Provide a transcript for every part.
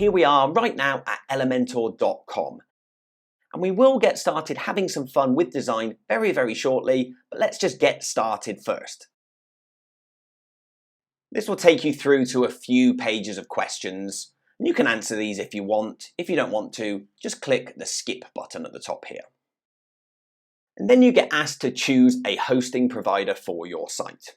Here we are right now at elementor.com. And we will get started having some fun with design very shortly, but let's just get started first. This will take you through to a few pages of questions. You can answer these if you want. If you don't want to, just click the skip button at the top here. And then you get asked to choose a hosting provider for your site.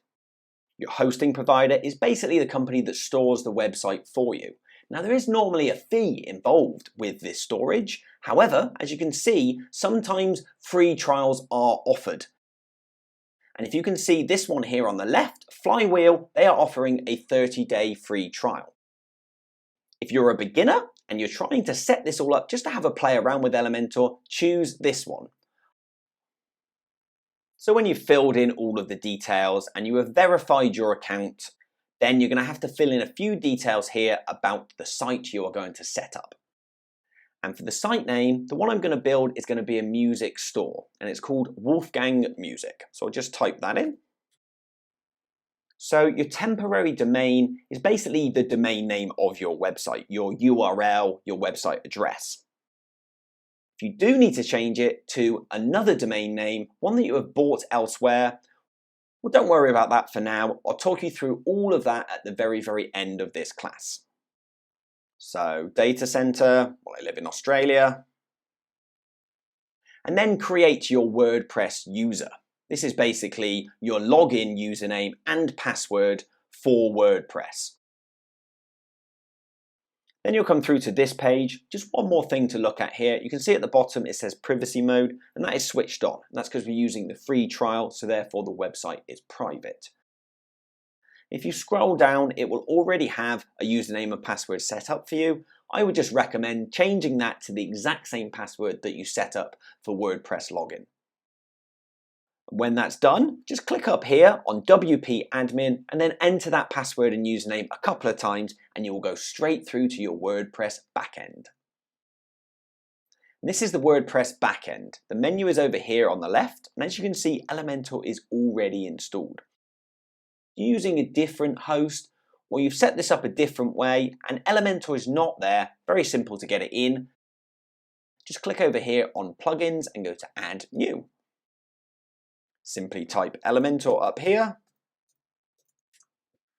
Your hosting provider is basically the company that stores the website for you. Now, there is normally a fee involved with this storage. However, as you can see, sometimes free trials are offered. And if you can see this one here on the left, Flywheel, they are offering a 30-day free trial. If you're a beginner and you're trying to set this all up just to have a play around with Elementor, choose this one. So when you've filled in all of the details and you have verified your account, then you're going to have to fill in a few details here about the site you are going to set up. And for the site name, the one I'm going to build is going to be a music store, and it's called Wolfgang Music. So I'll just type that in. So your temporary domain is basically the domain name of your website, your URL, your website address. If you do need to change it to another domain name, one that you have bought elsewhere, well, don't worry about that for now. I'll talk you through all of that at the very end of this class. So data center, well, I live in Australia. And then create your WordPress user. This is basically your login username and password for WordPress. Then you'll come through to this page. Just one more thing to look at here. You can see at the bottom it says privacy mode, and that is switched on. And that's because we're using the free trial, so therefore the website is private. If you scroll down, it will already have a username and password set up for you. I would just recommend changing that to the exact same password that you set up for WordPress login. When that's done, just click up here on WP admin and then enter that password and username a couple of times and you will go straight through to your WordPress backend. This is the WordPress backend. The menu is over here on the left, and as you can see, Elementor is already installed. You're using a different host, or you've set this up a different way and Elementor is not there, very simple to get it in. Just click over here on plugins and go to add new. Simply type Elementor up here.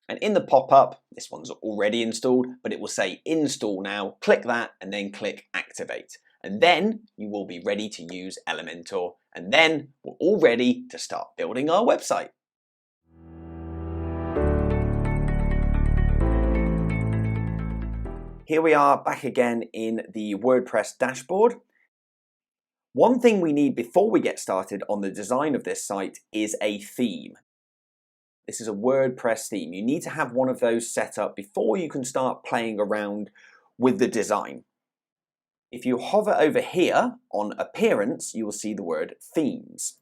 And in the pop-up, this one's already installed, but it will say install now. Click that and then click activate. And then you will be ready to use Elementor. And then we're all ready to start building our website. Here we are back again in the WordPress dashboard. One thing we need before we get started on the design of this site is a theme. This is a WordPress theme. You need to have one of those set up before you can start playing around with the design. If you hover over here on Appearance, you will see the word Themes.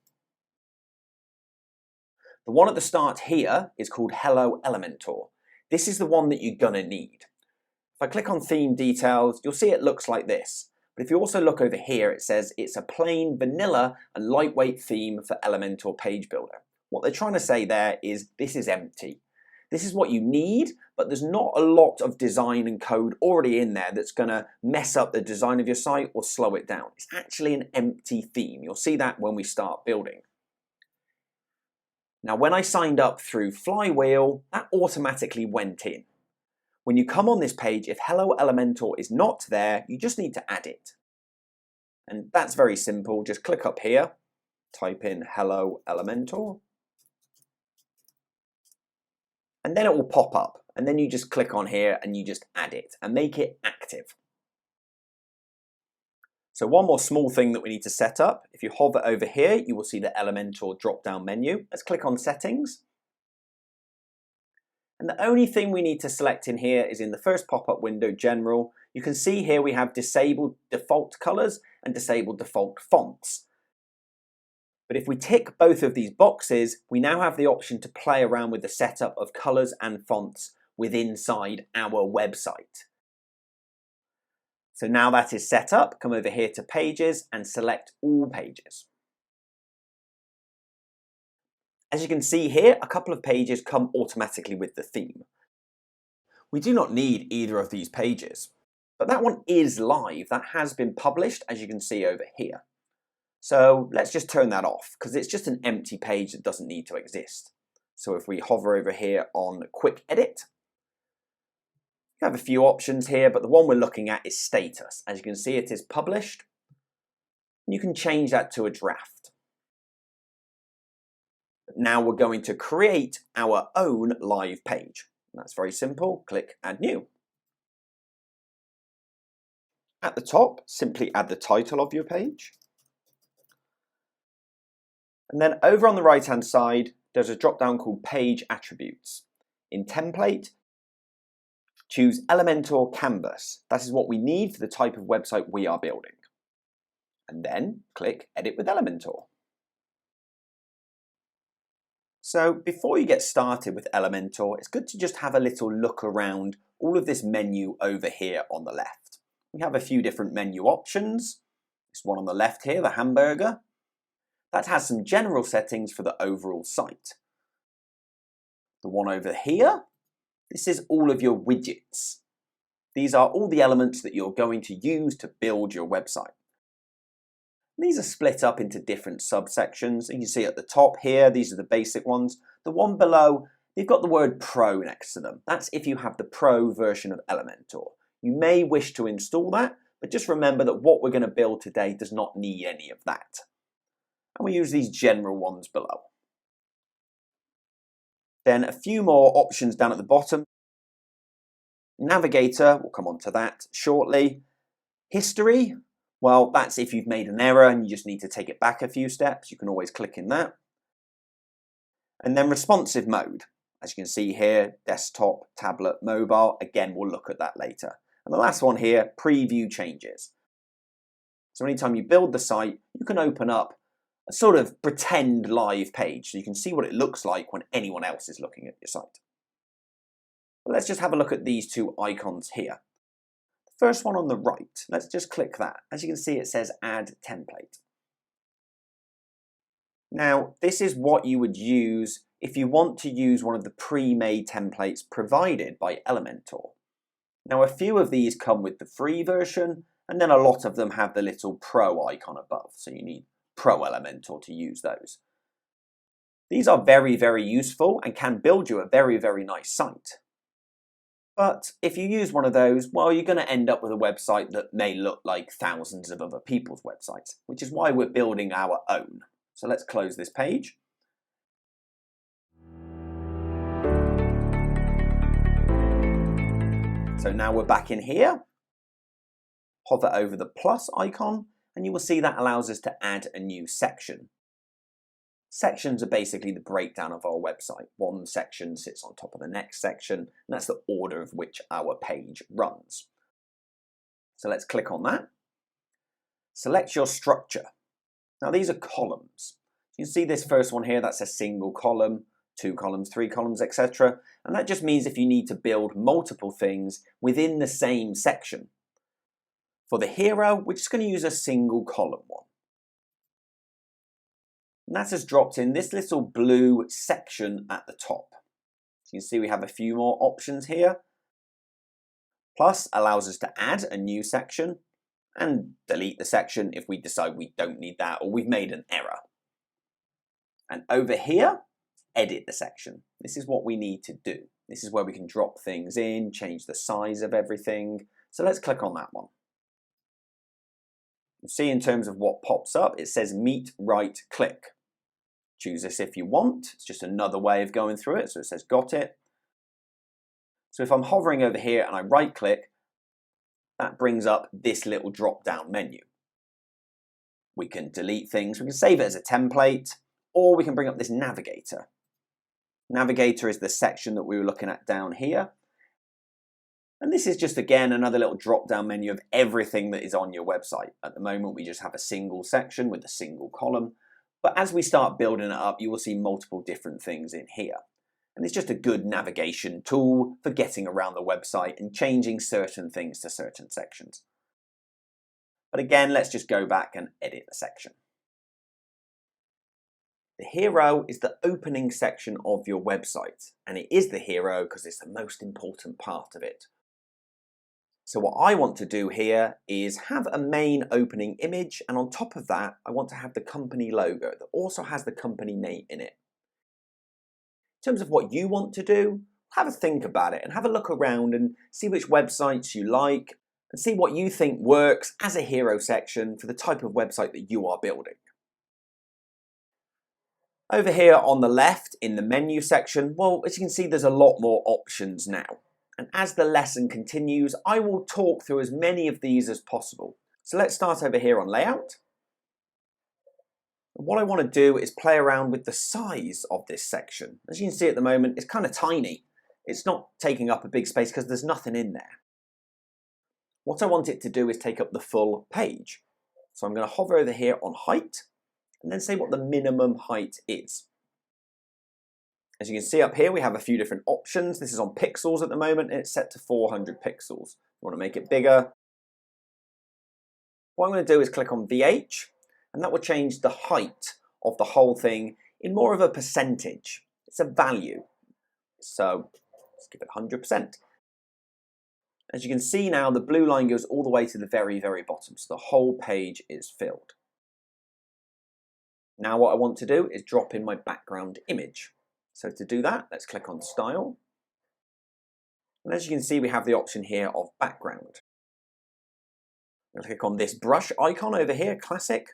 The one at the start here is called Hello Elementor. This is the one that you're gonna need. If I click on Theme Details, you'll see it looks like this. But if you also look over here, it says it's a plain, vanilla, and lightweight theme for Elementor Page Builder. What they're trying to say there is this is empty. This is what you need, but there's not a lot of design and code already in there that's going to mess up the design of your site or slow it down. It's actually an empty theme. You'll see that when we start building. Now, when I signed up through Flywheel, that automatically went in. When you come on this page, if Hello Elementor is not there, you just need to add it. And that's very simple. Just click up here, type in Hello Elementor, and then it will pop up. And then you just click on here and you just add it and make it active. So one more small thing that we need to set up. If you hover over here, you will see the Elementor drop-down menu. Let's click on Settings. And the only thing we need to select in here is in the first pop-up window, General. You can see here we have disabled default colors and disabled default fonts. But if we tick both of these boxes, we now have the option to play around with the setup of colors and fonts within inside our website. So now that is set up, come over here to Pages and select All Pages. As you can see here, a couple of pages come automatically with the theme. We do not need either of these pages. But that one is live. That has been published, as you can see over here. So let's just turn that off because it's just an empty page that doesn't need to exist. So if we hover over here on Quick Edit, you have a few options here, but the one we're looking at is status. As you can see, it is published. You can change that to a draft. Now we're going to create our own live page. That's very simple. Click Add New. At the top, simply add the title of your page. And then over on the right-hand side, there's a drop-down called Page Attributes. In Template, choose Elementor Canvas. That is what we need for the type of website we are building. And then click Edit with Elementor. So before you get started with Elementor, it's good to just have a little look around all of this menu over here on the left. We have a few different menu options. This one on the left here, the hamburger. That has some general settings for the overall site. The one over here, this is all of your widgets. These are all the elements that you're going to use to build your website. These are split up into different subsections. You can see at the top here, these are the basic ones. The one below, they've got the word Pro next to them. That's if you have the Pro version of Elementor. You may wish to install that, but just remember that what we're going to build today does not need any of that. And we use these general ones below. Then a few more options down at the bottom. Navigator, we'll come on to that shortly. History, well, that's if you've made an error and you just need to take it back a few steps. You can always click in that. And then responsive mode. As you can see here, desktop, tablet, mobile. Again, we'll look at that later. And the last one here, preview changes. So anytime you build the site, you can open up a sort of pretend live page so you can see what it looks like when anyone else is looking at your site. But let's just have a look at these two icons here. The first one on the right, let's just click that. As you can see, it says Add Template. Now, this is what you would use if you want to use one of the pre-made templates provided by Elementor. Now, a few of these come with the free version, and then a lot of them have the little Pro icon above, so you need Pro Elementor to use those. These are very, very useful and can build you a very, very nice site. But if you use one of those, well, you're going to end up with a website that may look like thousands of other people's websites, which is why we're building our own. So let's close this page. So now we're back in here. Hover over the plus icon, and you will see that allows us to add a new section. Sections are basically the breakdown of our website. One section sits on top of the next section, and that's the order of which our page runs. So let's click on that. Select your structure. Now these are columns. You can see this first one here, that's a single column, 2 columns, 3 columns, etc. And that just means if you need to build multiple things within the same section. For the hero, we're just going to use a single column one. And that has dropped in this little blue section at the top. So you can see we have a few more options here. Plus allows us to add a new section and delete the section if we decide we don't need that or we've made an error. And over here, edit the section. This is what we need to do. This is where we can drop things in, change the size of everything. So let's click on that one. You see in terms of what pops up, it says Meet Right Click. Choose this if you want. It's just another way of going through it. So it says got it. So if I'm hovering over here and I right click, that brings up this little drop down menu. We can delete things. We can save it as a template, or we can bring up this navigator. Navigator is the section that we were looking at down here. And this is just, again, another little drop-down menu of everything that is on your website. At the moment, we just have a single section with a single column. But as we start building it up, you will see multiple different things in here. And it's just a good navigation tool for getting around the website and changing certain things to certain sections. But again, let's just go back and edit the section. The hero is the opening section of your website. And it is the hero because it's the most important part of it. So what I want to do here is have a main opening image, and on top of that I want to have the company logo that also has the company name in it. In terms of what you want to do, have a think about it and have a look around and see which websites you like and see what you think works as a hero section for the type of website that you are building. Over here on the left in the menu section, well, as you can see, there's a lot more options now. And as the lesson continues, I will talk through as many of these as possible. So let's start over here on layout. And what I want to do is play around with the size of this section. As you can see at the moment, it's kind of tiny. It's not taking up a big space because there's nothing in there. What I want it to do is take up the full page. So I'm going to hover over here on height and then say what the minimum height is. As you can see up here, we have a few different options. This is on pixels at the moment and it's set to 400 pixels. You want to make it bigger. What I'm going to do is click on VH and that will change the height of the whole thing in more of a percentage. It's a value. So let's give it 100%. As you can see now, the blue line goes all the way to the very, very bottom. So the whole page is filled. Now what I want to do is drop in my background image. So to do that, let's click on Style. And as you can see, we have the option here of background. I'll click on this brush icon over here, Classic.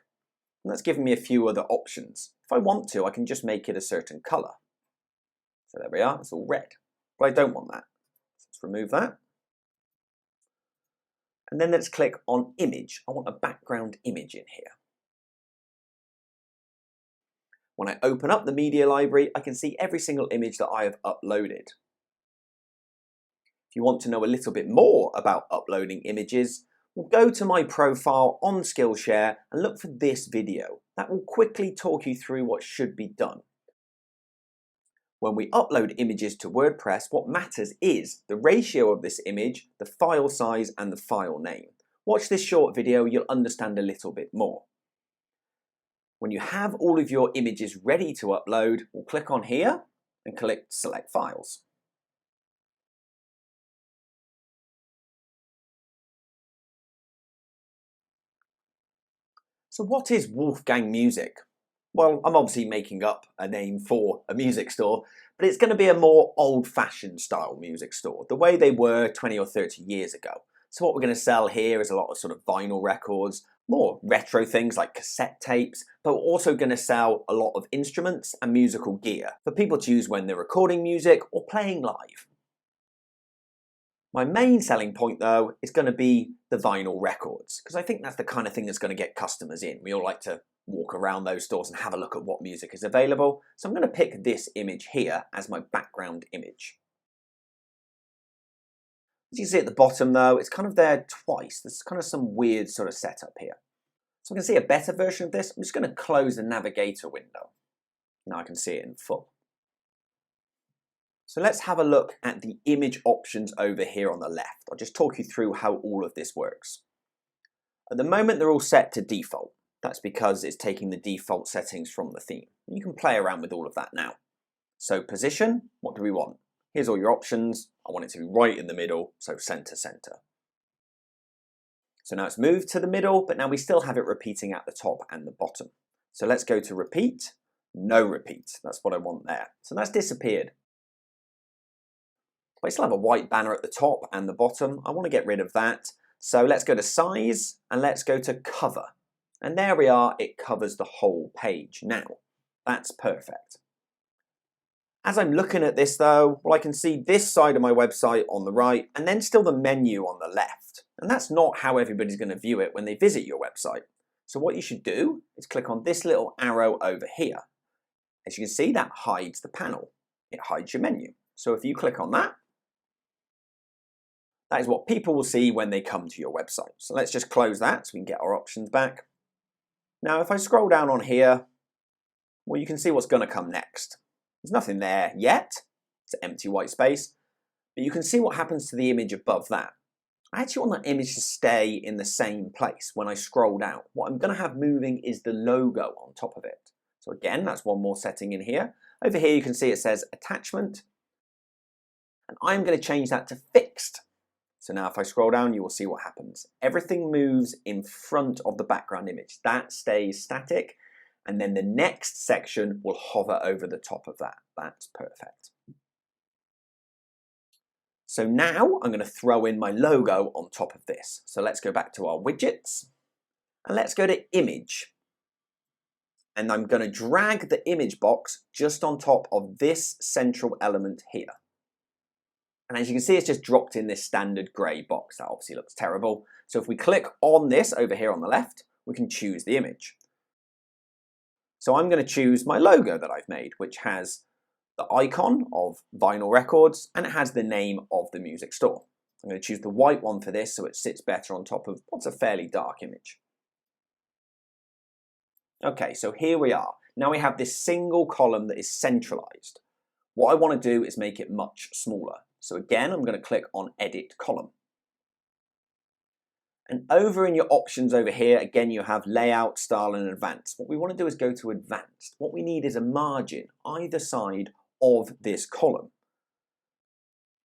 And that's given me a few other options. If I want to, I can just make it a certain color. So there we are, it's all red. But I don't want that. So let's remove that. And then let's click on Image. I want a background image in here. When I open up the media library, I can see every single image that I have uploaded. If you want to know a little bit more about uploading images, we'll go to my profile on Skillshare and look for this video. That will quickly talk you through what should be done. When we upload images to WordPress, what matters is the ratio of this image, the file size and the file name. Watch this short video, you'll understand a little bit more. When you have all of your images ready to upload, we'll click on here and click Select Files. So what is Wolfgang Music? Well, I'm obviously making up a name for a music store, but it's going to be a more old-fashioned style music store, the way they were 20 or 30 years ago. So what we're going to sell here is a lot of sort of vinyl records, more retro things like cassette tapes, but we're also going to sell a lot of instruments and musical gear for people to use when they're recording music or playing live. My main selling point though is going to be the vinyl records, because I think that's the kind of thing that's going to get customers in. We all like to walk around those stores and have a look at what music is available. So I'm going to pick this image here as my background image. As you can see at the bottom though, it's kind of there twice. There's kind of some weird sort of setup here. So I can see a better version of this. I'm just going to close the navigator window. Now I can see it in full. So let's have a look at the image options over here on the left. I'll just talk you through how all of this works. At the moment, they're all set to default. That's because it's taking the default settings from the theme. You can play around with all of that now. So position, what do we want? Here's all your options. I want it to be right in the middle, so center, center. So now it's moved to the middle, but now we still have it repeating at the top and the bottom. So let's go to repeat, no repeat. That's what I want there. So that's disappeared. But I still have a white banner at the top and the bottom. I want to get rid of that. So let's go to size and let's go to cover. And there we are, it covers the whole page now. That's perfect. As I'm looking at this though, well, I can see this side of my website on the right and then still the menu on the left. And that's not how everybody's going to view it when they visit your website. So what you should do is click on this little arrow over here. As you can see, that hides the panel. It hides your menu. So if you click on that, that is what people will see when they come to your website. So let's just close that so we can get our options back. Now, if I scroll down on here, well, you can see what's going to come next. There's nothing there yet. It's an empty white space. But you can see what happens to the image above that. I actually want that image to stay in the same place when I scroll down. What I'm going to have moving is the logo on top of it. So again, that's one more setting in here. Over here, you can see it says attachment. And I'm going to change that to fixed. So now if I scroll down, you will see what happens. Everything moves in front of the background image. That stays static, and then the next section will hover over the top of that. That's perfect. So now I'm going to throw in my logo on top of this. So let's go back to our widgets, and let's go to image. And I'm going to drag the image box just on top of this central element here. And as you can see, it's just dropped in this standard grey box. That obviously looks terrible. So if we click on this over here on the left, we can choose the image. So I'm going to choose my logo that I've made, which has the icon of vinyl records, and it has the name of the music store. I'm going to choose the white one for this so it sits better on top of what's a fairly dark image. Okay, so here we are. Now we have this single column that is centralized. What I want to do is make it much smaller. So again, I'm going to click on Edit Column. And over in your options over here, again, you have Layout, Style, and Advanced. What we want to do is go to Advanced. What we need is a margin either side of this column.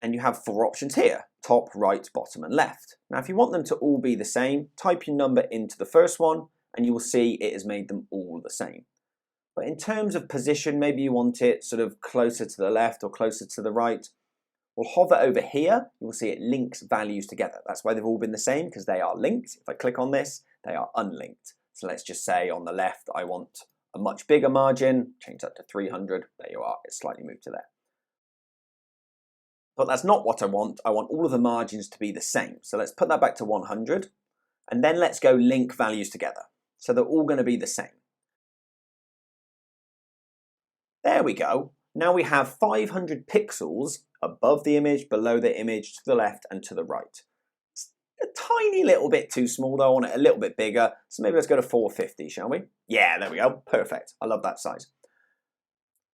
And you have 4 options here: top, right, bottom, and left. Now, if you want them to all be the same, type your number into the first one, and you will see it has made them all the same. But in terms of position, maybe you want it sort of closer to the left or closer to the right. We'll hover over here, you will see it links values together. That's why they've all been the same, because they are linked. If I click on this, they are unlinked. So let's just say on the left, I want a much bigger margin, change that to 300. There you are, it's slightly moved to there. But that's not what I want. I want all of the margins to be the same. So let's put that back to 100, and then let's go link values together. So they're all going to be the same. There we go. Now we have 500 pixels above the image, below the image, to the left and to the right. It's a tiny little bit too small though. I want it a little bit bigger. So maybe let's go to 450, shall we? Yeah, there we go. Perfect. I love that size.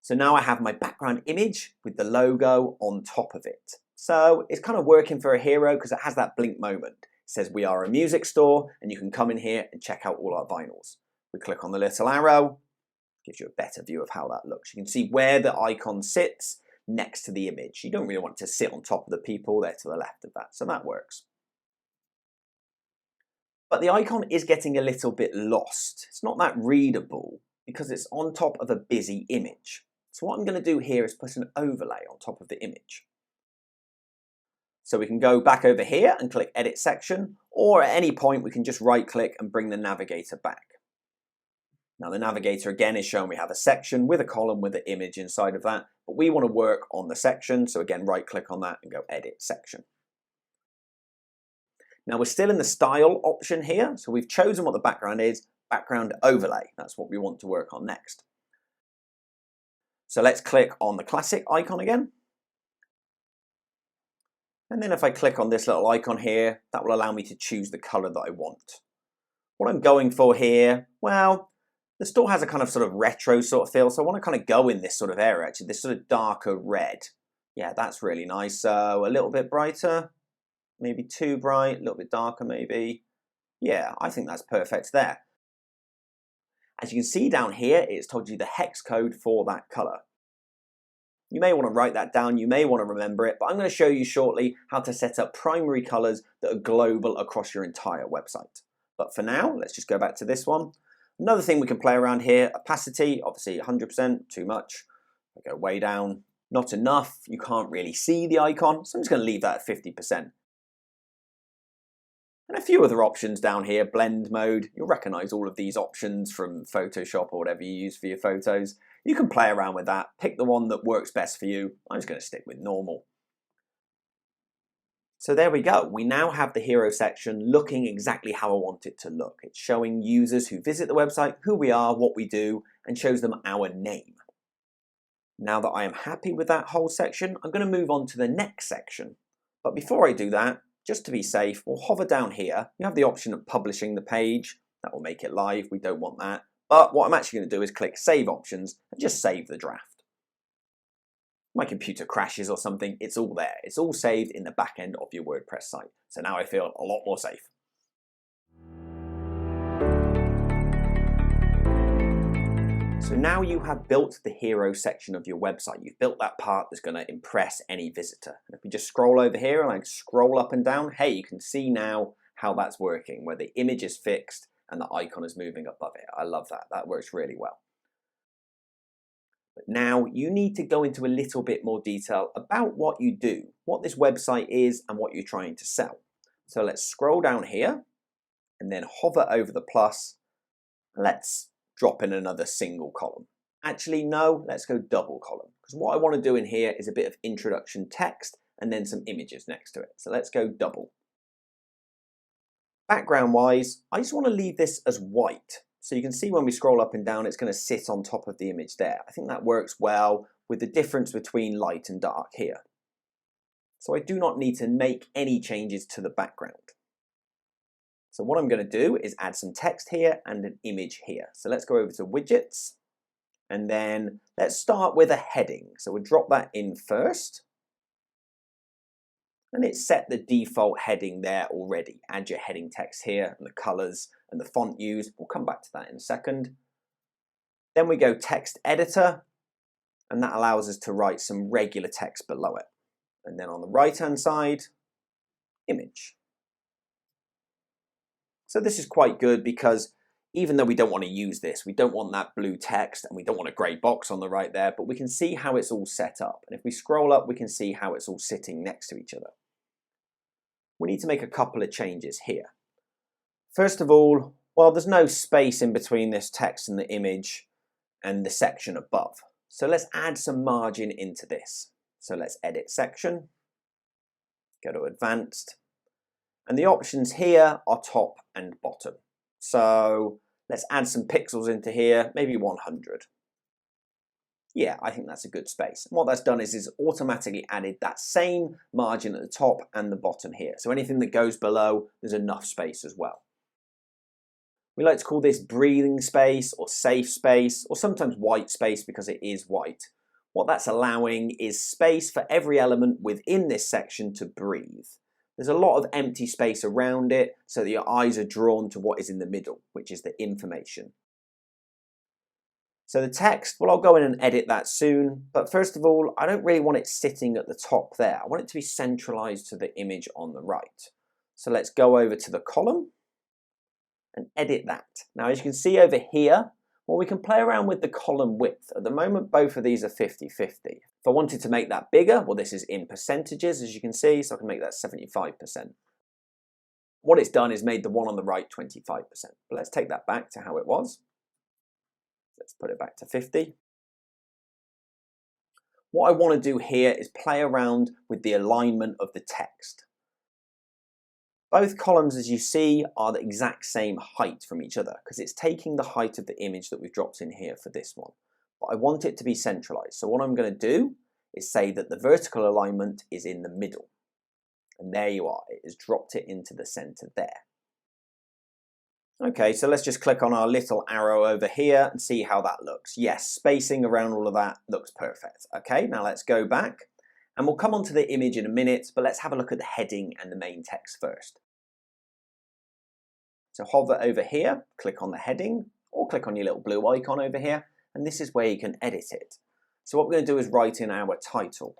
So now I have my background image with the logo on top of it. So it's kind of working for a hero because it has that blink moment. It says we are a music store, and you can come in here and check out all our vinyls. We click on the little arrow, gives you a better view of how that looks. You can see where the icon sits next to the image. You don't really want it to sit on top of the people there to the left of that, so that works. But the icon is getting a little bit lost. It's not that readable because it's on top of a busy image. So what I'm going to do here is put an overlay on top of the image. So we can go back over here and click Edit Section, or at any point we can just right click and bring the navigator back. Now the navigator again is showing we have a section with a column with an image inside of that, but we want to work on the section, so again right click on that and go Edit Section. Now we're still in the style option here, so we've chosen what the background is, background overlay. That's what we want to work on next. So let's click on the classic icon again. And then if I click on this little icon here, that will allow me to choose the color that I want. What I'm going for here, well, the store has a kind of sort of retro sort of feel, so I want to kind of go in this sort of area, actually, this sort of darker red. Yeah, that's really nice. So a little bit brighter, maybe too bright, a little bit darker maybe. Yeah, I think that's perfect there. As you can see down here, it's told you the hex code for that color. You may want to write that down, you may want to remember it, but I'm going to show you shortly how to set up primary colors that are global across your entire website. But for now, let's just go back to this one. Another thing we can play around here, opacity, obviously 100%, too much. I go way down, not enough, you can't really see the icon, so I'm just going to leave that at 50%. And a few other options down here, blend mode, you'll recognize all of these options from Photoshop or whatever you use for your photos. You can play around with that, pick the one that works best for you. I'm just going to stick with normal. So there we go. We now have the hero section looking exactly how I want it to look. It's showing users who visit the website who we are, what we do, and shows them our name. Now that I am happy with that whole section, I'm going to move on to the next section. But before I do that, just to be safe, we'll hover down here. You have the option of publishing the page. That will make it live. We don't want that. But what I'm actually going to do is click Save Options and just save the draft. My computer crashes or something, it's all there. It's all saved in the back end of your WordPress site. So now I feel a lot more safe. So now you have built the hero section of your website. You've built that part that's going to impress any visitor. And if we just scroll over here and I scroll up and down, hey, you can see now how that's working, where the image is fixed and the icon is moving above it. I love that. That works really well. But now you need to go into a little bit more detail about what you do, what this website is and what you're trying to sell. So let's scroll down here and then hover over the plus. Let's drop in another single column. Actually, no, let's go double column, because what I want to do in here is a bit of introduction text and then some images next to it. So let's go double. Background wise, I just want to leave this as white. So you can see when we scroll up and down, it's going to sit on top of the image there. I think that works well with the difference between light and dark here. So I do not need to make any changes to the background. So what I'm going to do is add some text here and an image here. So let's go over to widgets and then let's start with a heading. So we'll drop that in first. And it's set the default heading there already. Add your heading text here and the colors and the font used. We'll come back to that in a second. Then we go text editor and that allows us to write some regular text below it. And then on the right hand side, image. So this is quite good because even though we don't want to use this, we don't want that blue text and we don't want a grey box on the right there, but we can see how it's all set up. And if we scroll up, we can see how it's all sitting next to each other. We need to make a couple of changes here. First of all, well, there's no space in between this text and the image and the section above. So let's add some margin into this. So let's edit section, go to advanced. And the options here are top and bottom. So let's add some pixels into here, maybe 100. Yeah, I think that's a good space. And what that's done is automatically added that same margin at the top and the bottom here. So anything that goes below, there's enough space as well. We like to call this breathing space or safe space or sometimes white space because it is white. What that's allowing is space for every element within this section to breathe. There's a lot of empty space around it so that your eyes are drawn to what is in the middle, which is the information. So the text, well, I'll go in and edit that soon, but first of all, I don't really want it sitting at the top there. I want it to be centralized to the image on the right. So let's go over to the column and edit that. Now, as you can see over here, well, we can play around with the column width. At the moment, both of these are 50-50. If I wanted to make that bigger, well, this is in percentages, as you can see, so I can make that 75%. What it's done is made the one on the right 25%. But let's take that back to how it was. Let's put it back to 50. What I want to do here is play around with the alignment of the text. Both columns, as you see, are the exact same height from each other because it's taking the height of the image that we've dropped in here for this one. But I want it to be centralized. So what I'm going to do is say that the vertical alignment is in the middle. And there you are. It has dropped it into the center there. Okay, so let's just click on our little arrow over here and see how that looks. Yes, spacing around all of that looks perfect. Okay, now let's go back and we'll come onto the image in a minute, but let's have a look at the heading and the main text first. So hover over here, click on the heading, or click on your little blue icon over here, and this is where you can edit it. So what we're going to do is write in our title.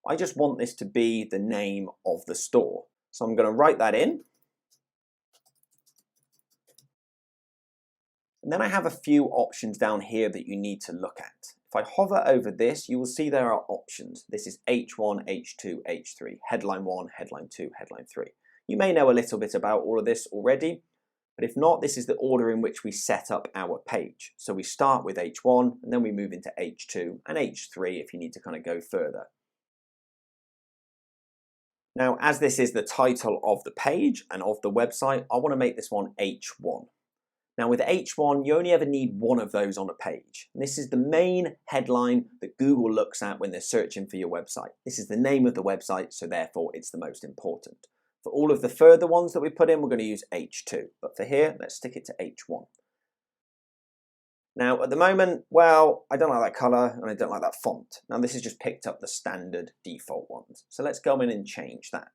I just want this to be the name of the store. So I'm going to write that in. And then I have a few options down here that you need to look at. If I hover over this, you will see there are options. This is H1, H2, H3, headline 1, headline 2, headline 3. You may know a little bit about all of this already, but if not, this is the order in which we set up our page. So we start with H1 and then we move into H2 and H3 if you need to kind of go further. Now, as this is the title of the page and of the website, I want to make this one H1. Now with H1, you only ever need one of those on a page. And this is the main headline that Google looks at when they're searching for your website. This is the name of the website, so therefore it's the most important. For all of the further ones that we put in, we're going to use H2. But for here, let's stick it to H1. Now at the moment, well, I don't like that color and I don't like that font. Now this has just picked up the standard default ones. So let's go in and change that.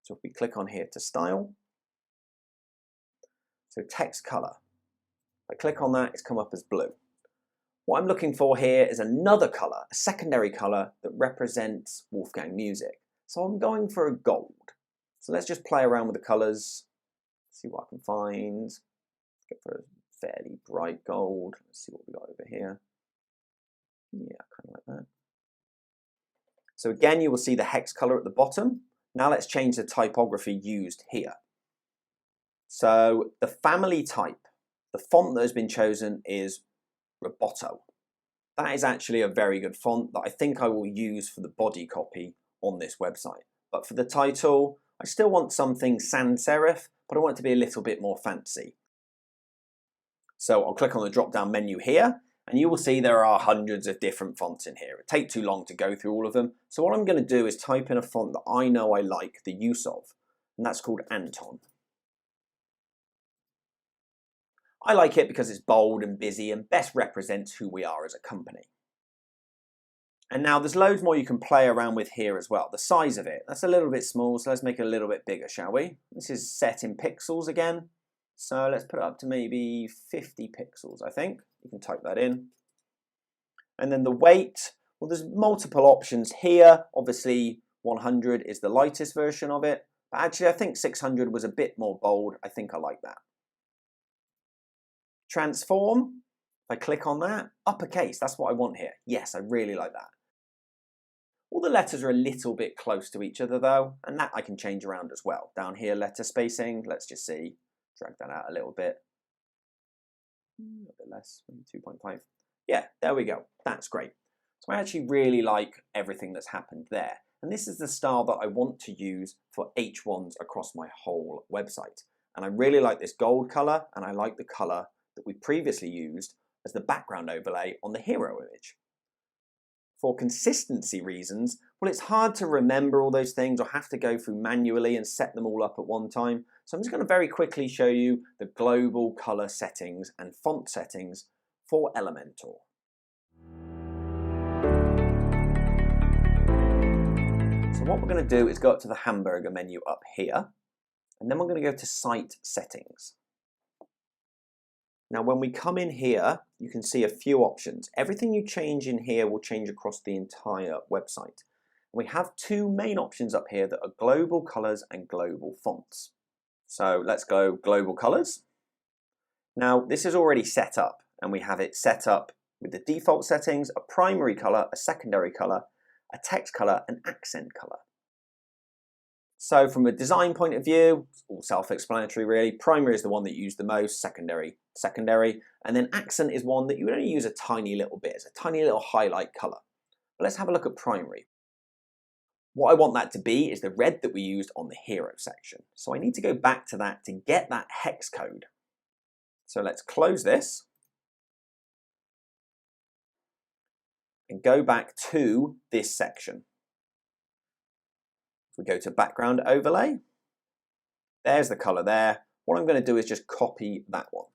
So if we click on here to style, so text color. I click on that, it's come up as blue. What I'm looking for here is another colour, a secondary colour that represents Wolfgang music. So I'm going for a gold. So let's just play around with the colours, see what I can find. Let's go for a fairly bright gold. Let's see what we got over here. Yeah, kind of like that. So again, you will see the hex colour at the bottom. Now let's change the typography used here. So the family type, the font that has been chosen is Roboto. That is actually a very good font that I think I will use for the body copy on this website. But for the title, I still want something sans serif, but I want it to be a little bit more fancy. So I'll click on the drop-down menu here, and you will see there are hundreds of different fonts in here. It takes too long to go through all of them. So what I'm going to do is type in a font that I know I like the use of, and that's called Anton. I like it because it's bold and busy and best represents who we are as a company. And now there's loads more you can play around with here as well. The size of it, that's a little bit small, so let's make it a little bit bigger, shall we? This is set in pixels again. So let's put it up to maybe 50 pixels, I think. You can type that in. And then the weight, well, there's multiple options here. Obviously, 100 is the lightest version of it. But actually, I think 600 was a bit more bold. I think I like that. Transform, if I click on that, uppercase, that's what I want here. Yes, I really like that. All the letters are a little bit close to each other though, and that I can change around as well. Down here, letter spacing, let's just see, drag that out a little bit. A bit less, 2.5. Yeah, there we go, that's great. So I actually really like everything that's happened there. And this is the style that I want to use for H1s across my whole website. And I really like this gold color, and I like the color that we previously used as the background overlay on the hero image. For consistency reasons, well, it's hard to remember all those things or have to go through manually and set them all up at one time. So I'm just going to very quickly show you the global color settings and font settings for Elementor. So what we're going to do is go up to the hamburger menu up here, and then we're going to go to Site Settings. Now, when we come in here, you can see a few options. Everything you change in here will change across the entire website. We have two main options up here that are global colors and global fonts. So let's go global colors. Now, this is already set up, and we have it set up with the default settings, a primary color, a secondary color, a text color, and accent color. So from a design point of view, it's all self-explanatory really. Primary is the one that you use the most, secondary, and then accent is one that you would only use a tiny little bit. It's a tiny little highlight color. But let's have a look at primary. What I want that to be is the red that we used on the hero section. So I need to go back to that to get that hex code. So let's close this and go back to this section. If we go to background overlay, there's the color there. What I'm going to do is just copy that one.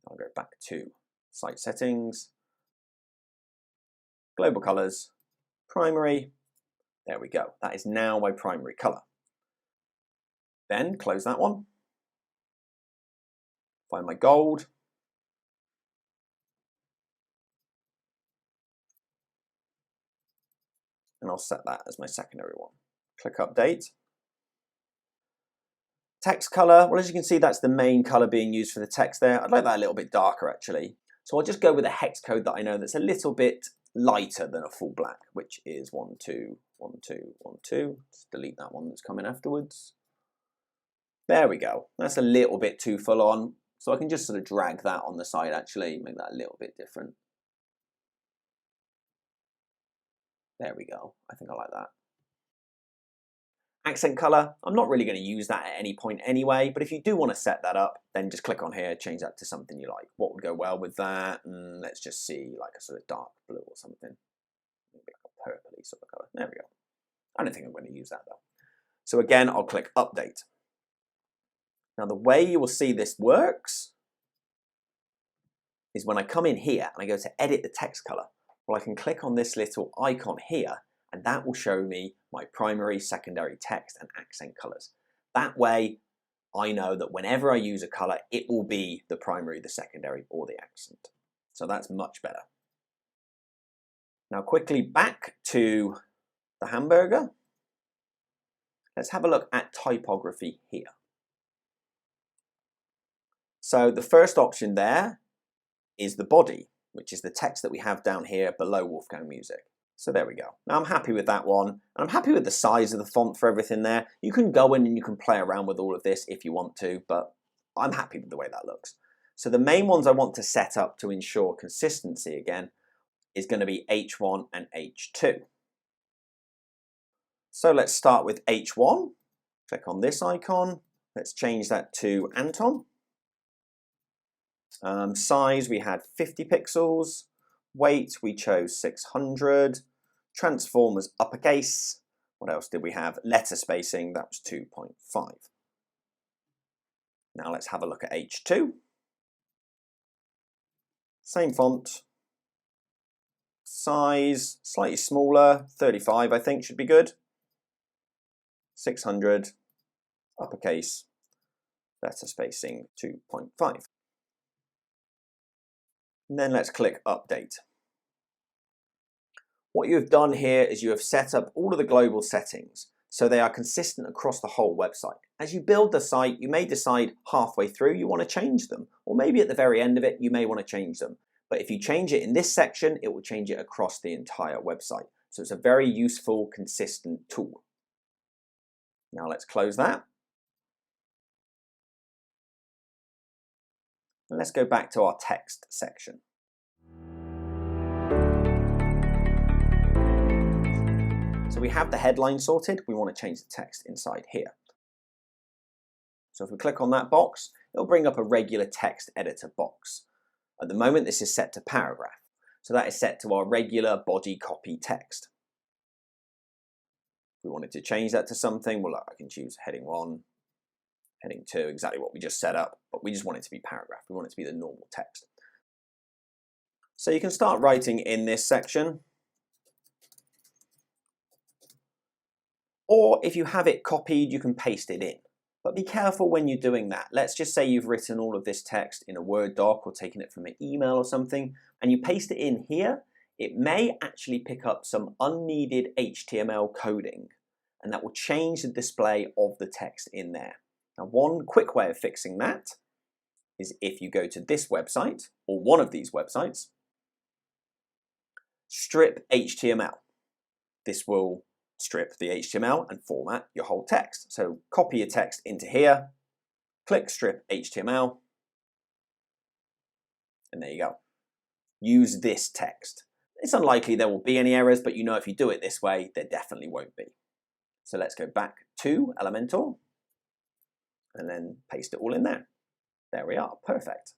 I'll go back to site settings, global colors, primary. There we go. That is now my primary color. Then close that one. Find my gold. And I'll set that as my secondary one. Click update. Text color, well, as you can see, that's the main color being used for the text there. I'd like that a little bit darker actually. So I'll just go with a hex code that I know that's a little bit lighter than a full black, which is 1, 2, 1, 2, 1, 2. Just delete that one that's coming afterwards. There we go. That's a little bit too full on. So I can just sort of drag that on the side actually, make that a little bit different. There we go. I think I like that. Accent color, I'm not really going to use that at any point anyway, but if you do want to set that up, then just click on here, change that to something you like. What would go well with that? Let's just see, like a sort of dark blue or something. Maybe like a purpley sort of color. There we go. I don't think I'm going to use that though. So again, I'll click update. Now the way you will see this works is when I come in here and I go to edit the text color, well, I can click on this little icon here, and that will show me my primary, secondary text and accent colors. That way, I know that whenever I use a color, it will be the primary, the secondary, or the accent. So that's much better. Now quickly back to the hamburger. Let's have a look at typography here. So the first option there is the body, which is the text that we have down here below Wolfgang Music. So there we go. Now I'm happy with that one, and I'm happy with the size of the font for everything there. You can go in and you can play around with all of this if you want to, but I'm happy with the way that looks. So the main ones I want to set up to ensure consistency again is going to be H1 and H2. So let's start with H1. Click on this icon. Let's change that to Anton. Size, we had 50 pixels. Weight, we chose 600. Transform was uppercase. What else did we have? Letter spacing, that was 2.5. Now let's have a look at H2. Same font. Size, slightly smaller, 35 I think should be good. 600, uppercase, letter spacing 2.5. And then let's click Update. What you have done here is you have set up all of the global settings so they are consistent across the whole website. As you build the site, you may decide halfway through you want to change them, or maybe at the very end of it you may want to change them. But if you change it in this section, it will change it across the entire website. So it's a very useful, consistent tool. Now let's close that. And let's go back to our text section. So we have the headline sorted. We want to change the text inside here. So if we click on that box, it'll bring up a regular text editor box. At the moment, this is set to paragraph. So that is set to our regular body copy text. If we wanted to change that to something, well, I can choose heading 1, heading 2, exactly what we just set up, but we just want it to be paragraph. We want it to be the normal text. So you can start writing in this section. Or if you have it copied, you can paste it in. But be careful when you're doing that. Let's just say you've written all of this text in a Word doc or taken it from an email or something, and you paste it in here. It may actually pick up some unneeded HTML coding, and that will change the display of the text in there. Now, one quick way of fixing that is if you go to this website, or one of these websites, strip HTML. This will strip the HTML and format your whole text. So copy your text into here, click strip HTML, and there you go. Use this text. It's unlikely there will be any errors, but you know if you do it this way, there definitely won't be. So let's go back to Elementor and then paste it all in there. There we are, perfect.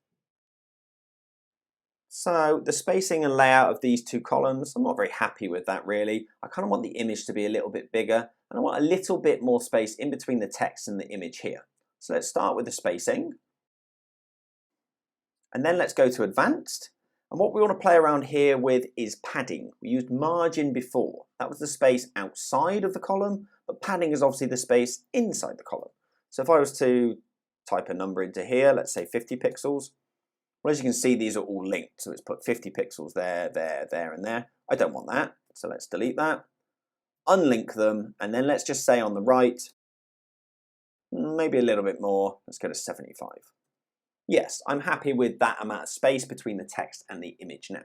So the spacing and layout of these two columns, I'm not very happy with that really. I kind of want the image to be a little bit bigger, and I want a little bit more space in between the text and the image here. So let's start with the spacing. And then let's go to advanced. And what we want to play around here with is padding. We used margin before. That was the space outside of the column, but padding is obviously the space inside the column. So if I was to type a number into here, let's say 50 pixels, well, as you can see, these are all linked. So it's put 50 pixels there, there, there, and there. I don't want that. So let's delete that, unlink them, and then let's just say on the right, maybe a little bit more. Let's go to 75. Yes, I'm happy with that amount of space between the text and the image now.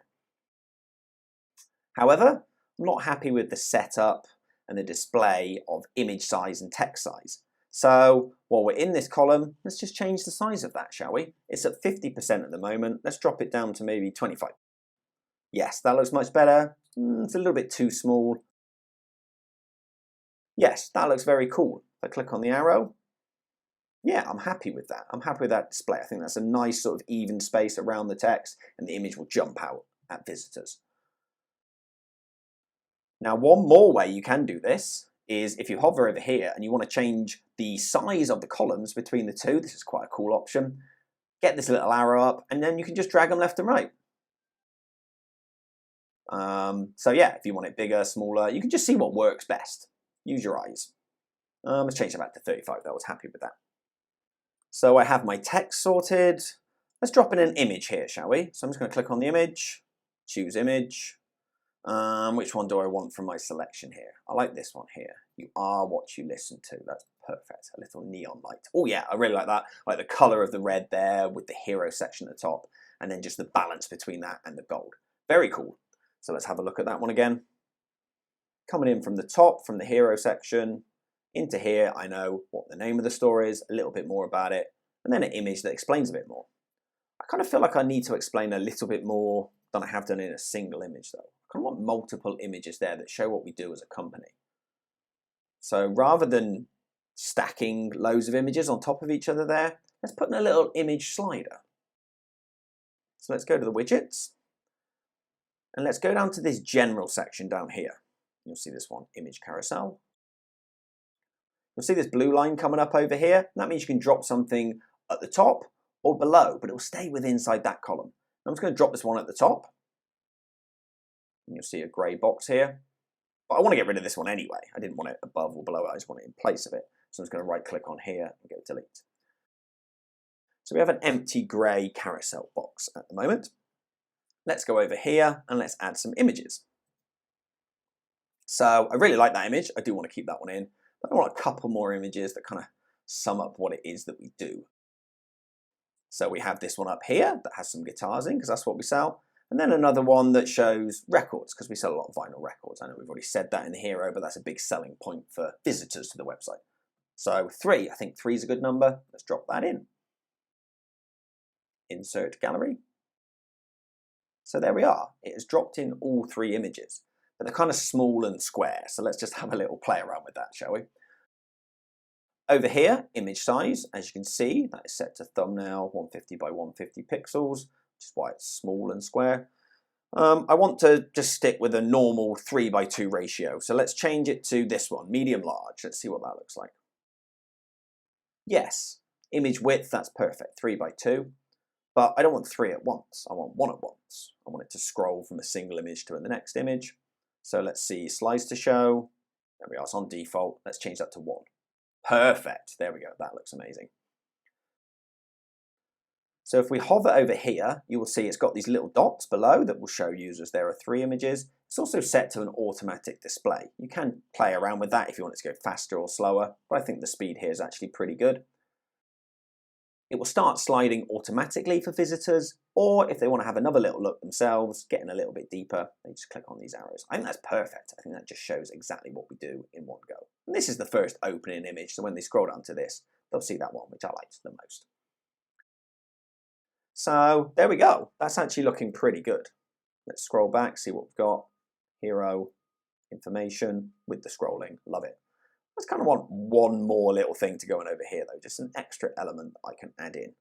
However, I'm not happy with the setup and the display of image size and text size. So while we're in this column, let's just change the size of that, shall we? It's at 50% at the moment. Let's drop it down to maybe 25. Yes, that looks much better. It's a little bit too small. Yes, that looks very cool. If I click on the arrow, yeah, I'm happy with that. I'm happy with that display. I think that's a nice sort of even space around the text, and the image will jump out at visitors. Now, one more way you can do this is if you hover over here and you want to change the size of the columns between the two. This is quite a cool option. Get this little arrow up, and then you can just drag them left and right. So yeah, if you want it bigger, smaller, you can just see what works best. Use your eyes. Let's change that back to 35. I was happy with that. So I have my text sorted. Let's drop in an image here, shall we? So I'm just going to click on the image, choose image. Which one do I want from my selection here? I like this one here. You are what you listen to. That's perfect. A little neon light. Oh yeah, I really like that. I like the color of the red there with the hero section at the top, and then just the balance between that and the gold. Very cool. So let's have a look at that one again. Coming in from the top, from the hero section, into here, I know what the name of the store is, a little bit more about it, and then an image that explains a bit more. I kind of feel like I need to explain a little bit more than I have done in a single image though. I kind of want multiple images there that show what we do as a company. So rather than stacking loads of images on top of each other there, let's put in a little image slider. So let's go to the widgets, and let's go down to this general section down here. You'll see this one, image carousel. You'll see this blue line coming up over here. That means you can drop something at the top or below, but it will stay within inside that column. I'm just going to drop this one at the top. And you'll see a grey box here. But I want to get rid of this one anyway. I didn't want it above or below it. I just want it in place of it. So I'm just going to right click on here and go delete. So we have an empty grey carousel box at the moment. Let's go over here and let's add some images. So I really like that image. I do want to keep that one in. But I want a couple more images that kind of sum up what it is that we do. So we have this one up here that has some guitars in because that's what we sell. And then another one that shows records because we sell a lot of vinyl records. I know we've already said that in the hero, but that's a big selling point for visitors to the website. So 3, I think 3 is a good number. Let's drop that in. Insert gallery. So there we are. It has dropped in all 3 images, but they're kind of small and square. So let's just have a little play around with that, shall we? Over here, image size, as you can see, that is set to thumbnail 150 by 150 pixels, which is why it's small and square. I want to just stick with a normal 3:2 ratio. So let's change it to this one, medium large. Let's see what that looks like. Yes, image width, that's perfect, 3:2. But I don't want 3 at once. I want 1 at once. I want it to scroll from a single image to the next image. So let's see, slides to show. There we are, it's on default. Let's change that to 1. Perfect, there we go, that looks amazing. So if we hover over here, you will see it's got these little dots below that will show users there are 3 images. It's also set to an automatic display. You can play around with that if you want it to go faster or slower, but I think the speed here is actually pretty good. It will start sliding automatically for visitors, or if they want to have another little look themselves, getting a little bit deeper, they just click on these arrows. I think that's perfect. I think that just shows exactly what we do in one go. And this is the first opening image, so when they scroll down to this, they'll see that one, which I liked the most. So there we go. That's actually looking pretty good. Let's scroll back, see what we've got. Hero, information with the scrolling. Love it. I just kind of want one more little thing to go in over here though, just an extra element I can add in.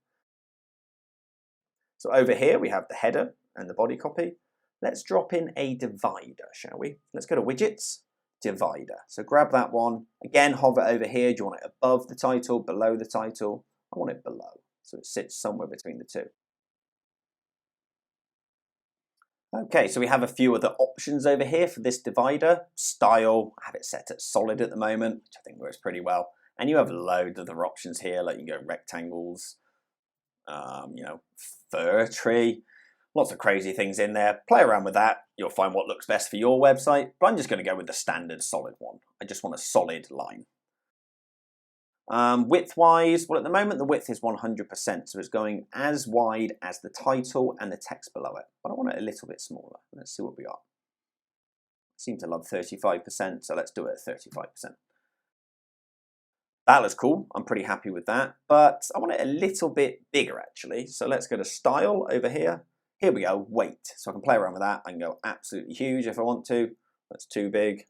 So over here we have the header and the body copy. Let's drop in a divider, shall we? Let's go to widgets, divider. So grab that one. Again, hover over here. Do you want it above the title, below the title? I want it below, so it sits somewhere between the two. Okay, so we have a few other options over here for this divider. Style, I have it set at solid at the moment, which I think works pretty well. And you have loads of other options here, like you can go rectangles, fir tree, lots of crazy things in there. Play around with that. You'll find what looks best for your website, but I'm just going to go with the standard solid one. I just want a solid line. Width-wise, well at the moment the width is 100%, so it's going as wide as the title and the text below it, but I want it a little bit smaller. Let's see what we got. I seem to love 35%, so let's do it at 35%. That looks cool, I'm pretty happy with that, but I want it a little bit bigger actually, so let's go to style over here. Here we go, weight, so I can play around with that. I can go absolutely huge if I want to. That's too big.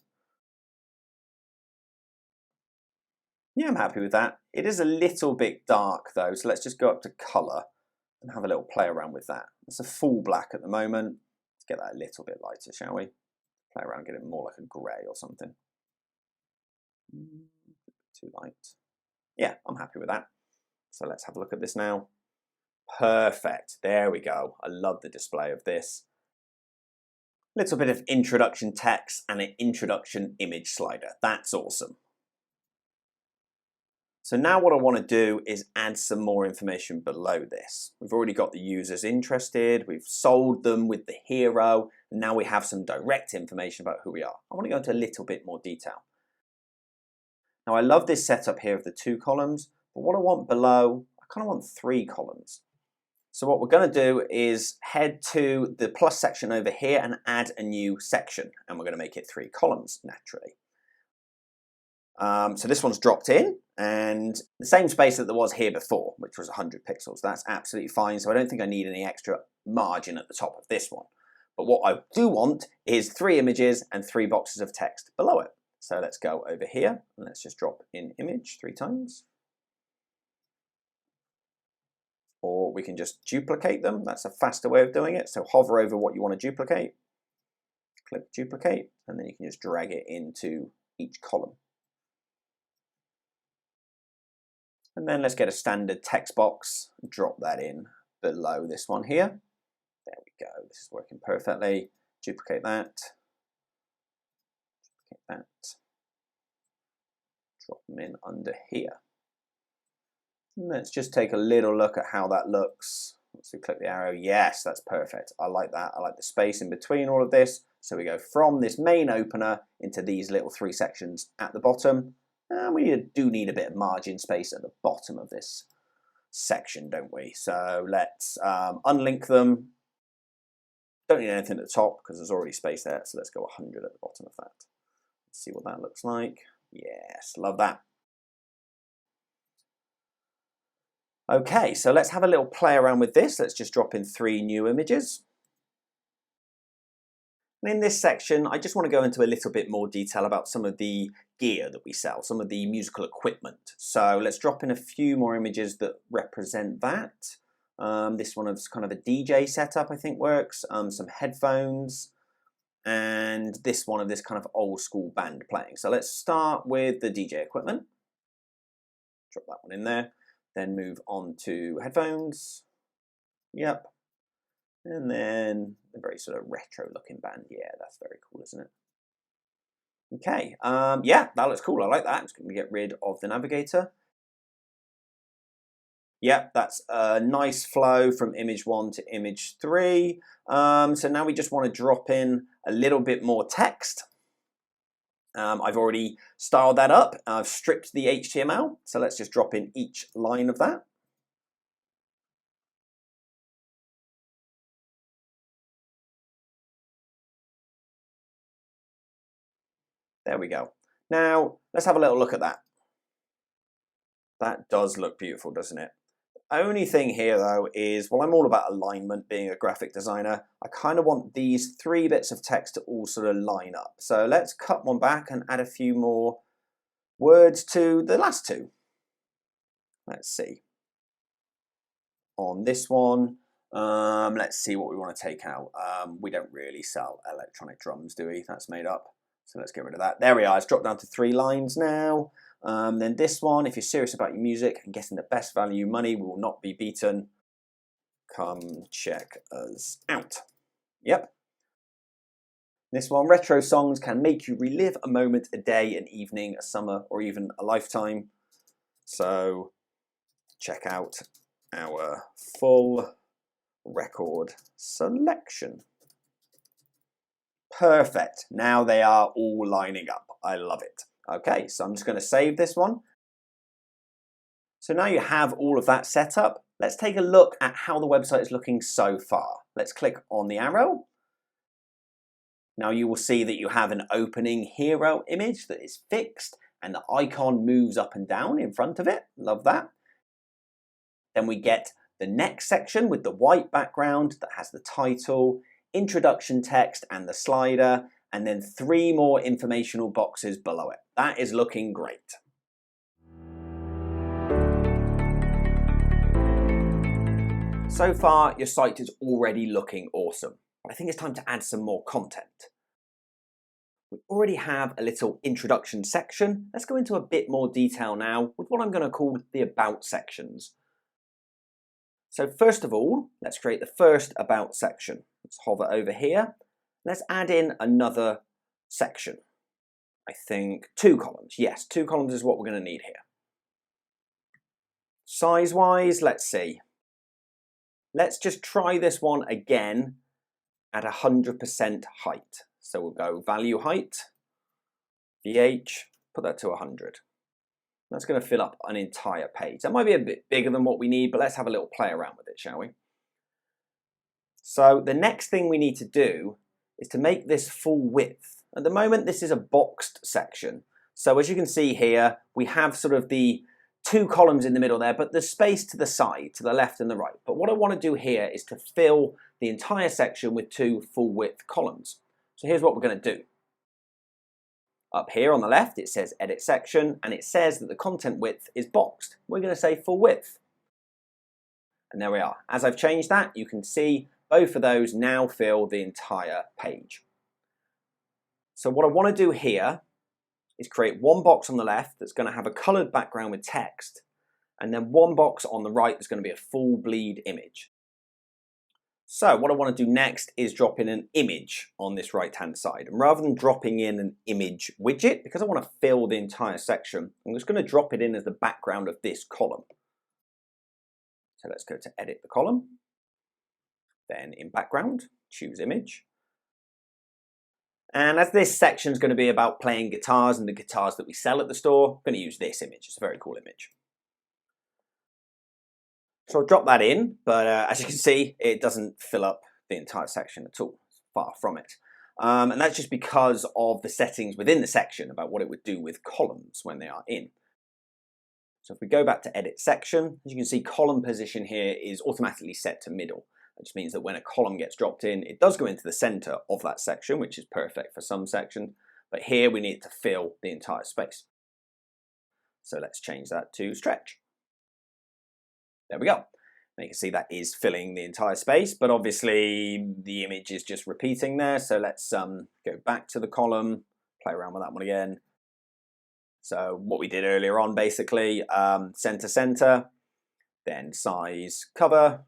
Yeah, I'm happy with that. It is a little bit dark though, so let's just go up to color and have a little play around with that. It's a full black at the moment. Let's get that a little bit lighter, shall we? Play around, get it more like a grey or something. Too light. Yeah, I'm happy with that. So let's have a look at this now. Perfect, there we go. I love the display of this. Little bit of introduction text and an introduction image slider. That's awesome. So now what I want to do is add some more information below this. We've already got the users interested, we've sold them with the hero, and now we have some direct information about who we are. I want to go into a little bit more detail. Now I love this setup here of the 2 columns, but what I want below, I kind of want 3 columns. So what we're going to do is head to the plus section over here and add a new section, and we're going to make it 3 columns naturally. So this one's dropped in, and the same space that there was here before, which was 100 pixels. That's absolutely fine, so I don't think I need any extra margin at the top of this one. But what I do want is 3 images and 3 boxes of text below it. So let's go over here, and let's just drop in image 3 times. Or we can just duplicate them. That's a faster way of doing it. So hover over what you want to duplicate, click duplicate, and then you can just drag it into each column. And then let's get a standard text box, drop that in below this one here. There we go, this is working perfectly. Duplicate that, drop them in under here. And let's just take a little look at how that looks. Once we click the arrow, yes, that's perfect. I like that. I like the space in between all of this. So we go from this main opener into these little 3 sections at the bottom. And we do need a bit of margin space at the bottom of this section, don't we? So let's unlink them. Don't need anything at the top because there's already space there. So let's go 100 at the bottom of that. Let's see what that looks like. Yes, love that. Okay, so let's have a little play around with this. Let's just drop in 3 new images. And in this section, I just want to go into a little bit more detail about some of the gear that we sell, some of the musical equipment. So let's drop in a few more images that represent that. This one is kind of a DJ setup, I think works. Some headphones, and this one of this kind of old school band playing. So let's start with the DJ equipment. Drop that one in there. Then move on to headphones. Yep. And then a very sort of retro looking band. Yeah, that's very cool, isn't it? Okay, yeah, that looks cool. I like that. I'm just going to get rid of the navigator. Yep, that's a nice flow from image 1 to image 3. So now we just want to drop in a little bit more text. I've already styled that up. I've stripped the HTML. So let's just drop in each line of that. There we go. Now, let's have a little look at that. That does look beautiful, doesn't it? Only thing here though is, well, I'm all about alignment being a graphic designer. I kind of want these 3 bits of text to all sort of line up. So let's cut one back and add a few more words to the last 2. Let's see. On this one, let's see what we want to take out. We don't really sell electronic drums, do we? That's made up. So let's get rid of that. There we are. It's dropped down to 3 lines now. Then this one, if you're serious about your music and getting the best value, money will not be beaten. Come check us out. Yep. This one, retro songs can make you relive a moment, a day, an evening, a summer, or even a lifetime. So check out our full record selection. Perfect. Now they are all lining up. I love it. Okay, so I'm just going to save this one. So now you have all of that set up. Let's take a look at how the website is looking so far. Let's click on the arrow. Now you will see that you have an opening hero image that is fixed and the icon moves up and down in front of it. Love that. Then we get the next section with the white background that has the title, introduction text and the slider, and then 3 more informational boxes below it. That is looking great. So far, your site is already looking awesome, but I think it's time to add some more content. We already have a little introduction section. Let's go into a bit more detail now with what I'm going to call the about sections. So first of all, let's create the first about section. Let's hover over here. Let's add in another section. I think 2 columns. Yes, 2 columns is what we're going to need here. Size-wise, let's see. Let's just try this one again at 100% height. So we'll go value height, VH, put that to 100. That's going to fill up an entire page. That might be a bit bigger than what we need, but let's have a little play around with it, shall we? So the next thing we need to do is to make this full width. At the moment, this is a boxed section. So as you can see here, we have sort of the two columns in the middle there, but there's space to the side, to the left and the right. But what I want to do here is to fill the entire section with two full width columns. So here's what we're going to do. Up here on the left, it says edit section, and it says that the content width is boxed. We're going to say full width. And there we are. As I've changed that, you can see both of those now fill the entire page. So what I want to do here is create one box on the left that's going to have a colored background with text, and then one box on the right that's going to be a full bleed image. So what I want to do next is drop in an image on this right hand side, and rather than dropping in an image widget, because I want to fill the entire section, I'm just going to drop it in as the background of this column. So let's go to edit the column, then in background, choose image. And as this section is going to be about playing guitars and the guitars that we sell at the store, I'm going to use this image. It's a very cool image. So I'll drop that in, but as you can see, it doesn't fill up the entire section at all. It's far from it. And that's just because of the settings within the section about what it would do with columns when they are in. So if we go back to edit section, as you can see, column position here is automatically set to middle. Which means that when a column gets dropped in, it does go into the center of that section, which is perfect for some sections. But here we need to fill the entire space. So let's change that to stretch. There we go. And you can see that is filling the entire space, but obviously the image is just repeating there. So let's go back to the column, play around with that one again. So what we did earlier on, basically, center, then size, cover.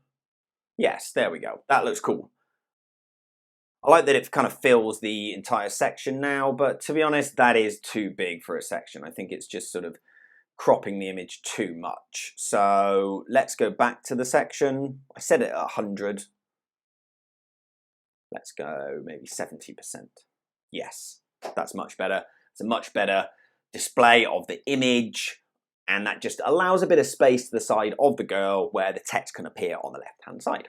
Yes, there we go. That looks cool. I like that it kind of fills the entire section now, but to be honest, that is too big for a section. I think it's just sort of cropping the image too much. So let's go back to the section. I set it at 100. Let's go maybe 70%. Yes, that's much better. It's a much better display of the image. And that just allows a bit of space to the side of the girl where the text can appear on the left-hand side.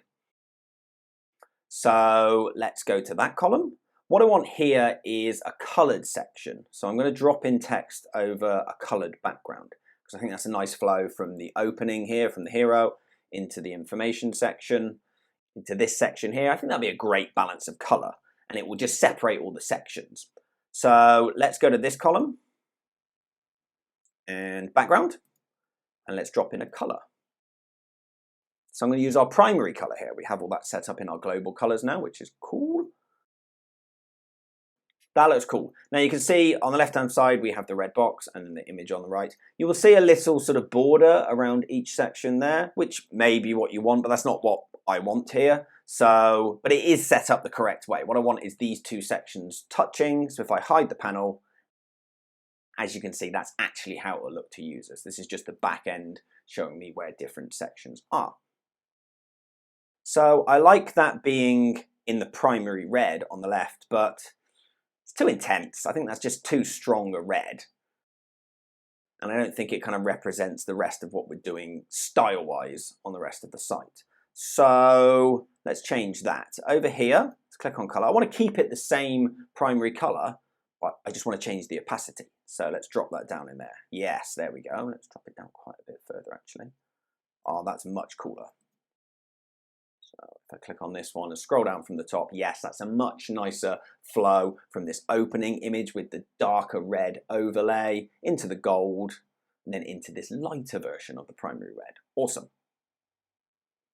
So let's go to that column. What I want here is a colored section. So I'm going to drop in text over a colored background because I think that's a nice flow from the opening here, from the hero, into the information section, into this section here. I think that'd be a great balance of color, and it will just separate all the sections. So let's go to this column and background, and let's drop in a color. So I'm going to use our primary color here. We have all that set up in our global colors now, which is cool. That looks cool. Now you can see on the left-hand side, we have the red box and then the image on the right. You will see a little sort of border around each section there, which may be what you want, but that's not what I want here. So, but it is set up the correct way. What I want is these two sections touching. So if I hide the panel, as you can see, that's actually how it will look to users. This is just the back end showing me where different sections are. So I like that being in the primary red on the left, but it's too intense. I think that's just too strong a red. And I don't think it kind of represents the rest of what we're doing style-wise on the rest of the site. So let's change that. Over here, let's click on color. I want to keep it the same primary color, but I just want to change the opacity. So let's drop that down in there. Yes, there we go. Let's drop it down quite a bit further, actually. Oh, that's much cooler. So if I click on this one and scroll down from the top, yes, that's a much nicer flow from this opening image with the darker red overlay into the gold and then into this lighter version of the primary red. Awesome.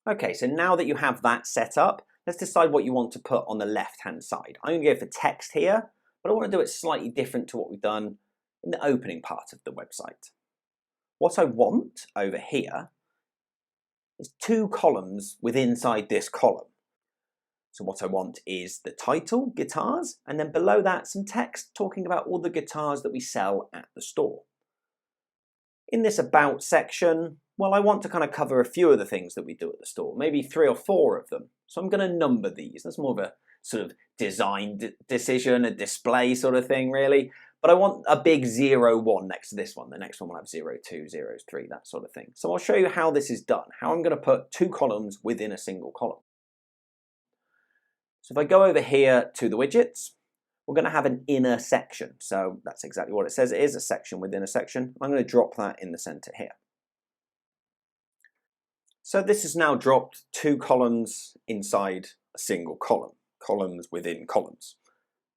Okay, so now that you have that set up, let's decide what you want to put on the left-hand side. I'm going to go for text here, but I want to do it slightly different to what we've done in the opening part of the website. What I want over here is two columns within inside this column. So what I want is the title, guitars, and then below that some text talking about all the guitars that we sell at the store. In this about section, Well, I want to kind of cover a few of the things that we do at the store, maybe 3 or 4 of them. So I'm going to number these. That's more of a sort of design decision, a display sort of thing, really. But I want a big 0, 1 next to this one. The next one will have 0, 2, 0, 3, that sort of thing. So I'll show you how this is done, how I'm going to put 2 columns within a single column. So if I go over here to the widgets, we're going to have an inner section. So that's exactly what it says. It is a section within a section. I'm going to drop that in the center here. So this has now dropped 2 columns inside a single column, columns within columns.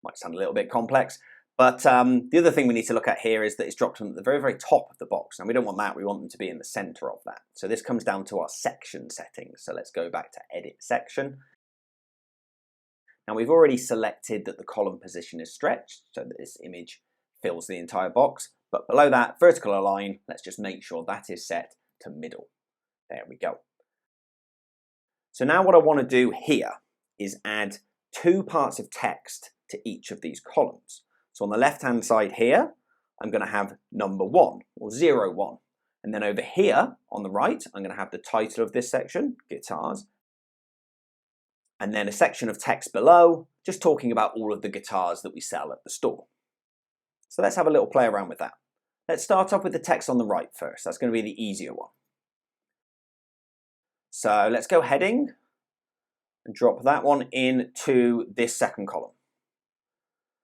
Might sound a little bit complex, but the other thing we need to look at here is that it's dropped them at the very, very top of the box. And we don't want that, we want them to be in the center of that. So this comes down to our section settings. So let's go back to Edit Section. Now we've already selected that the column position is stretched, so that this image fills the entire box. But below that, vertical align, let's just make sure that is set to middle. There we go. So now what I want to do here is add 2 parts of text to each of these columns. So on the left-hand side here, I'm going to have number 1 or 0, 1. And then over here on the right, I'm going to have the title of this section, guitars. And then a section of text below, just talking about all of the guitars that we sell at the store. So let's have a little play around with that. Let's start off with the text on the right first. That's going to be the easier one. So let's go heading and drop that one into this second column.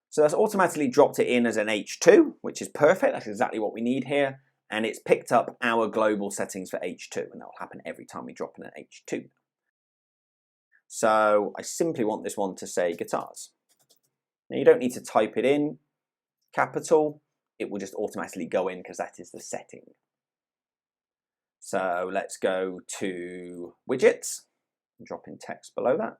So that's automatically dropped it in as an H2, which is perfect. That's exactly what we need here. And it's picked up our global settings for H2, and that will happen every time we drop in an H2. So I simply want this one to say guitars. Now you don't need to type it in capital. It will just automatically go in because that is the setting. So let's go to widgets and drop in text below that.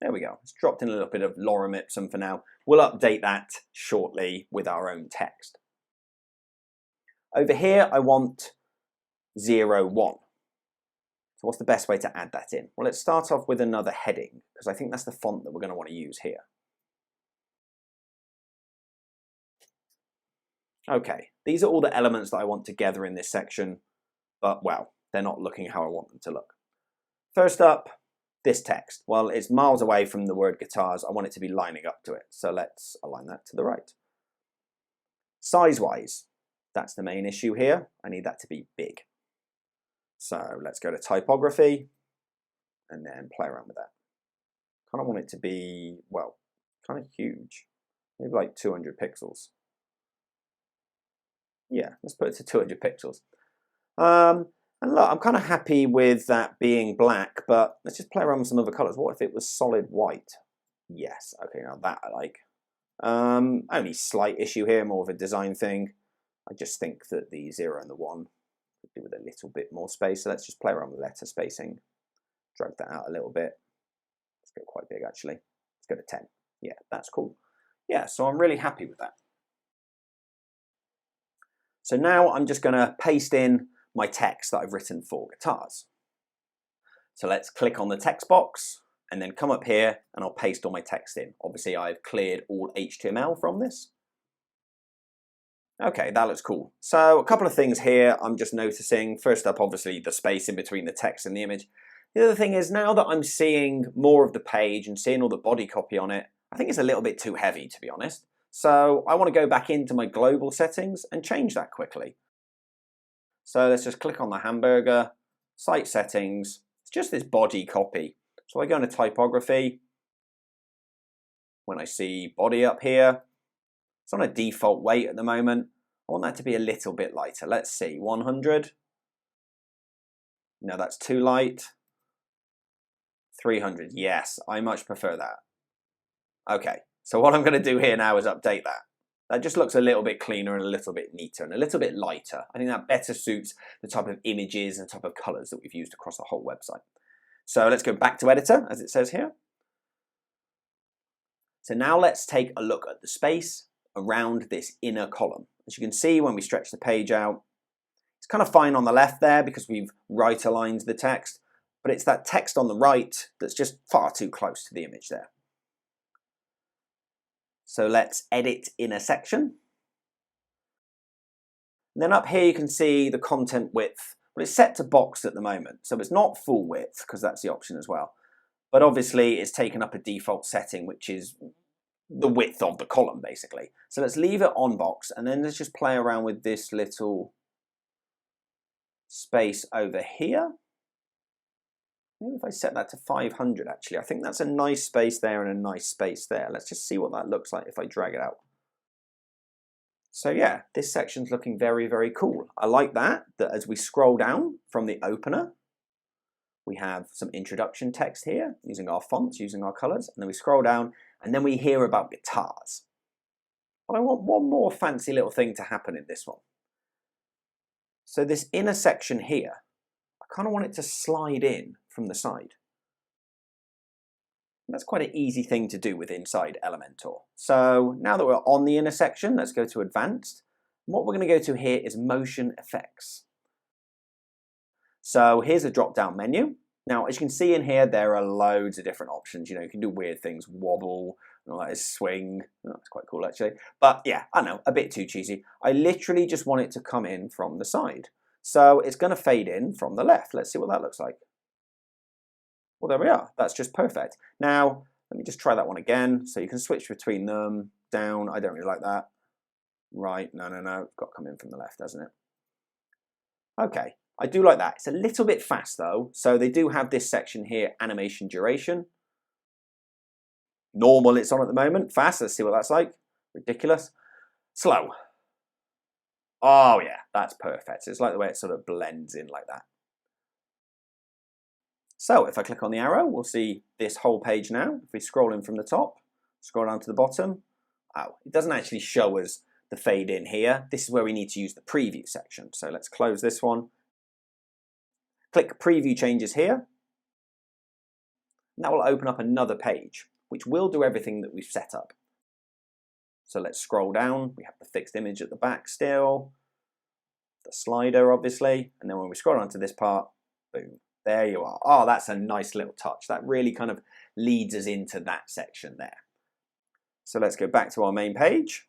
There we go. It's dropped in a little bit of lorem ipsum for now. We'll update that shortly with our own text. Over here, I want 0, 1. So what's the best way to add that in? Well, let's start off with another heading because I think that's the font that we're going to want to use here. Okay, these are all the elements that I want together in this section, but well, they're not looking how I want them to look. First up, this text. Well, it's miles away from the word guitars. I want it to be lining up to it. So let's align that to the right. Size-wise, that's the main issue here. I need that to be big. So let's go to typography and then play around with that. Kind of want it to be, well, kind of huge. Maybe like 200 pixels. Yeah, let's put it to 200 pixels. And look, I'm kind of happy with that being black, but let's just play around with some other colors. What if it was solid white? Yes, okay, now that I like. Only slight issue here, more of a design thing. I just think that the 0 and the 1 could do with a little bit more space. So let's just play around with letter spacing. Drag that out a little bit. Let's go quite big actually. Let's go to 10. Yeah, that's cool. Yeah, so I'm really happy with that. So now I'm just going to paste in my text that I've written for guitars. So let's click on the text box and then come up here and I'll paste all my text in. Obviously I've cleared all HTML from this. Okay, that looks cool. So a couple of things here I'm just noticing. First up, obviously the space in between the text and the image. The other thing is now that I'm seeing more of the page and seeing all the body copy on it, I think it's a little bit too heavy, to be honest. So I want to go back into my global settings and change that quickly. So let's just click on the hamburger, site settings, it's just this body copy. So I go into typography, when I see body up here, it's on a default weight at the moment. I want that to be a little bit lighter. Let's see, 100. No, that's too light. 300, yes, I much prefer that. Okay, so what I'm going to do here now is update that. That just looks a little bit cleaner and a little bit neater and a little bit lighter. I think that better suits the type of images and type of colors that we've used across the whole website. So let's go back to editor, as it says here. So now let's take a look at the space around this inner column. As you can see, when we stretch the page out, it's kind of fine on the left there because we've right aligned the text, but it's that text on the right that's just far too close to the image there. So let's edit inner section. And then up here you can see the content width. Well, it's set to boxed at the moment, so it's not full width because that's the option as well. But obviously it's taken up a default setting, which is the width of the column basically. So let's leave it on box, and then let's just play around with this little space over here. Maybe if I set that to 500 actually, I think that's a nice space there and a nice space there. Let's just see what that looks like if I drag it out. So yeah, this section's looking very, very cool. I like that as we scroll down from the opener, we have some introduction text here using our fonts, using our colors, and then we scroll down and then we hear about guitars. But I want one more fancy little thing to happen in this one. So this inner section here, I kind of want it to slide in from the side. And that's quite an easy thing to do with inside Elementor. So now that we're on the inner section, let's go to Advanced. And what we're going to go to here is Motion Effects. So here's a drop-down menu. Now, as you can see in here, there are loads of different options. You know, you can do weird things, wobble, and all that is swing. Oh, that's quite cool, actually. But yeah, I know, a bit too cheesy. I literally just want it to come in from the side. So it's going to fade in from the left. Let's see what that looks like. Well, there we are. That's just perfect. Now, let me just try that one again. So you can switch between them. Down, I don't really like that. Right, no. It's got to come in from the left, hasn't it? Okay, I do like that. It's a little bit fast though. So they do have this section here, animation duration. Normal it's on at the moment. Fast, let's see what that's like. Ridiculous. Slow. Oh yeah, that's perfect. It's like the way it sort of blends in like that. So if I click on the arrow, we'll see this whole page now. If we scroll in from the top, scroll down to the bottom, oh, it doesn't actually show us the fade in here. This is where we need to use the preview section. So let's close this one. Click preview changes here. And that will open up another page, which will do everything that we've set up. So let's scroll down. We have the fixed image at the back still, the slider obviously, and then when we scroll onto this part, boom. There you are. Oh, that's a nice little touch. That really kind of leads us into that section there. So let's go back to our main page.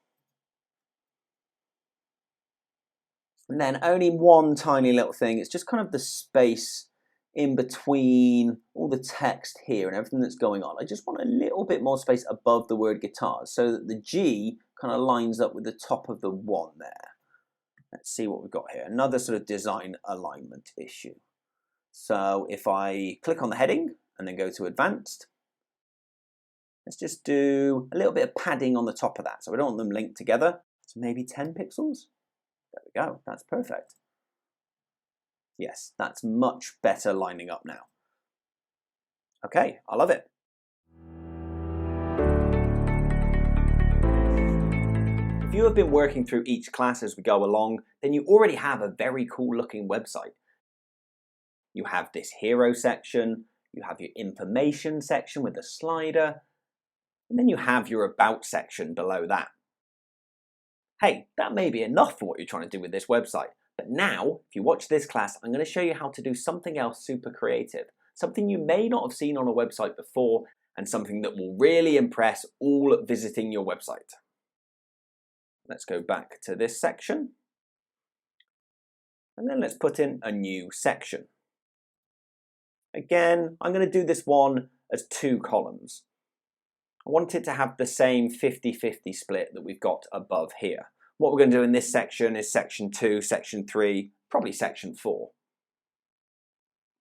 And then only one tiny little thing. It's just kind of the space in between all the text here and everything that's going on. I just want a little bit more space above the word guitars so that the G kind of lines up with the top of the one there. Let's see what we've got here. Another sort of design alignment issue. So if I click on the heading and then go to Advanced, let's just do a little bit of padding on the top of that. So we don't want them linked together. So maybe 10 pixels. There we go. That's perfect. Yes, that's much better lining up now. Okay, I love it. If you have been working through each class as we go along, then you already have a very cool looking website. You have this hero section, you have your information section with the slider, and then you have your about section below that. Hey, that may be enough for what you're trying to do with this website, but now, if you watch this class, I'm going to show you how to do something else super creative, something you may not have seen on a website before, and something that will really impress all visiting your website. Let's go back to this section, and then let's put in a new section. Again, I'm going to do this one as 2 columns. I want it to have the same 50-50 split that we've got above here. What we're going to do in this section is section 2, section 3, probably section 4.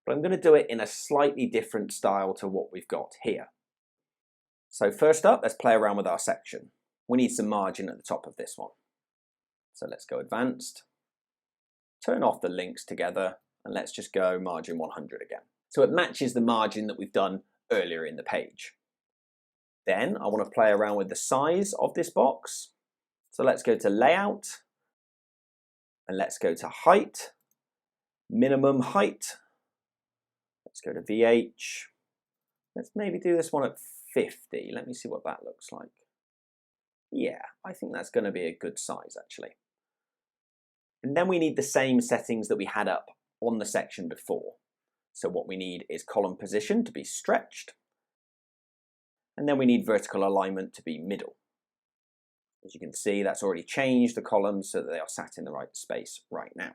But I'm going to do it in a slightly different style to what we've got here. So first up, let's play around with our section. We need some margin at the top of this one. So let's go Advanced, turn off the links together, and let's just go margin 100 again. So it matches the margin that we've done earlier in the page. Then I want to play around with the size of this box. So let's go to Layout, and let's go to Height, Minimum Height. Let's go to VH. Let's maybe do this one at 50. Let me see what that looks like. Yeah, I think that's going to be a good size actually. And then we need the same settings that we had up on the section before. So what we need is column position to be stretched. And then we need vertical alignment to be middle. As you can see, that's already changed the columns so that they are sat in the right space right now.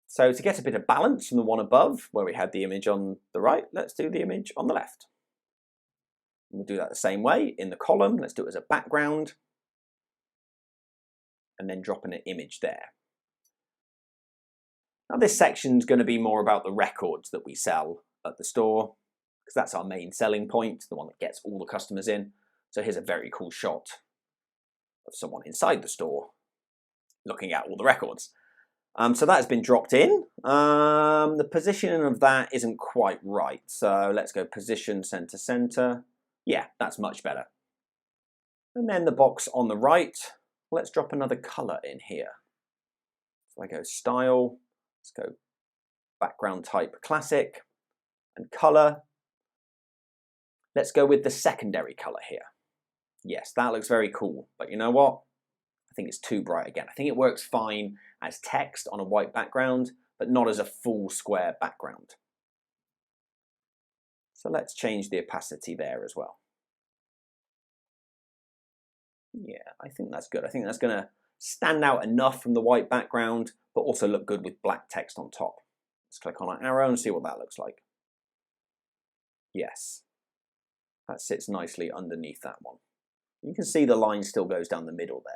So to get a bit of balance from the one above, where we had the image on the right, let's do the image on the left. We'll do that the same way in the column. Let's do it as a background and then drop in an image there. Now this section is going to be more about the records that we sell at the store, because that's our main selling point, the one that gets all the customers in. So here's a very cool shot of someone inside the store looking at all the records. So that has been dropped in. The positioning of that isn't quite right. So let's go position center center. Yeah, that's much better. And then the box on the right, let's drop another color in here. So I go style, let's go background type classic and color. Let's go with the secondary color here. Yes, that looks very cool, but you know what? I think it's too bright again. I think it works fine as text on a white background, but not as a full square background. So let's change the opacity there as well. Yeah, I think that's good. I think that's going to stand out enough from the white background, but also look good with black text on top. Let's click on our arrow and see what that looks like. Yes, that sits nicely underneath that one. You can see the line still goes down the middle there.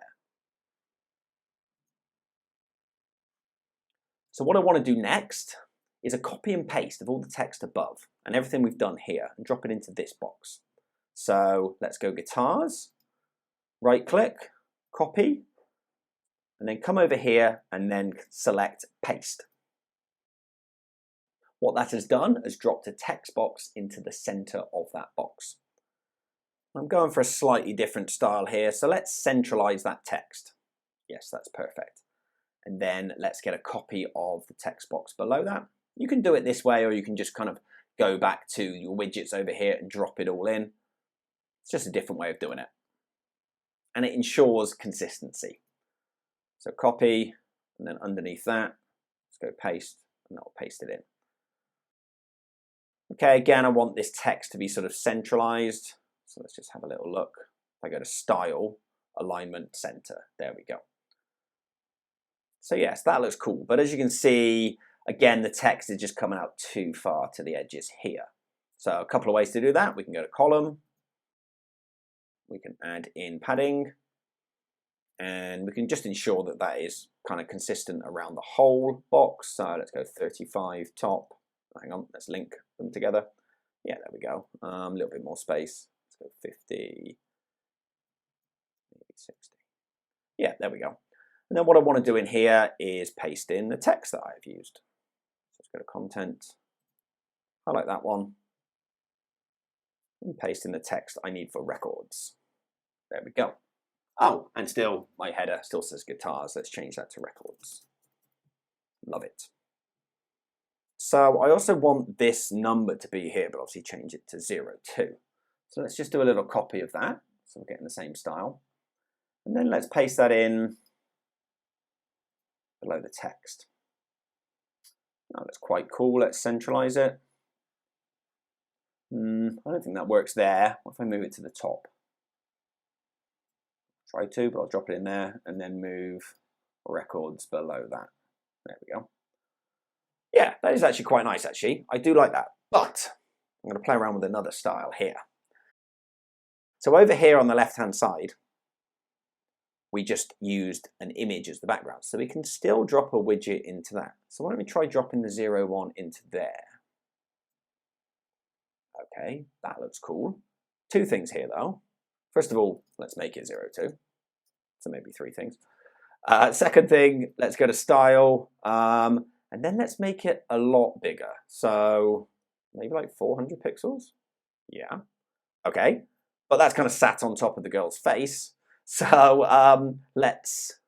So what I want to do next is a copy and paste of all the text above and everything we've done here and drop it into this box. So let's go guitars, right click, copy, and then come over here and then select paste. What that has done is dropped a text box into the center of that box. I'm going for a slightly different style here, so let's centralize that text. Yes, that's perfect. And then let's get a copy of the text box below that. You can do it this way, or you can just kind of go back to your widgets over here and drop it all in. It's just a different way of doing it. And it ensures consistency. So copy, and then underneath that, let's go paste, and that'll paste it in. Okay, again, I want this text to be sort of centralized. So let's just have a little look. If I go to style, alignment, center, there we go. So yes, that looks cool. But as you can see, again, the text is just coming out too far to the edges here. So a couple of ways to do that. We can go to column. We can add in padding. And we can just ensure that that is kind of consistent around the whole box. So let's go 35 top. Hang on, let's link them together. Yeah, there we go. A little bit more space. Let's go 50, maybe 60. Yeah, there we go. And then what I want to do in here is paste in the text that I've used. So let's go to content, highlight that one, and paste in the text I need for records. There we go. Oh, and still my header still says guitars. Let's change that to records. Love it. So I also want this number to be here, but obviously change it to 02. So let's just do a little copy of that. So we're getting the same style. And then let's paste that in below the text. Now that's quite cool. Let's centralize it. I don't think that works there. What if I move it to the top? Try to, but I'll drop it in there and then move records below that. There we go. Yeah, that is actually quite nice, actually. I do like that. But I'm going to play around with another style here. So over here on the left-hand side, we just used an image as the background. So we can still drop a widget into that. So why don't we try dropping the 01 into there? Okay, that looks cool. Two things here, though. First of all, let's make it 02. So maybe three things. Second thing, let's go to style. And then let's make it a lot bigger. So maybe like 400 pixels. Yeah. Okay. But that's kind of sat on top of the girl's face. So let's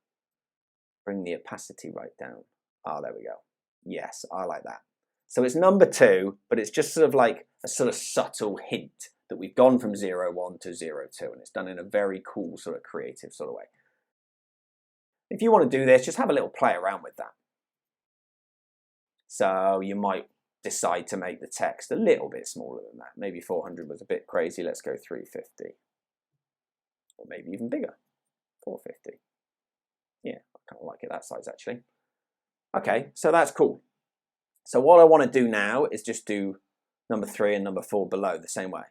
bring the opacity right down. Oh, there we go. Yes, I like that. So it's number 2, but it's just sort of like a sort of subtle hint that we've gone from 01 to 02, and it's done in a very cool sort of creative sort of way. If you want to do this, just have a little play around with that. So you might decide to make the text a little bit smaller than that. Maybe 400 was a bit crazy. Let's go 350. Or maybe even bigger. 450. Yeah, I kind of like it that size actually. Okay, so that's cool. So what I want to do now is just do number 3 and number 4 below the same way.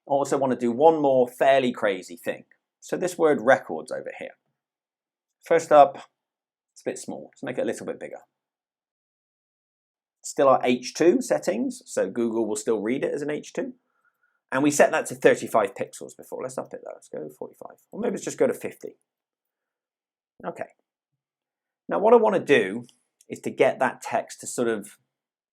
I also want to do one more fairly crazy thing. So this word records over here. First up, it's a bit small. Let's make it a little bit bigger. Still our H2 settings, so Google will still read it as an H2. And we set that to 35 pixels before. Let's up it though. Let's go to 45. Or maybe let's just go to 50. Okay. Now what I want to do is to get that text to sort of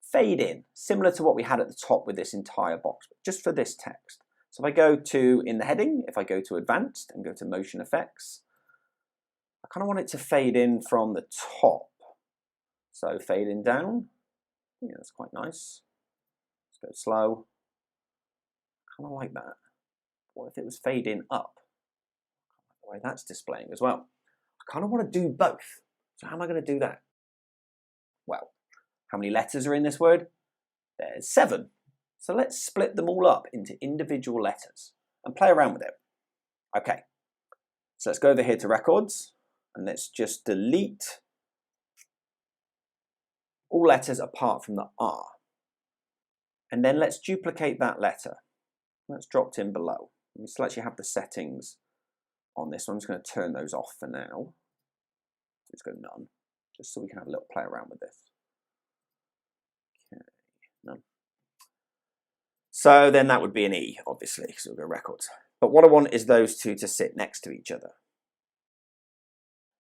fade in, similar to what we had at the top with this entire box, but just for this text. So if I go to, in the heading, if I go to advanced and go to motion effects, I kind of want it to fade in from the top. So fade in down. Yeah, that's quite nice. Let's go slow. Kind of like that. What if it was fading up? The way that's displaying as well. I kind of want to do both. So how am I going to do that? Well, how many letters are in this word? There's 7. So let's split them all up into individual letters and play around with it. Okay, so let's go over here to records and let's just delete all letters apart from the R. And then let's duplicate that letter. That's dropped in below. We still actually have the settings on this. So I'm just going to turn those off for now. Let's go none, just so we can have a little play around with this. Okay, none. So then that would be an E, obviously, so we'll go records. But what I want is those two to sit next to each other.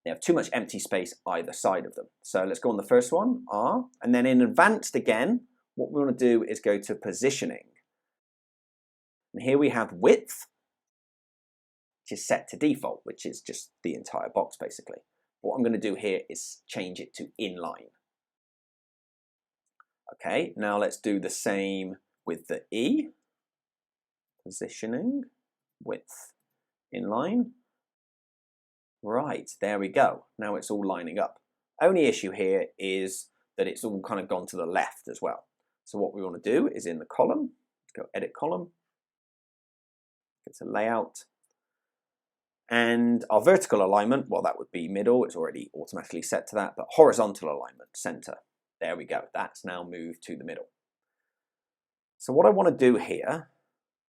They have too much empty space either side of them. So let's go on the first one, R, and then in advanced again, what we want to do is go to positioning. And here we have width, which is set to default, which is just the entire box basically. What I'm going to do here is change it to inline. Okay, now let's do the same with the E. Positioning, width, inline. Right, there we go. Now it's all lining up. Only issue here is that it's all kind of gone to the left as well. So what we want to do is in the column, go edit column, go to layout, and our vertical alignment, well, that would be middle. It's already automatically set to that, but horizontal alignment, center. There we go. That's now moved to the middle. So what I want to do here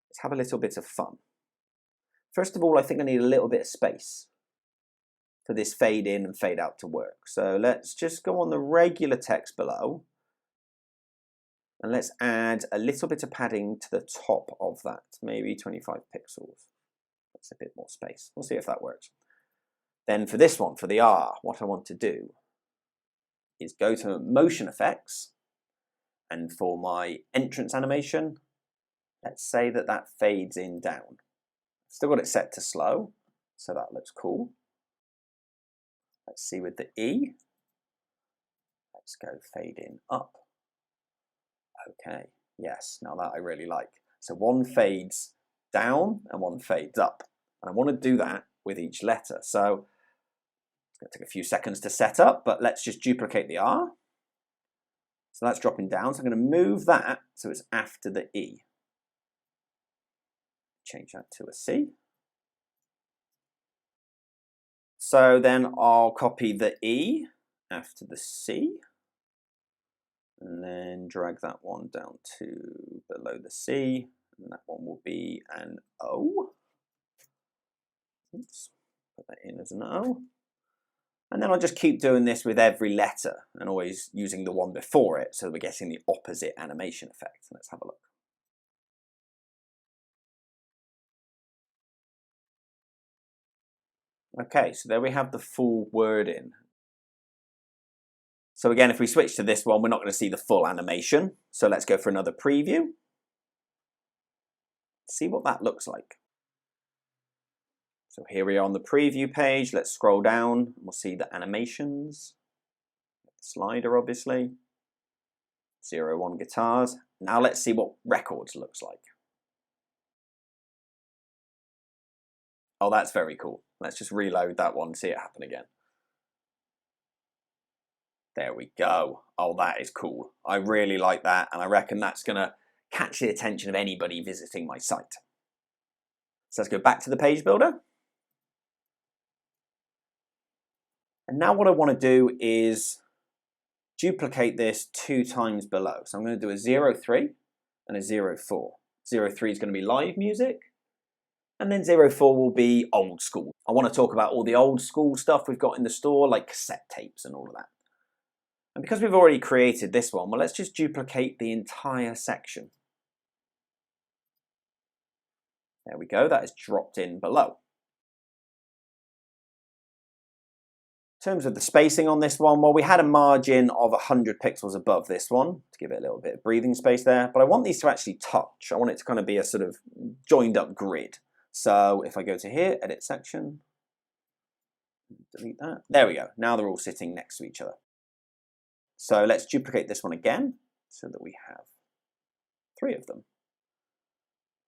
is have a little bit of fun. First of all, I think I need a little bit of space for this fade in and fade out to work. So let's just go on the regular text below and let's add a little bit of padding to the top of that, maybe 25 pixels. That's a bit more space. We'll see if that works. Then for this one, for the R, what I want to do is go to motion effects, and for my entrance animation, let's say that that fades in down. Still got it set to slow, so that looks cool. Let's see with the E. Let's go fade in up. Okay, yes, now that I really like. So one fades down and one fades up. And I want to do that with each letter. So it's going to take a few seconds to set up, but let's just duplicate the R. So that's dropping down. So I'm going to move that so it's after the E. Change that to a C. So then I'll copy the E after the C. And then drag that one down to below the C. And that one will be an O. Oops, put that in as an O. And then I'll just keep doing this with every letter and always using the one before it so we're getting the opposite animation effect. Let's have a look. Okay, so there we have the full wording. So again, if we switch to this one, we're not going to see the full animation. So let's go for another preview. See what that looks like. So here we are on the preview page. Let's scroll down and we'll see the animations. The slider, obviously. 01 guitars. Now let's see what records looks like. Oh, that's very cool. Let's just reload that one and see it happen again. There we go. Oh, that is cool. I really like that, and I reckon that's going to catch the attention of anybody visiting my site. So let's go back to the page builder. And now what I want to do is duplicate this 2 times below. So I'm going to do a 0.3 and a 0.4. 0.3 is going to be live music, and then 0.4 will be old school. I want to talk about all the old school stuff we've got in the store, like cassette tapes and all of that. And because we've already created this one, well, let's just duplicate the entire section. There we go, that is dropped in below. In terms of the spacing on this one, well, we had a margin of 100 pixels above this one to give it a little bit of breathing space there, but I want these to actually touch. I want it to kind of be a sort of joined up grid. So if I go to here, edit section, delete that. There we go. Now they're all sitting next to each other. So let's duplicate this one again so that we have 3 of them.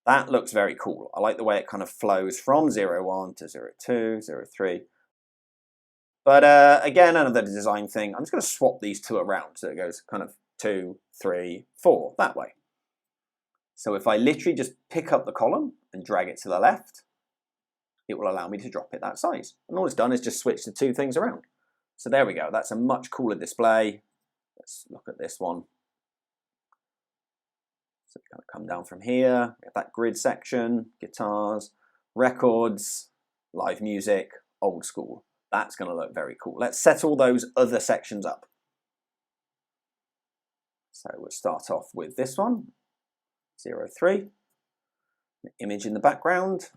That looks very cool. I like the way it kind of flows from 0.1 to 0.2, 0.3. But again, another design thing. I'm just going to swap these 2 around so it goes kind of 2, 3, 4 that way. So if I literally just pick up the column and drag it to the left, it will allow me to drop it that size. And all it's done is just switch the 2 things around. So there we go. That's a much cooler display. Let's look at this one. So we kind of come down from here. We have that grid section, guitars, records, live music, old school. That's going to look very cool. Let's set all those other sections up. So we'll start off with this one, 0.3, the image in the background.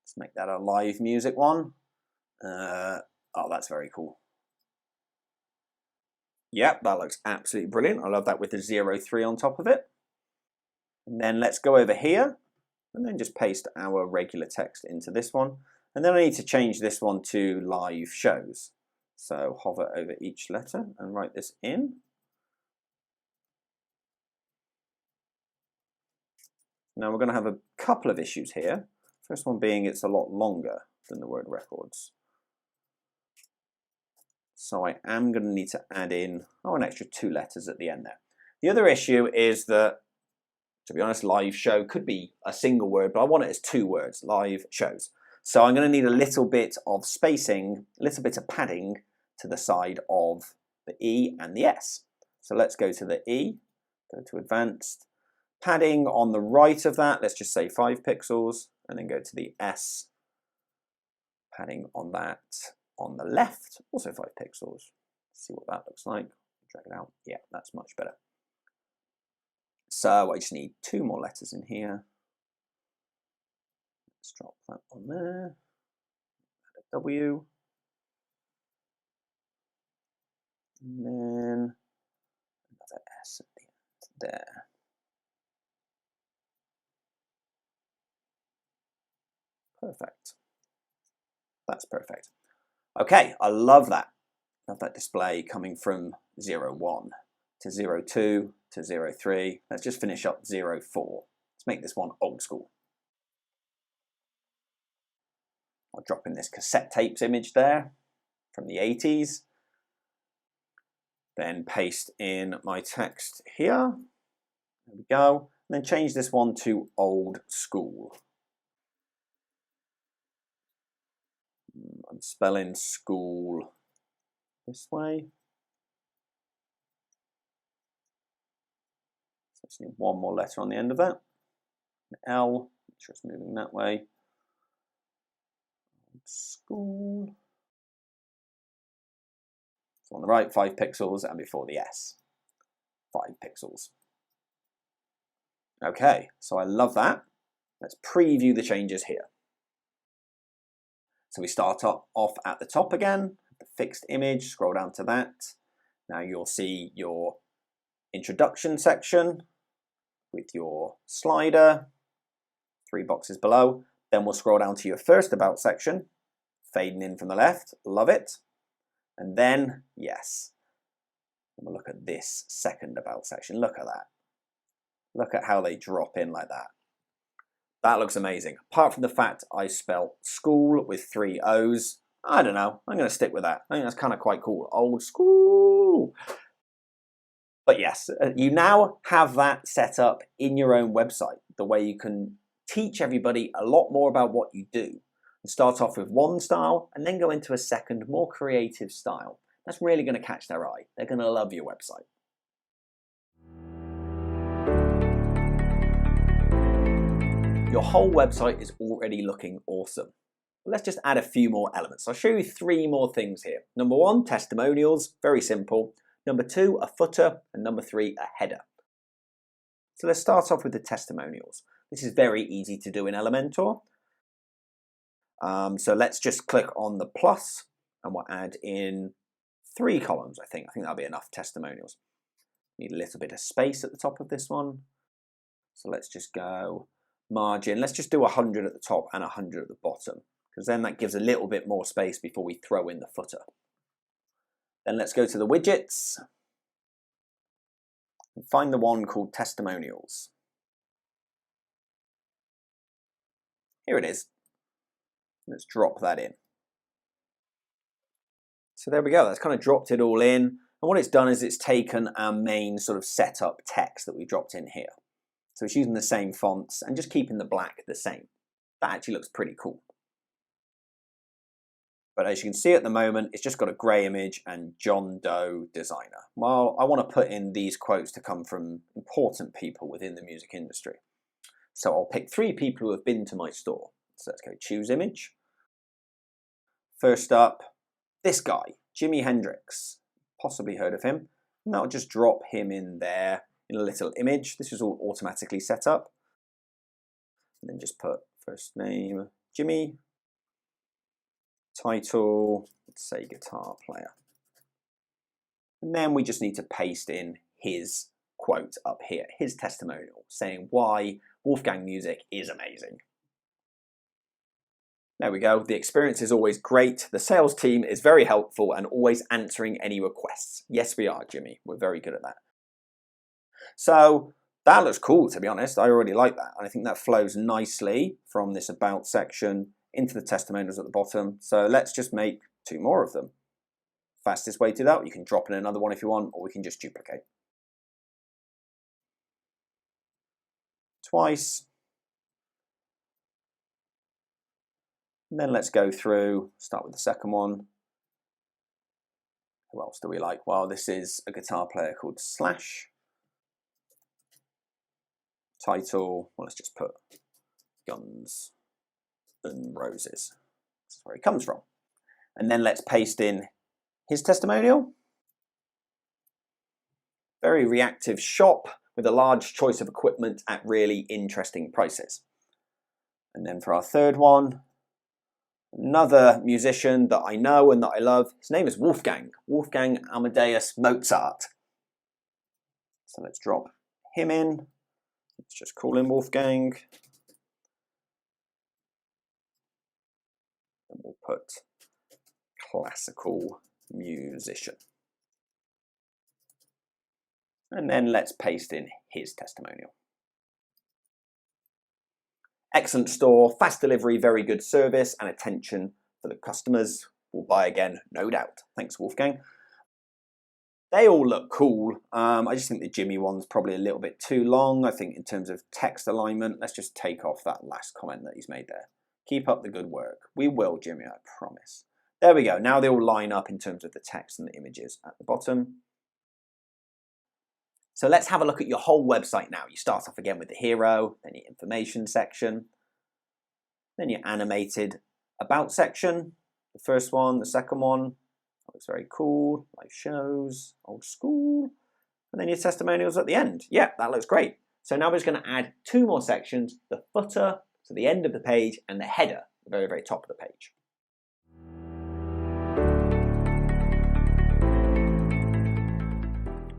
Let's make that a live music one. Oh, that's very cool. Yep, that looks absolutely brilliant. I love that with the 0.3 on top of it. And then let's go over here and then just paste our regular text into this one. And then I need to change this one to live shows. So hover over each letter and write this in. Now we're going to have a couple of issues here. First one being it's a lot longer than the word records. So I am going to need to add in an extra 2 letters at the end there. The other issue is that, to be honest, live show could be a single word, but I want it as 2 words, live shows. So I'm going to need a little bit of spacing, a little bit of padding to the side of the E and the S. So let's go to the E, go to advanced. Padding on the right of that, let's just say 5 pixels, and then go to the S. Padding on that on the left, also 5 pixels. See what that looks like. Drag it out. Yeah, that's much better. So I just need 2 more letters in here. Let's drop that on there. Add a W. And then another S at the end there. Perfect. That's perfect. Okay, I love that. Love that display coming from 0.1 to 0.2 to 0.3. Let's just finish up 0.4. Let's make this one old school. I'll drop in this cassette tapes image there from the 80s. Then paste in my text here. There we go. And then change this one to old school. I'm spelling school this way. So I just need 1 more letter on the end of that. An L, make sure it's moving that way. School. So on the right, 5 pixels, and before the S, 5 pixels. Okay, so I love that. Let's preview the changes here. So we start off at the top again, the fixed image, scroll down to that. Now you'll see your introduction section with your slider, 3 boxes below. Then we'll scroll down to your first about section, fading in from the left, love it. And then, yes, we'll look at this second about section. Look at that. Look at how they drop in like that. That looks amazing. Apart from the fact I spelled school with 3 O's, I don't know. I'm going to stick with that. I think that's kind of quite cool. Old school. But yes, you now have that set up in your own website, the way you can teach everybody a lot more about what you do. Start off with one style and then go into a second, more creative style. That's really going to catch their eye. They're going to love your website. Your whole website is already looking awesome. Let's just add a few more elements. I'll show you 3 more things here. Number 1, testimonials, very simple. Number 2, a footer, and number 3, a header. So let's start off with the testimonials. This is very easy to do in Elementor. So let's just click on the plus and we'll add in 3 columns, I think. that'll be enough testimonials. Need a little bit of space at the top of this one. So let's just go margin. Let's just do 100 at the top and 100 at the bottom, because then that gives a little bit more space before we throw in the footer. Then let's go to the widgets and find the one called testimonials. Here it is. Let's drop that in. So there we go, that's kind of dropped it all in. And what it's done is it's taken our main sort of setup text that we dropped in here. So it's using the same fonts and just keeping the black the same. That actually looks pretty cool. But as you can see at the moment, it's just got a grey image and John Doe designer. Well, I want to put in these quotes to come from important people within the music industry. So I'll pick 3 people who have been to my store. So let's go choose image. First up, this guy, Jimi Hendrix. Possibly heard of him. And that'll just drop him in there in a little image. This is all automatically set up. And then just put first name, Jimmy. Title, let's say guitar player. And then we just need to paste in his quote up here, his testimonial, saying why Wolfgang music is amazing. There we go. The experience is always great. The sales team is very helpful and always answering any requests. Yes, we are, Jimmy. We're very good at that. So that looks cool, to be honest. I already like that. And I think that flows nicely from this about section into the testimonials at the bottom. So let's just make 2 more of them. Fastest way to do that, you can drop in another one if you want, or we can just duplicate. Twice. And then let's go through, start with the second one. Who else do we like? Well, this is a guitar player called Slash. Title, well, let's just put Guns and Roses. That's where he comes from. And then let's paste in his testimonial. Very reactive shop with a large choice of equipment at really interesting prices. And then for our third one, another musician that I know and that I love. His name is Wolfgang Amadeus Mozart. So let's drop him in. Let's just call him Wolfgang. And we'll put classical musician. And then let's paste in his testimonial. Excellent store, fast delivery, very good service and attention for the customers. Will buy again, no doubt. Thanks, Wolfgang. They all look cool. I just think the Jimmy one's probably a little bit too long. I think in terms of text alignment, let's just take off that last comment that he's made there. Keep up the good work. We will, Jimmy, I promise. There we go. Now they all line up in terms of the text and the images at the bottom. So let's have a look at your whole website now. You start off again with the hero, then your information section, then your animated about section. The first one, the second one, looks very cool. Live shows, old school. And then your testimonials at the end. Yeah, that looks great. So now we're just going to add 2 more sections, the footer, so the end of the page, and the header, the very, very top of the page.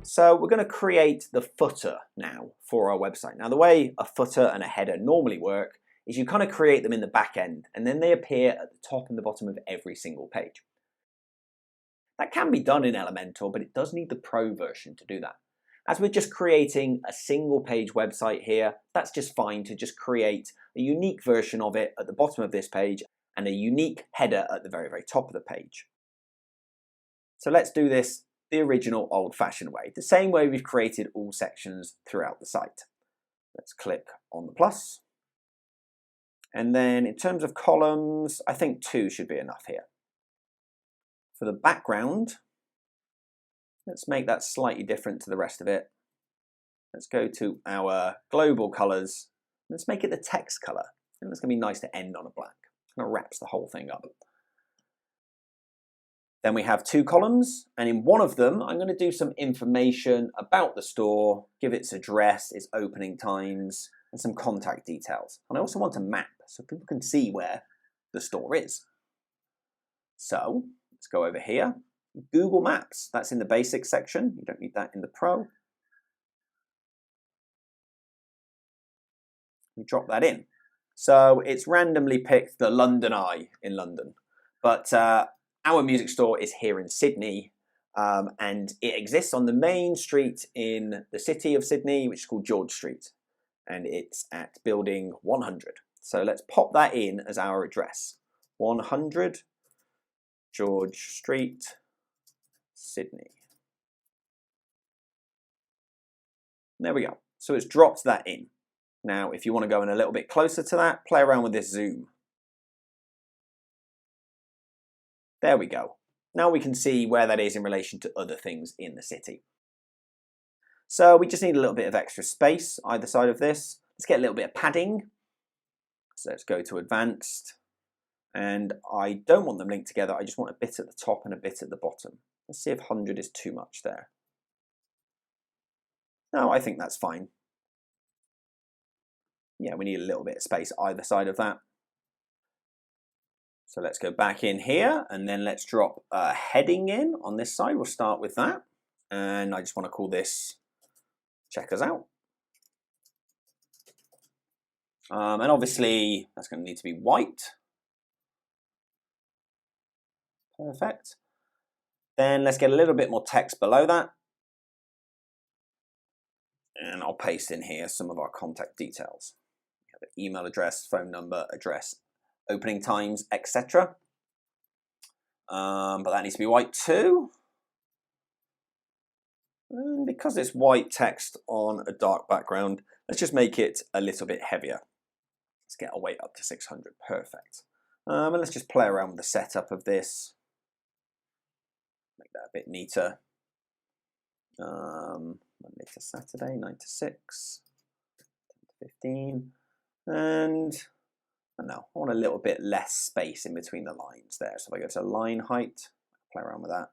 So we're going to create the footer now for our website. Now the way a footer and a header normally work is you kind of create them in the back end and then they appear at the top and the bottom of every single page. That can be done in Elementor, but it does need the pro version to do that. As we're just creating a single page website here, that's just fine to just create a unique version of it at the bottom of this page and a unique header at the very, very top of the page. So let's do this the original old-fashioned way, the same way we've created all sections throughout the site. Let's click on the plus. And then in terms of columns, I think 2 should be enough here. For the background, let's make that slightly different to the rest of it. Let's go to our global colors. Let's make it the text color. And that's going to be nice to end on a black. Kind of wraps the whole thing up. Then we have 2 columns, and in one of them, I'm going to do some information about the store, give its address, its opening times, and some contact details. And I also want a map so people can see where the store is. So let's go over here. Google Maps, that's in the basics section. You don't need that in the Pro. We drop that in. So it's randomly picked the London Eye in London. But our music store is here in Sydney, and it exists on the main street in the city of Sydney, which is called George Street. And it's at building 100. So let's pop that in as our address. 100 George Street, Sydney. There we go. So it's dropped that in. Now, if you want to go in a little bit closer to that, play around with this zoom. There we go. Now we can see where that is in relation to other things in the city. So we just need a little bit of extra space either side of this. Let's get a little bit of padding. So let's go to advanced. And I don't want them linked together. I just want a bit at the top and a bit at the bottom. Let's see if 100 is too much there. No, I think that's fine. Yeah, we need a little bit of space either side of that. So let's go back in here and then let's drop a heading in on this side. We'll start with that. And I just want to call this Check Us Out. And obviously that's going to need to be white. Perfect. Then let's get a little bit more text below that. And I'll paste in here some of our contact details. We have an email address, phone number, address, opening times, etc. But that needs to be white too. And because it's white text on a dark background, let's just make it a little bit heavier. Let's get our weight up to 600. Perfect. And let's just play around with the setup of this. Make that a bit neater. Monday to Saturday, 9 to 6, 10 to 15. And I don't know, I want a little bit less space in between the lines there. So if I go to line height, play around with that.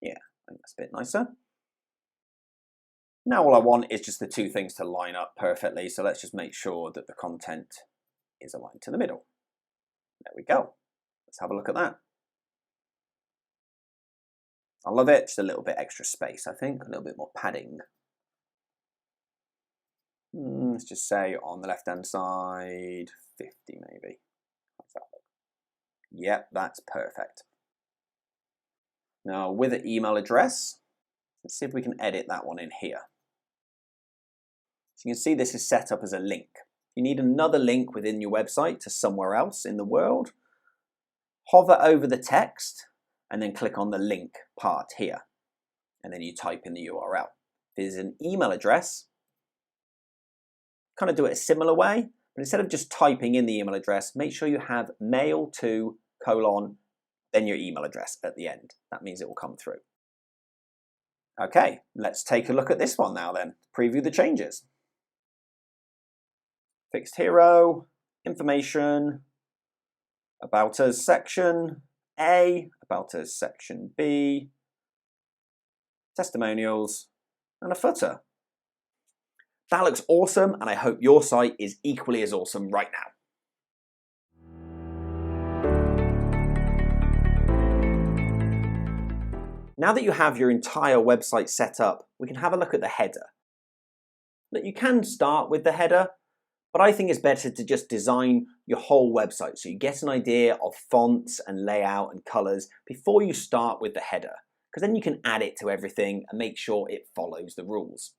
Yeah, I think that's a bit nicer. Now all I want is just the 2 things to line up perfectly. So let's just make sure that the content is aligned to the middle. There we go. Let's have a look at that. I love it. Just a little bit extra space, I think. A little bit more padding. Let's just say on the left-hand side, 50 maybe. Yep, that's perfect. Now with the email address, let's see if we can edit that one in here. So you can see this is set up as a link. You need another link within your website to somewhere else in the world. Hover over the text and then click on the link part here. And then you type in the URL. There's an email address. Kind of do it a similar way, but instead of just typing in the email address, make sure you have mail to : then your email address at the end. That means it will come through. Okay, let's take a look at this one now then. Preview the changes. Fixed hero, information, about us section A, about us section B, testimonials, and a footer. That looks awesome, and I hope your site is equally as awesome right now. Now that you have your entire website set up, we can have a look at the header. Look, you can start with the header, but I think it's better to just design your whole website so you get an idea of fonts and layout and colors before you start with the header, because then you can add it to everything and make sure it follows the rules.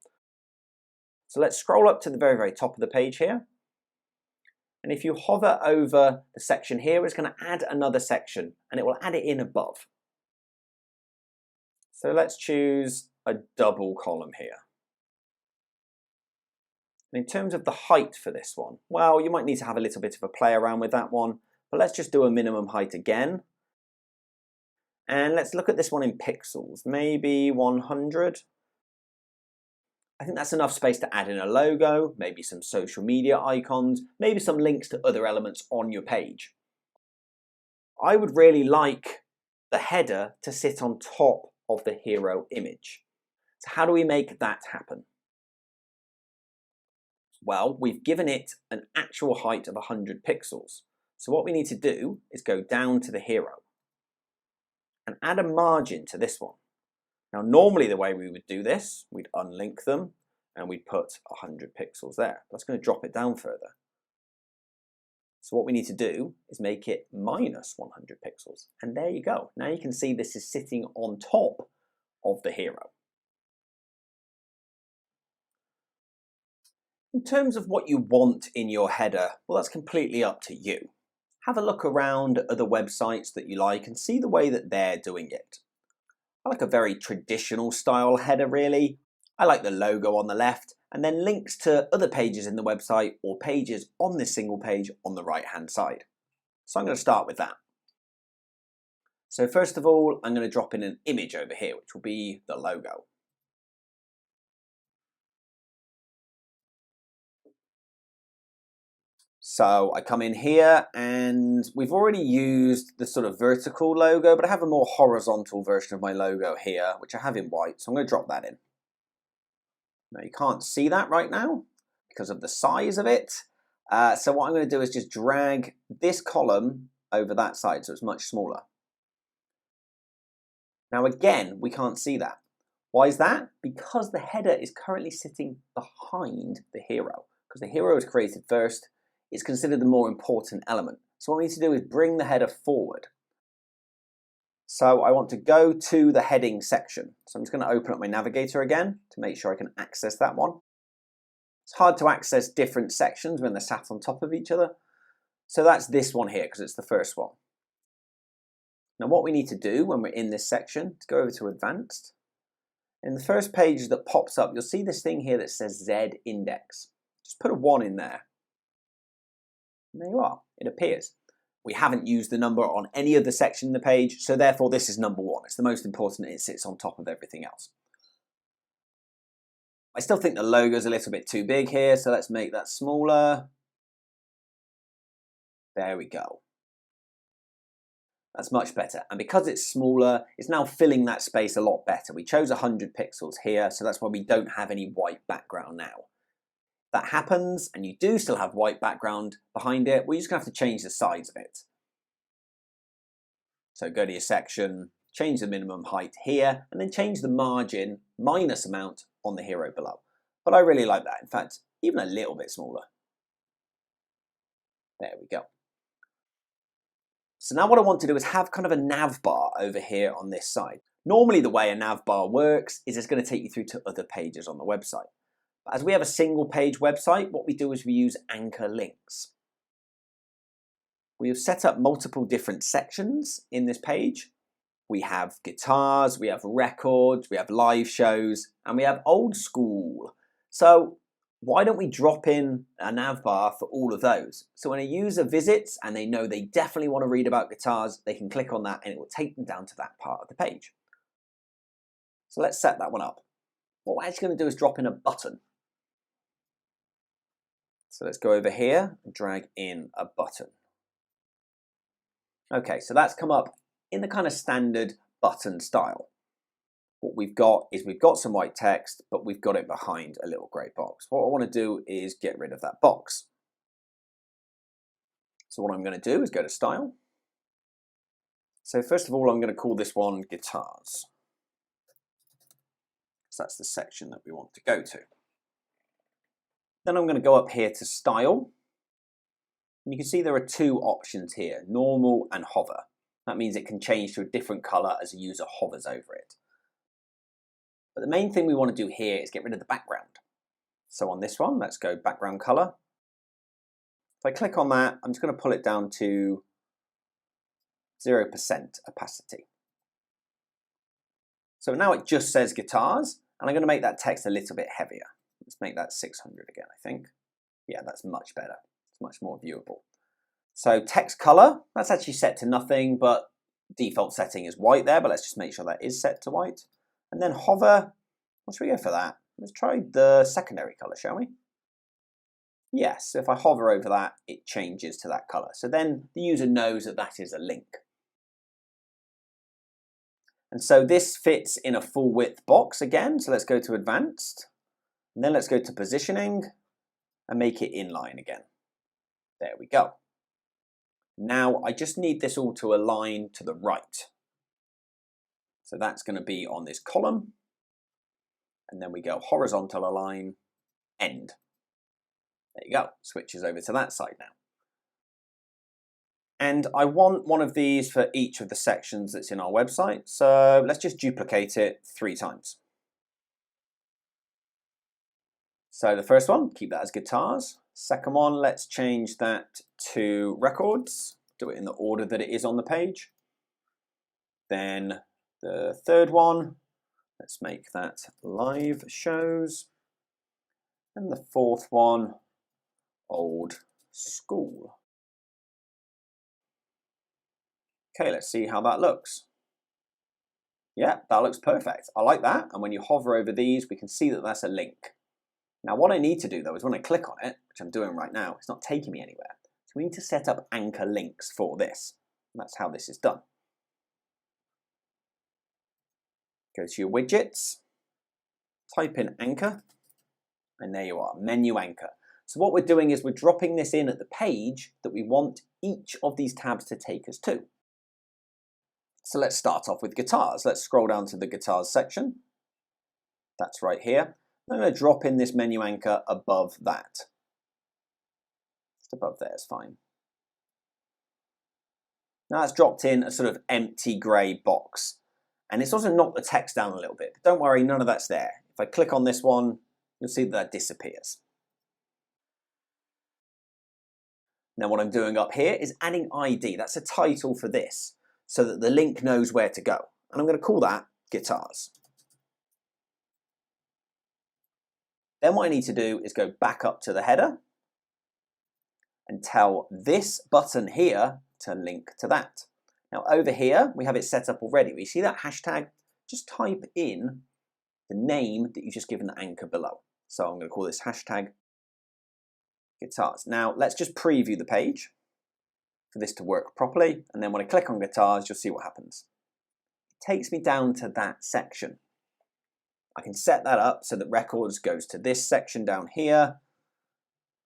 So let's scroll up to the very, very top of the page here. And if you hover over the section here, it's going to add another section and it will add it in above. So let's choose a double column here. And in terms of the height for this one, well, you might need to have a little bit of a play around with that one, but let's just do a minimum height again. And let's look at this one in pixels, maybe 100. I think that's enough space to add in a logo, maybe some social media icons, maybe some links to other elements on your page. I would really like the header to sit on top of the hero image. So how do we make that happen? Well, we've given it an actual height of 100 pixels. So what we need to do is go down to the hero and add a margin to this one. Now, normally the way we would do this, we'd unlink them and we'd put 100 pixels there. That's going to drop it down further. So what we need to do is make it minus 100 pixels. And there you go. Now you can see this is sitting on top of the hero. In terms of what you want in your header, well, that's completely up to you. Have a look around at other websites that you like and see the way that they're doing it. I like a very traditional style header, really. I like the logo on the left and then links to other pages in the website or pages on this single page on the right-hand side. So I'm going to start with that. So first of all, I'm going to drop in an image over here, which will be the logo. So I come in here and we've already used the sort of vertical logo, but I have a more horizontal version of my logo here, which I have in white. So I'm going to drop that in. Now you can't see that right now because of the size of it. So what I'm going to do is just drag this column over that side so it's much smaller. Now again, we can't see that. Why is that? Because the header is currently sitting behind the hero. Because the hero is created first, it's considered the more important element. So what we need to do is bring the header forward. So I want to go to the heading section. So I'm just going to open up my navigator again to make sure I can access that one. It's hard to access different sections when they're sat on top of each other. So that's this one here because it's the first one. Now what we need to do when we're in this section is go over to Advanced. In the first page that pops up, you'll see this thing here that says Z index. Just put a 1 in there. And there you are, it appears. We haven't used the number on any other section in the page, so therefore this is number 1. It's the most important, it sits on top of everything else. I still think the logo's a little bit too big here, so let's make that smaller. There we go. That's much better. And because it's smaller, it's now filling that space a lot better. We chose 100 pixels here, so that's why we don't have any white background now. That happens and you do still have white background behind it, we're just going to have to change the size of it. So go to your section, change the minimum height here, and then change the margin minus amount on the hero below. But I really like that. In fact, even a little bit smaller. There we go. So now what I want to do is have kind of a nav bar over here on this side. Normally the way a nav bar works is it's going to take you through to other pages on the website. As we have a single page website, what we do is we use anchor links. We have set up multiple different sections in this page. We have guitars, we have records, we have live shows, and we have old school. So why don't we drop in a nav bar for all of those? So when a user visits and they know they definitely want to read about guitars, they can click on that and it will take them down to that part of the page. So let's set that one up. What we're actually going to do is drop in a button. So let's go over here and drag in a button. Okay, so that's come up in the kind of standard button style. What we've got is we've got some white text, but we've got it behind a little grey box. What I want to do is get rid of that box. So what I'm going to do is go to Style. So first of all, I'm going to call this one Guitars. So that's the section that we want to go to. Then I'm going to go up here to Style. And you can see there are 2 options here, Normal and Hover. That means it can change to a different colour as a user hovers over it. But the main thing we want to do here is get rid of the background. So on this one, let's go Background Colour. If I click on that, I'm just going to pull it down to 0% opacity. So now it just says Guitars, and I'm going to make that text a little bit heavier. Let's make that 600 again, I think. Yeah, that's much better. It's much more viewable. So text color, that's actually set to nothing, but default setting is white there, but let's just make sure that is set to white. And then hover, what should we go for that? Let's try the secondary color, shall we? Yes, so if I hover over that, it changes to that color. So then the user knows that that is a link. And so this fits in a full width box again. So let's go to advanced, and then let's go to positioning and make it inline again. There we go. Now I just need this all to align to the right. So that's going to be on this column. And then we go horizontal align, end. There you go, switches over to that side now. And I want one of these for each of the sections that's in our website. So let's just duplicate it 3 times. So the first one, keep that as guitars. Second one, let's change that to records. Do it in the order that it is on the page. Then the third one, let's make that live shows. And the fourth one, old school. Okay, let's see how that looks. Yeah, that looks perfect. I like that. And when you hover over these, we can see that that's a link. Now what I need to do though is when I click on it, which I'm doing right now, it's not taking me anywhere. So we need to set up anchor links for this. And that's how this is done. Go to your widgets, type in anchor, and there you are, menu anchor. So what we're doing is we're dropping this in at the page that we want each of these tabs to take us to. So let's start off with guitars. Let's scroll down to the guitars section. That's right here. I'm going to drop in this menu anchor above that. Just above there is fine. Now that's dropped in a sort of empty grey box. And it's also knocked the text down a little bit. But don't worry, none of that's there. If I click on this one, you'll see that disappears. Now what I'm doing up here is adding ID. That's a title for this, so that the link knows where to go. And I'm going to call that guitars. Then what I need to do is go back up to the header and tell this button here to link to that. Now over here, we have it set up already. We see that hashtag, just type in the name that you've just given the anchor below. So I'm going to call this hashtag guitars. Now let's just preview the page for this to work properly. And then when I click on guitars, you'll see what happens. It takes me down to that section. I can set that up so that records goes to this section down here,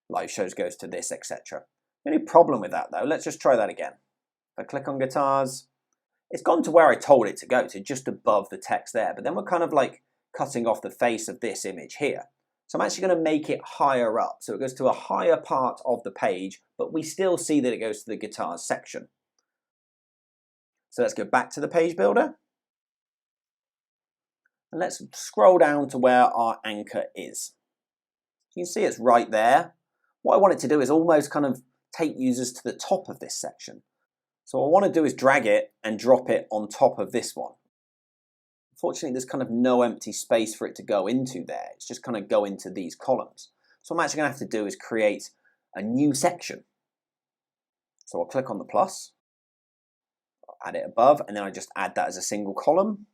live shows goes to this, etc. The only problem with that though, let's just try that again. If I click on guitars, it's gone to where I told it to go, to just above the text there, but then we're kind of like cutting off the face of this image here. So I'm actually going to make it higher up, so it goes to a higher part of the page, but we still see that it goes to the guitars section. So let's go back to the page builder. And let's scroll down to where our anchor is. You can see it's right there. What I want it to do is almost kind of take users to the top of this section. So what I want to do is drag it and drop it on top of this one. Unfortunately, there's kind of no empty space for it to go into there. It's just kind of go into these columns. So what I'm actually going to have to do is create a new section. So I'll click on the plus, I'll add it above, and then I just add that as a single column.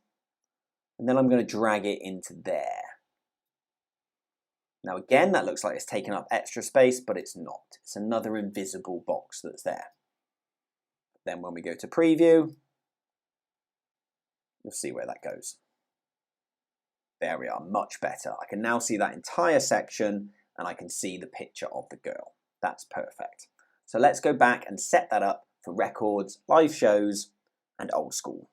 And then I'm going to drag it into there. Now again, that looks like it's taken up extra space, but it's not. It's another invisible box that's there. Then when we go to preview, you'll see where that goes. There we are, much better. I can now see that entire section and I can see the picture of the girl. That's perfect. So let's go back and set that up for records, live shows, and old school.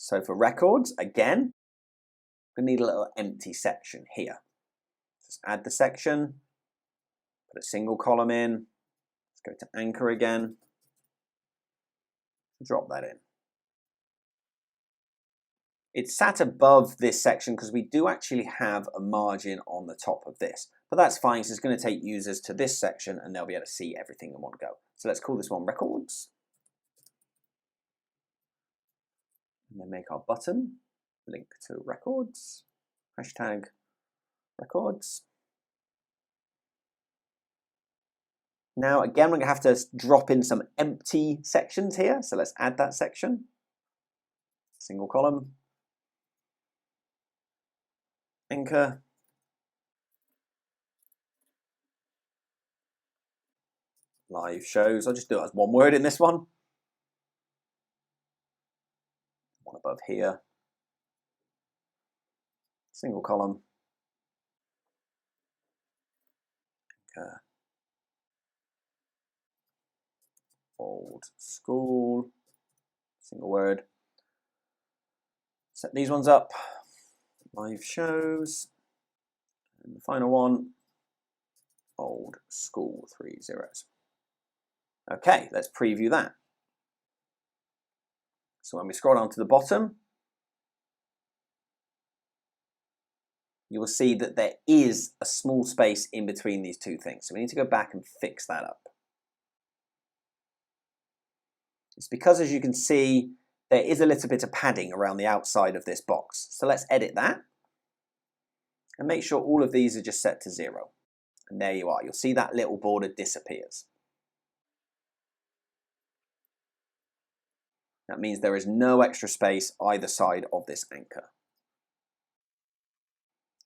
So for records, again, we need a little empty section here. Just add the section, put a single column in, let's go to anchor again, drop that in. It's sat above this section because we do actually have a margin on the top of this, but that's fine because it's going to take users to this section and they'll be able to see everything in one go. So let's call this one records. And then make our button link to records, hashtag records. Now again, we're going to have to drop in some empty sections here. So let's add that section. Single column. Anchor. Live shows. I'll just do it as one word in this one. One above here. Single column. Anchor. Old school. Single word. Set these ones up. Live shows. And the final one, old school, 3 zeros. Okay, let's preview that. So when we scroll down to the bottom, you will see that there is a small space in between these two things. So we need to go back and fix that up. It's because, as you can see, there is a little bit of padding around the outside of this box. So let's edit that and make sure all of these are just set to 0. And there you are. You'll see that little border disappears. That means there is no extra space either side of this anchor.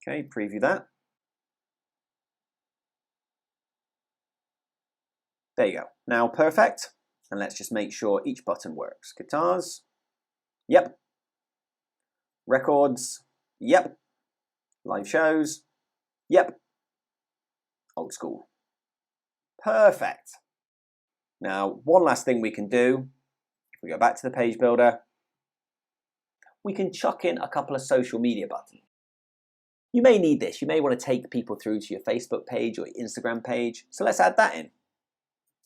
Okay, preview that. There you go. Now perfect. And let's just make sure each button works. Guitars. Yep. Records. Yep. Live shows. Yep. Old school. Perfect. Now, one last thing we can do. If we go back to the page builder, we can chuck in a couple of social media buttons. You may need this. You may want to take people through to your Facebook page or your Instagram page. So let's add that in.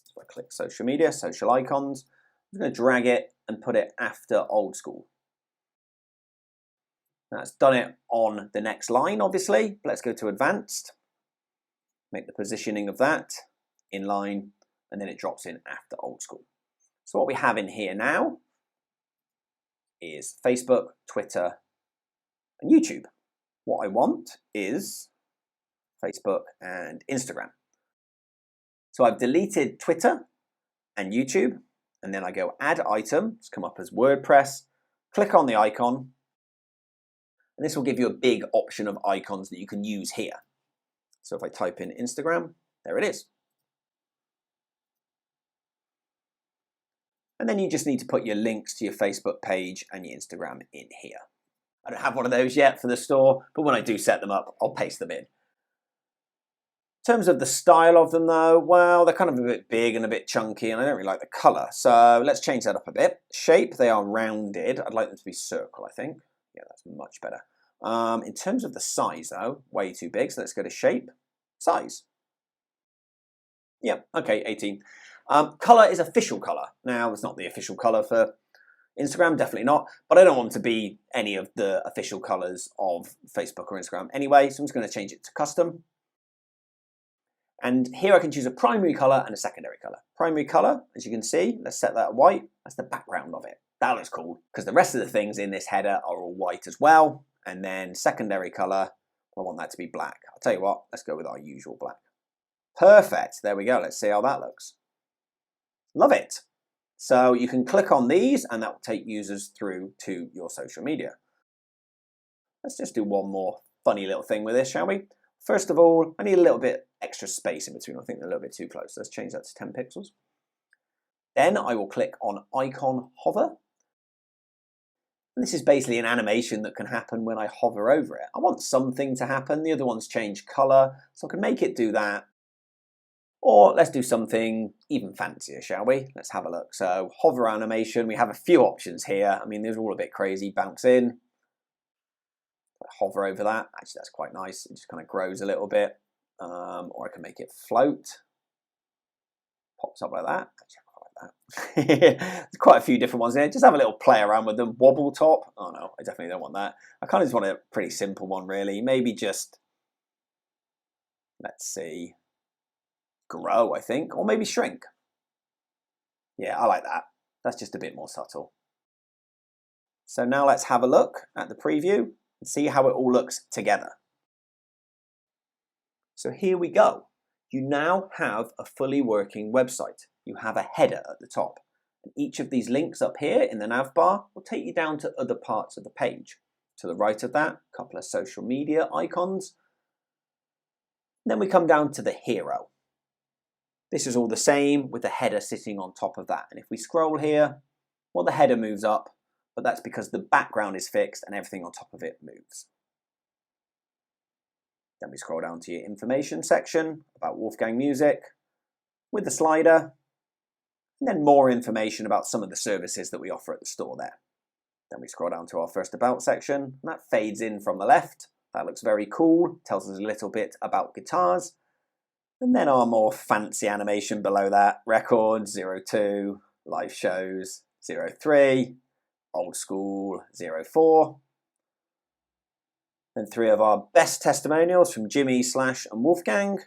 So I click social media, social icons. I'm going to drag it and put it after old school. That's done it on the next line, obviously. Let's go to advanced. Make the positioning of that in line, and then it drops in after old school. So what we have in here now is Facebook, Twitter, and YouTube. What I want is Facebook and Instagram. So I've deleted Twitter and YouTube, and then I go add item. It's come up as WordPress. Click on the icon, and this will give you a big option of icons that you can use here. So if I type in Instagram, there it is. And then you just need to put your links to your Facebook page and your Instagram in here. I don't have one of those yet for the store, but when I do set them up, I'll paste them in. In terms of the style of them though, well, they're kind of a bit big and a bit chunky, and I don't really like the color. So let's change that up a bit. Shape, they are rounded. I'd like them to be circle, I think. Yeah, that's much better. In terms of the size though, way too big. So let's go to shape, size. Yep, okay, 18. Color is official color. Now, it's not the official color for Instagram, definitely not, but I don't want it to be any of the official colors of Facebook or Instagram anyway, so I'm just going to change it to custom. And here I can choose a primary color and a secondary color. Primary color, as you can see, let's set that white. That's the background of it. That looks cool, because the rest of the things in this header are all white as well. And then secondary color, I want that to be black. I'll tell you what, let's go with our usual black. Perfect, there we go. Let's see how that looks. Love it. So you can click on these and that will take users through to your social media. Let's just do one more funny little thing with this, shall we? First of all, I need a little bit extra space in between. I think they're a little bit too close. Let's change that to 10 pixels. Then I will click on icon hover. And this is basically an animation that can happen when I hover over it. I want something to happen. The other ones change color, so I can make it do that. Or let's do something even fancier, shall we? Let's have a look. So hover animation, we have a few options here. I mean, these are all a bit crazy. Bounce in, hover over that. Actually, that's quite nice. It just kind of grows a little bit. Or I can make it float. Pops up like that. Actually, I quite like that. There's quite a few different ones there. Just have a little play around with them. Wobble top. Oh no, I definitely don't want that. I kind of just want a pretty simple one, really. Maybe just, let's see, grow, I think, or maybe shrink. Yeah, I like that. That's just a bit more subtle. So now let's have a look at the preview. and see how it all looks together. So here we go. You now have a fully working website. You have a header at the top. And each of these links up here in the nav bar will take you down to other parts of the page. To the right of that, a couple of social media icons. And then we come down to the hero. This is all the same with the header sitting on top of that. And if we scroll here, well, the header moves up, but that's because the background is fixed and everything on top of it moves. Then we scroll down to your information section about Wolfgang Music with the slider, and then more information about some of the services that we offer at the store there. Then we scroll down to our first about section, and that fades in from the left. That looks very cool, tells us a little bit about guitars. And then our more fancy animation below that, records 02, live shows 03, old school 04. Then 3 of our best testimonials from Jimmy, Slash and Wolfgang.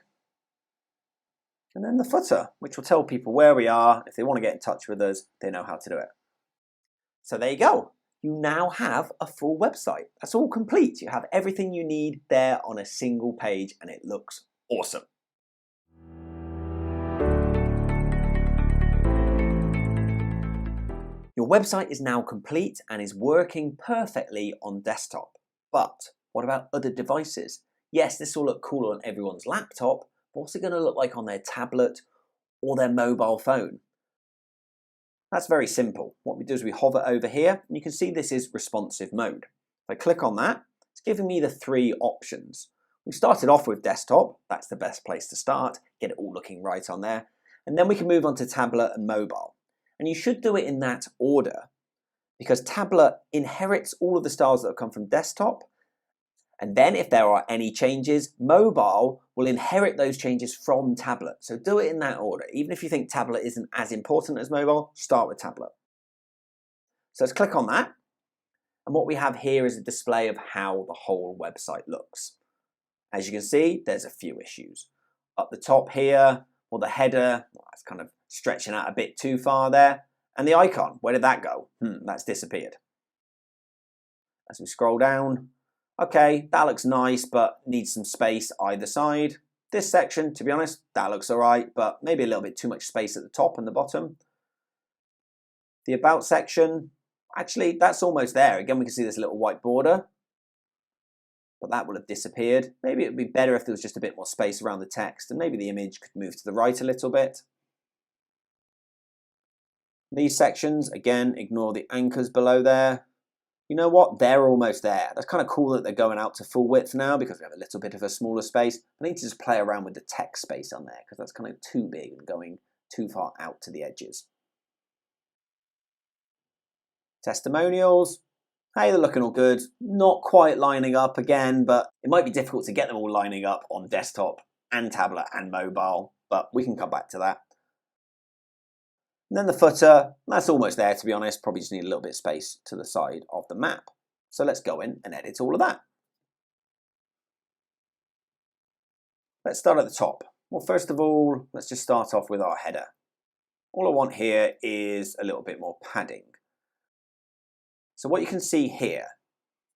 And then the footer, which will tell people where we are. If they want to get in touch with us, they know how to do it. So there you go. You now have a full website. That's all complete. You have everything you need there on a single page and it looks awesome. Your website is now complete and is working perfectly on desktop. But what about other devices? Yes, this will look cool on everyone's laptop, but what's it going to look like on their tablet or their mobile phone? That's very simple. What we do is we hover over here, and you can see this is responsive mode. If I click on that, it's giving me the 3 options. We started off with desktop. That's the best place to start. Get it all looking right on there. And then we can move on to tablet and mobile. And you should do it in that order, because tablet inherits all of the styles that have come from desktop. And then if there are any changes, mobile will inherit those changes from tablet. So do it in that order. Even if you think tablet isn't as important as mobile, start with tablet. So let's click on that. And what we have here is a display of how the whole website looks. As you can see, there's a few issues. Up the top here, well, the header, that's kind of stretching out a bit too far there. And the icon, where did that go? That's disappeared. As we scroll down, okay, that looks nice, but needs some space either side. This section, to be honest, that looks all right, but maybe a little bit too much space at the top and the bottom. The about section, actually, that's almost there. Again, we can see this little white border, but that will have disappeared. Maybe it would be better if there was just a bit more space around the text, and maybe the image could move to the right a little bit. These sections, again, ignore the anchors below there. You know what? They're almost there. That's kind of cool that they're going out to full width now because we have a little bit of a smaller space. I need to just play around with the text space on there because that's kind of too big and going too far out to the edges. Testimonials. Hey, they're looking all good. Not quite lining up again, but it might be difficult to get them all lining up on desktop and tablet and mobile, but we can come back to that. And then the footer, that's almost there to be honest, probably just need a little bit of space to the side of the map. So let's go in and edit all of that. Let's start at the top. Well, first of all, let's just start off with our header. All I want here is a little bit more padding. So what you can see here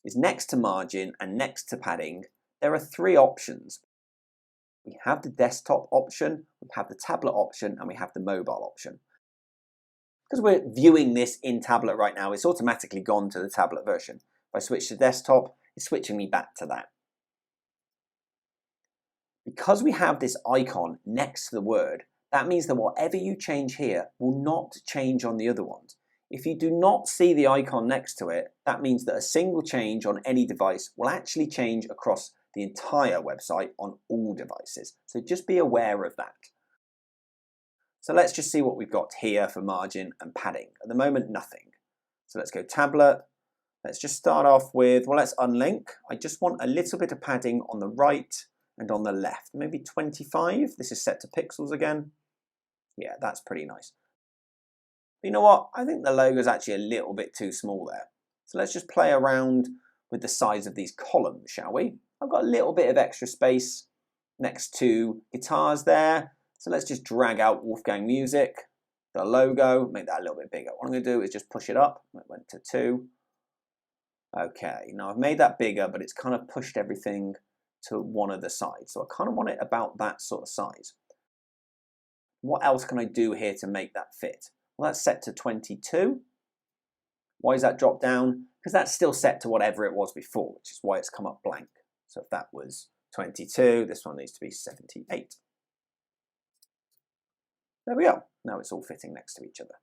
is next to margin and next to padding, there are 3 options. We have the desktop option, we have the tablet option, and we have the mobile option. Because we're viewing this in tablet right now, it's automatically gone to the tablet version. If I switch to desktop, it's switching me back to that. Because we have this icon next to the word, that means that whatever you change here will not change on the other ones. If you do not see the icon next to it, that means that a single change on any device will actually change across the entire website on all devices. So just be aware of that. So let's just see what we've got here for margin and padding. At the moment, nothing. So let's go tablet. Let's just start off with, well, let's unlink. I just want a little bit of padding on the right and on the left, maybe 25. This is set to pixels again. Yeah, that's pretty nice. But you know what? I think the logo is actually a little bit too small there. So let's just play around with the size of these columns, shall we? I've got a little bit of extra space next to guitars there. So let's just drag out Wolfgang Music, the logo, make that a little bit bigger. What I'm going to do is just push it up. It went to 2. Okay, now I've made that bigger, but it's kind of pushed everything to one of the sides. So I kind of want it about that sort of size. What else can I do here to make that fit? Well, that's set to 22. Why is that dropped down? Because that's still set to whatever it was before, which is why it's come up blank. So if that was 22, this one needs to be 78. There we go. Now it's all fitting next to each other.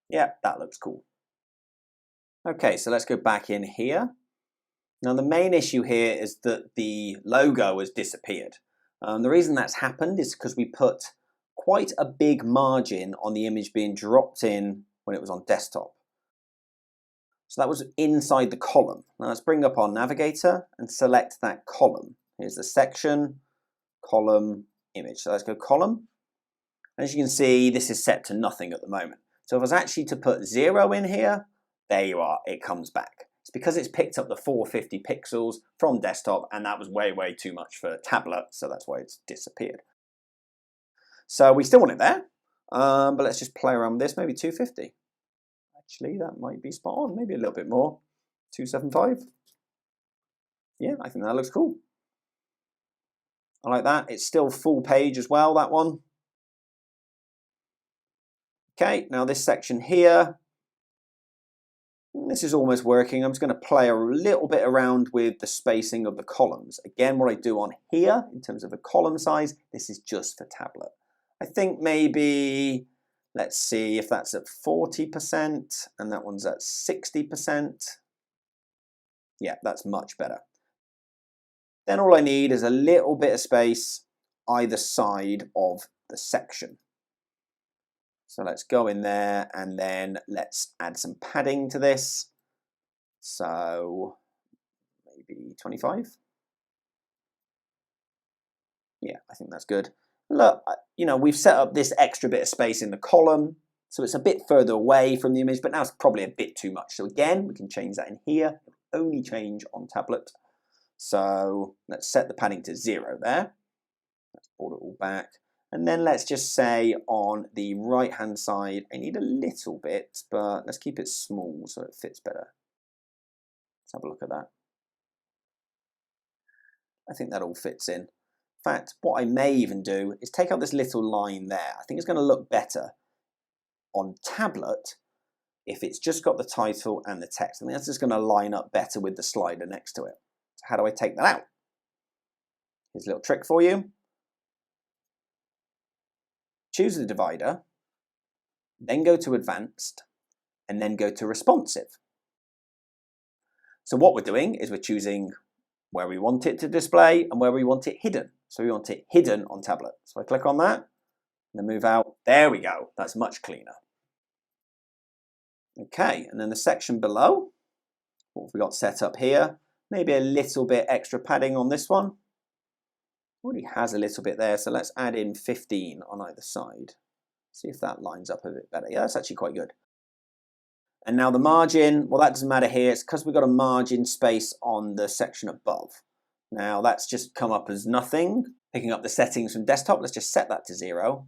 Yeah, that looks cool. Okay, so let's go back in here. Now the main issue here is that the logo has disappeared. The reason that's happened is because we put quite a big margin on the image being dropped in when it was on desktop. So that was inside the column. Now let's bring up our navigator and select that column. Here's the section, column, image. So let's go column. As you can see, this is set to nothing at the moment. So if I was actually to put 0 in here, there you are, it comes back. It's because it's picked up the 450 pixels from desktop, and that was way, way too much for tablet, so that's why it's disappeared. So we still want it there, but let's just play around with this, maybe 250. Actually, that might be spot on, maybe a little bit more. 275. Yeah, I think that looks cool. I like that. It's still full page as well, that one. Okay, now this section here, this is almost working. I'm just going to play a little bit around with the spacing of the columns. Again, what I do on here in terms of the column size, this is just for tablet. I think maybe, let's see if that's at 40% and that one's at 60%. Yeah, that's much better. Then all I need is a little bit of space either side of the section. So let's go in there and then let's add some padding to this. So maybe 25. Yeah, I think that's good. Look, you know, we've set up this extra bit of space in the column, so it's a bit further away from the image, but now it's probably a bit too much. So again, we can change that in here. It will only change on tablet. So let's set the padding to 0 there. Let's pull it all back. And then let's just say on the right-hand side, I need a little bit, but let's keep it small so it fits better. Let's have a look at that. I think that all fits in. In fact, what I may even do is take out this little line there. I think it's going to look better on tablet if it's just got the title and the text. I think that's just going to line up better with the slider next to it. So how do I take that out? Here's a little trick for you. Choose the divider, then go to advanced, and then go to responsive. So what we're doing is we're choosing where we want it to display and where we want it hidden. So we want it hidden on tablet. So I click on that, and then move out. There we go. That's much cleaner. Okay, and then the section below, what have we got set up here? Maybe a little bit extra padding on this one. Already has a little bit there, so let's add in 15 on either side. See if that lines up a bit better. Yeah, that's actually quite good. And now the margin, well, that doesn't matter here. It's because we've got a margin space on the section above. Now that's just come up as nothing. Picking up the settings from desktop, let's just set that to 0.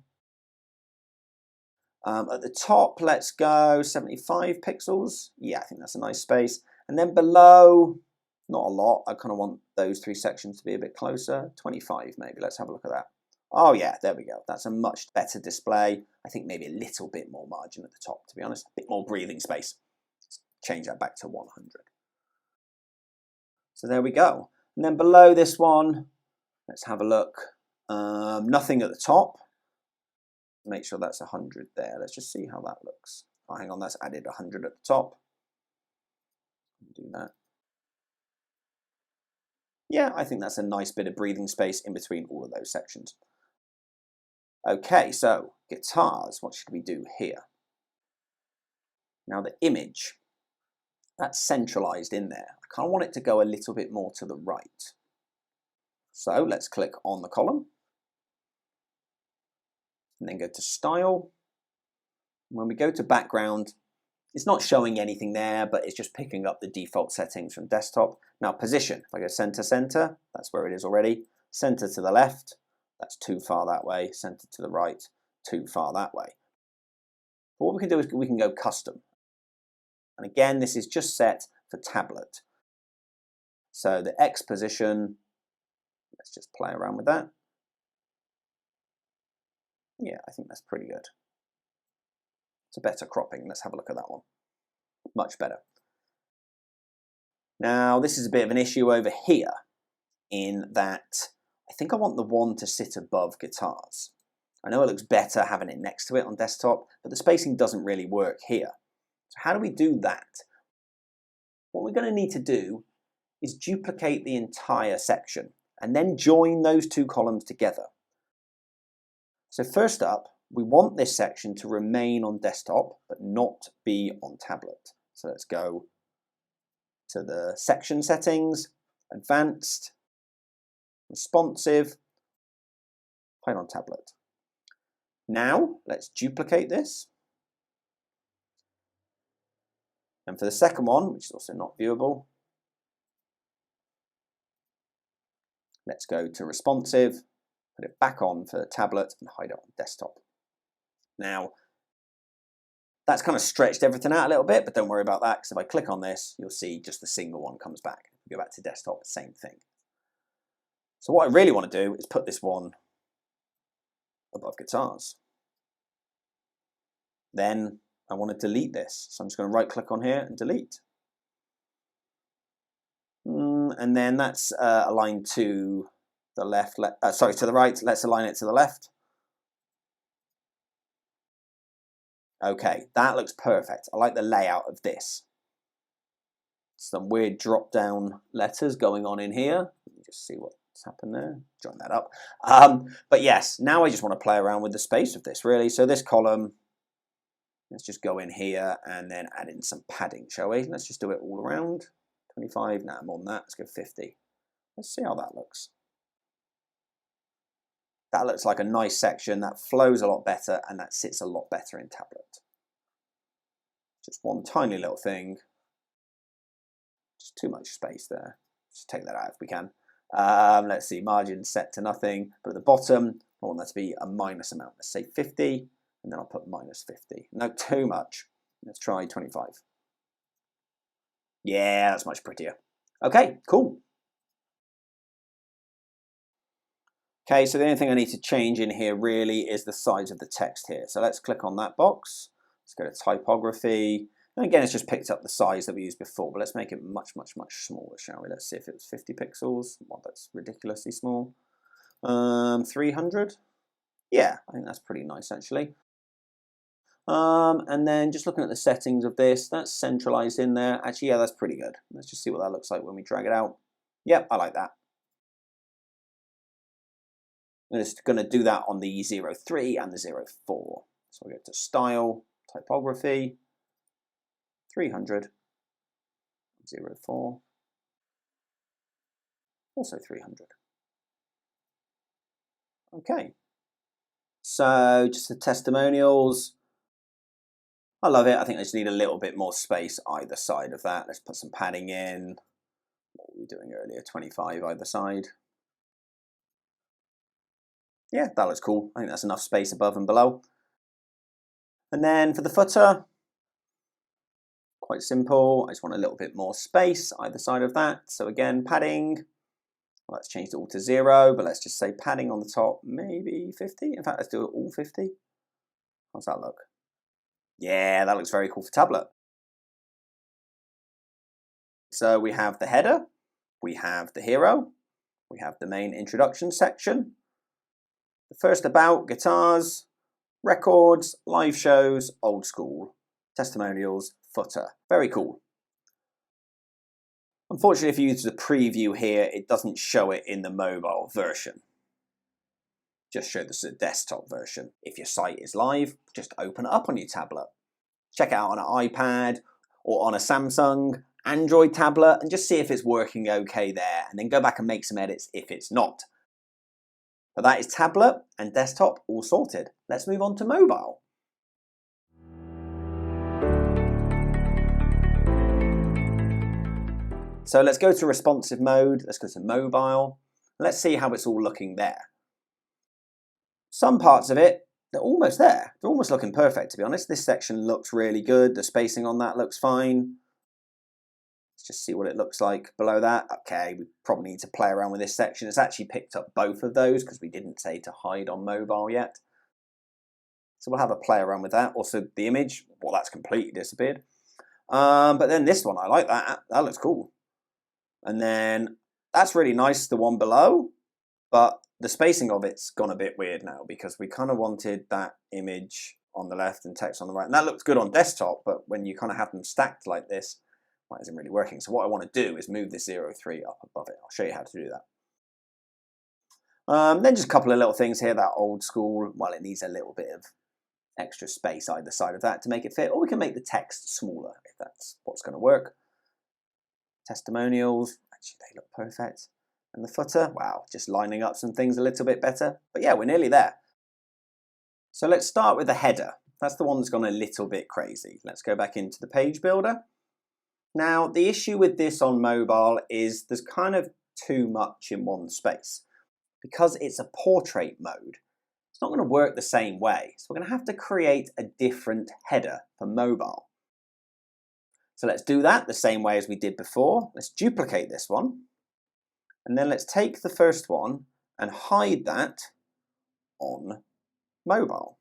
At the top, let's go 75 pixels. Yeah, I think that's a nice space. And then below, not a lot. I kind of want those 3 sections to be a bit closer. 25 maybe. Let's have a look at that. Oh yeah, there we go. That's a much better display. I think maybe a little bit more margin at the top, to be honest. A bit more breathing space. Let's change that back to 100. So there we go. And then below this one, let's have a look. Nothing at the top. Make sure that's 100 there. Let's just see how that looks. Oh, hang on, that's added 100 at the top. Do that. Yeah, I think that's a nice bit of breathing space in between all of those sections. Okay, so guitars, what should we do here? Now the image, that's centralized in there. I kind of want it to go a little bit more to the right. So let's click on the column and then go to style. When we go to background, it's not showing anything there, but it's just picking up the default settings from desktop. Now position, if I go center, center, that's where it is already. Center to the left, that's too far that way. Center to the right, too far that way. But what we can do is we can go custom. And again, this is just set for tablet. So the X position, let's just play around with that. Yeah, I think that's pretty good. It's a better cropping. Let's have a look at that one. Much better. Now, this is a bit of an issue over here in that I think I want the one to sit above guitars. I know it looks better having it next to it on desktop, but the spacing doesn't really work here. So how do we do that? What we're going to need to do is duplicate the entire section and then join those two columns together. So first up, we want this section to remain on desktop, but not be on tablet. So let's go to the section settings, advanced, responsive, plain on tablet. Now let's duplicate this. And for the second one, which is also not viewable, let's go to responsive, put it back on for the tablet and hide it on desktop. Now, that's kind of stretched everything out a little bit, but don't worry about that, because if I click on this, you'll see just the single one comes back. If we go back to desktop, same thing. So what I really want to do is put this one above guitars. Then I want to delete this. So I'm just going to right click on here and delete. And then that's aligned to the left, to the right. Let's align it to the left. Okay, that looks perfect. I like the layout of this. Some weird drop down letters going on in here. Let me just see what's happened there. Join that up. But yes, now I just want to play around with the space of this really. So this column, let's just go in here and then add in some padding, shall we? Let's just do it all around. 25, no, more than that. Let's go 50. Let's see how that looks. That looks like a nice section. That flows a lot better and that sits a lot better in tablet. Just one tiny little thing. Just too much space there. Just take that out if we can. Let's see, margin set to nothing. But at the bottom, I want that to be a minus amount. Let's say 50, and then I'll put minus 50. No, too much. Let's try 25. Yeah, that's much prettier. Okay, cool. Okay, so the only thing I need to change in here really is the size of the text here. So let's click on that box. Let's go to typography. And again, it's just picked up the size that we used before, but let's make it much, much, much smaller, shall we? Let's see if it was 50 pixels. Well, that's ridiculously small. 300? Yeah, I think that's pretty nice, actually. And then just looking at the settings of this, that's centralized in there. Actually, yeah, that's pretty good. Let's just see what that looks like when we drag it out. Yep, I like that. I'm just going to do that on the 03 and the 04. So we go to Style, Typography, 300, 04, also 300. Okay, so just the testimonials. I love it. I think I just need a little bit more space either side of that. Let's put some padding in. What were we doing earlier? 25 either side. Yeah, that looks cool. I think that's enough space above and below. And then for the footer, quite simple. I just want a little bit more space either side of that. So again, padding. Well, let's change it all to 0, but let's just say padding on the top, maybe 50. In fact, let's do it all 50. How's that look? Yeah, that looks very cool for tablet. So we have the header, we have the hero, we have the main introduction section, the first about, guitars, records, live shows, old school, testimonials, footer. Very cool. Unfortunately, if you use the preview here, it doesn't show it in the mobile version. Just show the desktop version. If your site is live, just open it up on your tablet. Check it out on an iPad or on a Samsung, Android tablet, and just see if it's working okay there, and then go back and make some edits if it's not. But that is tablet and desktop all sorted. Let's move on to mobile. So let's go to responsive mode, let's go to mobile, let's see how it's all looking there. Some parts of it, they're almost there. They're almost looking perfect, to be honest. This section looks really good. The spacing on that looks fine. Let's just see what it looks like below that. Okay, we probably need to play around with this section. It's actually picked up both of those because we didn't say to hide on mobile yet. So we'll have a play around with that. Also the image, well, that's completely disappeared. But then this one, I like that. That looks cool. And then that's really nice, the one below, but the spacing of it's gone a bit weird now because we kind of wanted that image on the left and text on the right. And that looks good on desktop, but when you kind of have them stacked like this, well, it isn't really working. So what I want to do is move this 03 up above it. I'll show you how to do that. Then just a couple of little things here, that old school, well, it needs a little bit of extra space either side of that to make it fit, or we can make the text smaller if that's what's going to work. Testimonials, actually they look perfect. And the footer, wow, just lining up some things a little bit better. But yeah, we're nearly there. So let's start with the header. That's the one that's gone a little bit crazy. Let's go back into the page builder. Now, the issue with this on mobile is there's kind of too much in one space. Because it's a portrait mode, it's not going to work the same way. So we're going to have to create a different header for mobile. So let's do that the same way as we did before. Let's duplicate this one. And then let's take the first one and hide that on mobile.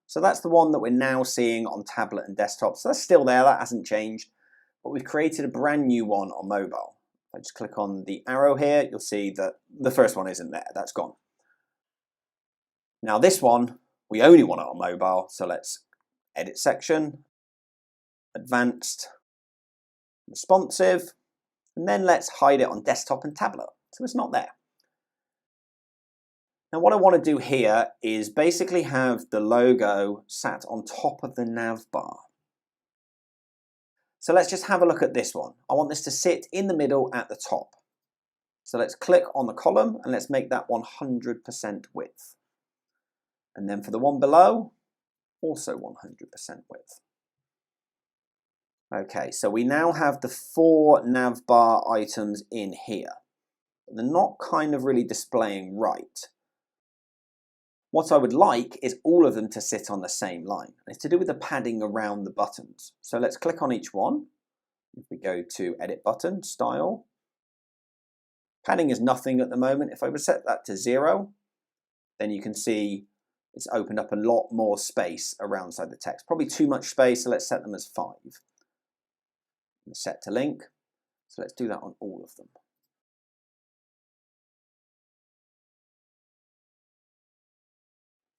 So that's the one that we're now seeing on tablet and desktop. So that's still there, that hasn't changed. But we've created a brand new one on mobile. If I just click on the arrow here, you'll see that the first one isn't there, that's gone. Now this one, we only want it on mobile. So let's edit section, advanced, responsive, and then let's hide it on desktop and tablet. So it's not there. Now what I want to do here is basically have the logo sat on top of the nav bar. So let's just have a look at this one. I want this to sit in the middle at the top. So let's click on the column and let's make that 100% width. And then for the one below, also 100% width. Okay, so we now have the 4 navbar items in here. They're not kind of really displaying right. What I would like is all of them to sit on the same line. It's to do with the padding around the buttons. So let's click on each one. If we go to Edit Button, Style. Padding is nothing at the moment. If I would set that to 0, then you can see it's opened up a lot more space around the text. Probably too much space, so let's set them as 5. Set to link. So let's do that on all of them.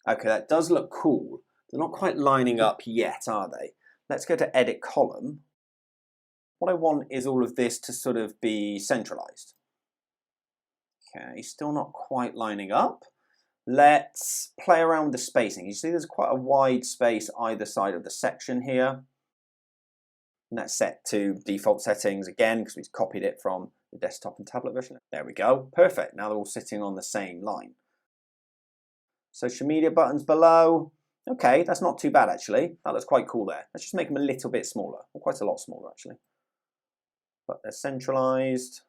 Okay, that does look cool. They're not quite lining up yet, are they? Let's go to Edit Column. What I want is all of this to sort of be centralized. Okay, still not quite lining up. Let's play around with the spacing. You see there's quite a wide space either side of the section here. And that's set to default settings again because we've copied it from the desktop and tablet version. There we go, perfect. Now they're all sitting on the same line. Social media buttons below. Okay, that's not too bad actually. That looks quite cool there. Let's just make them a little bit smaller, or quite a lot smaller actually. But they're centralized.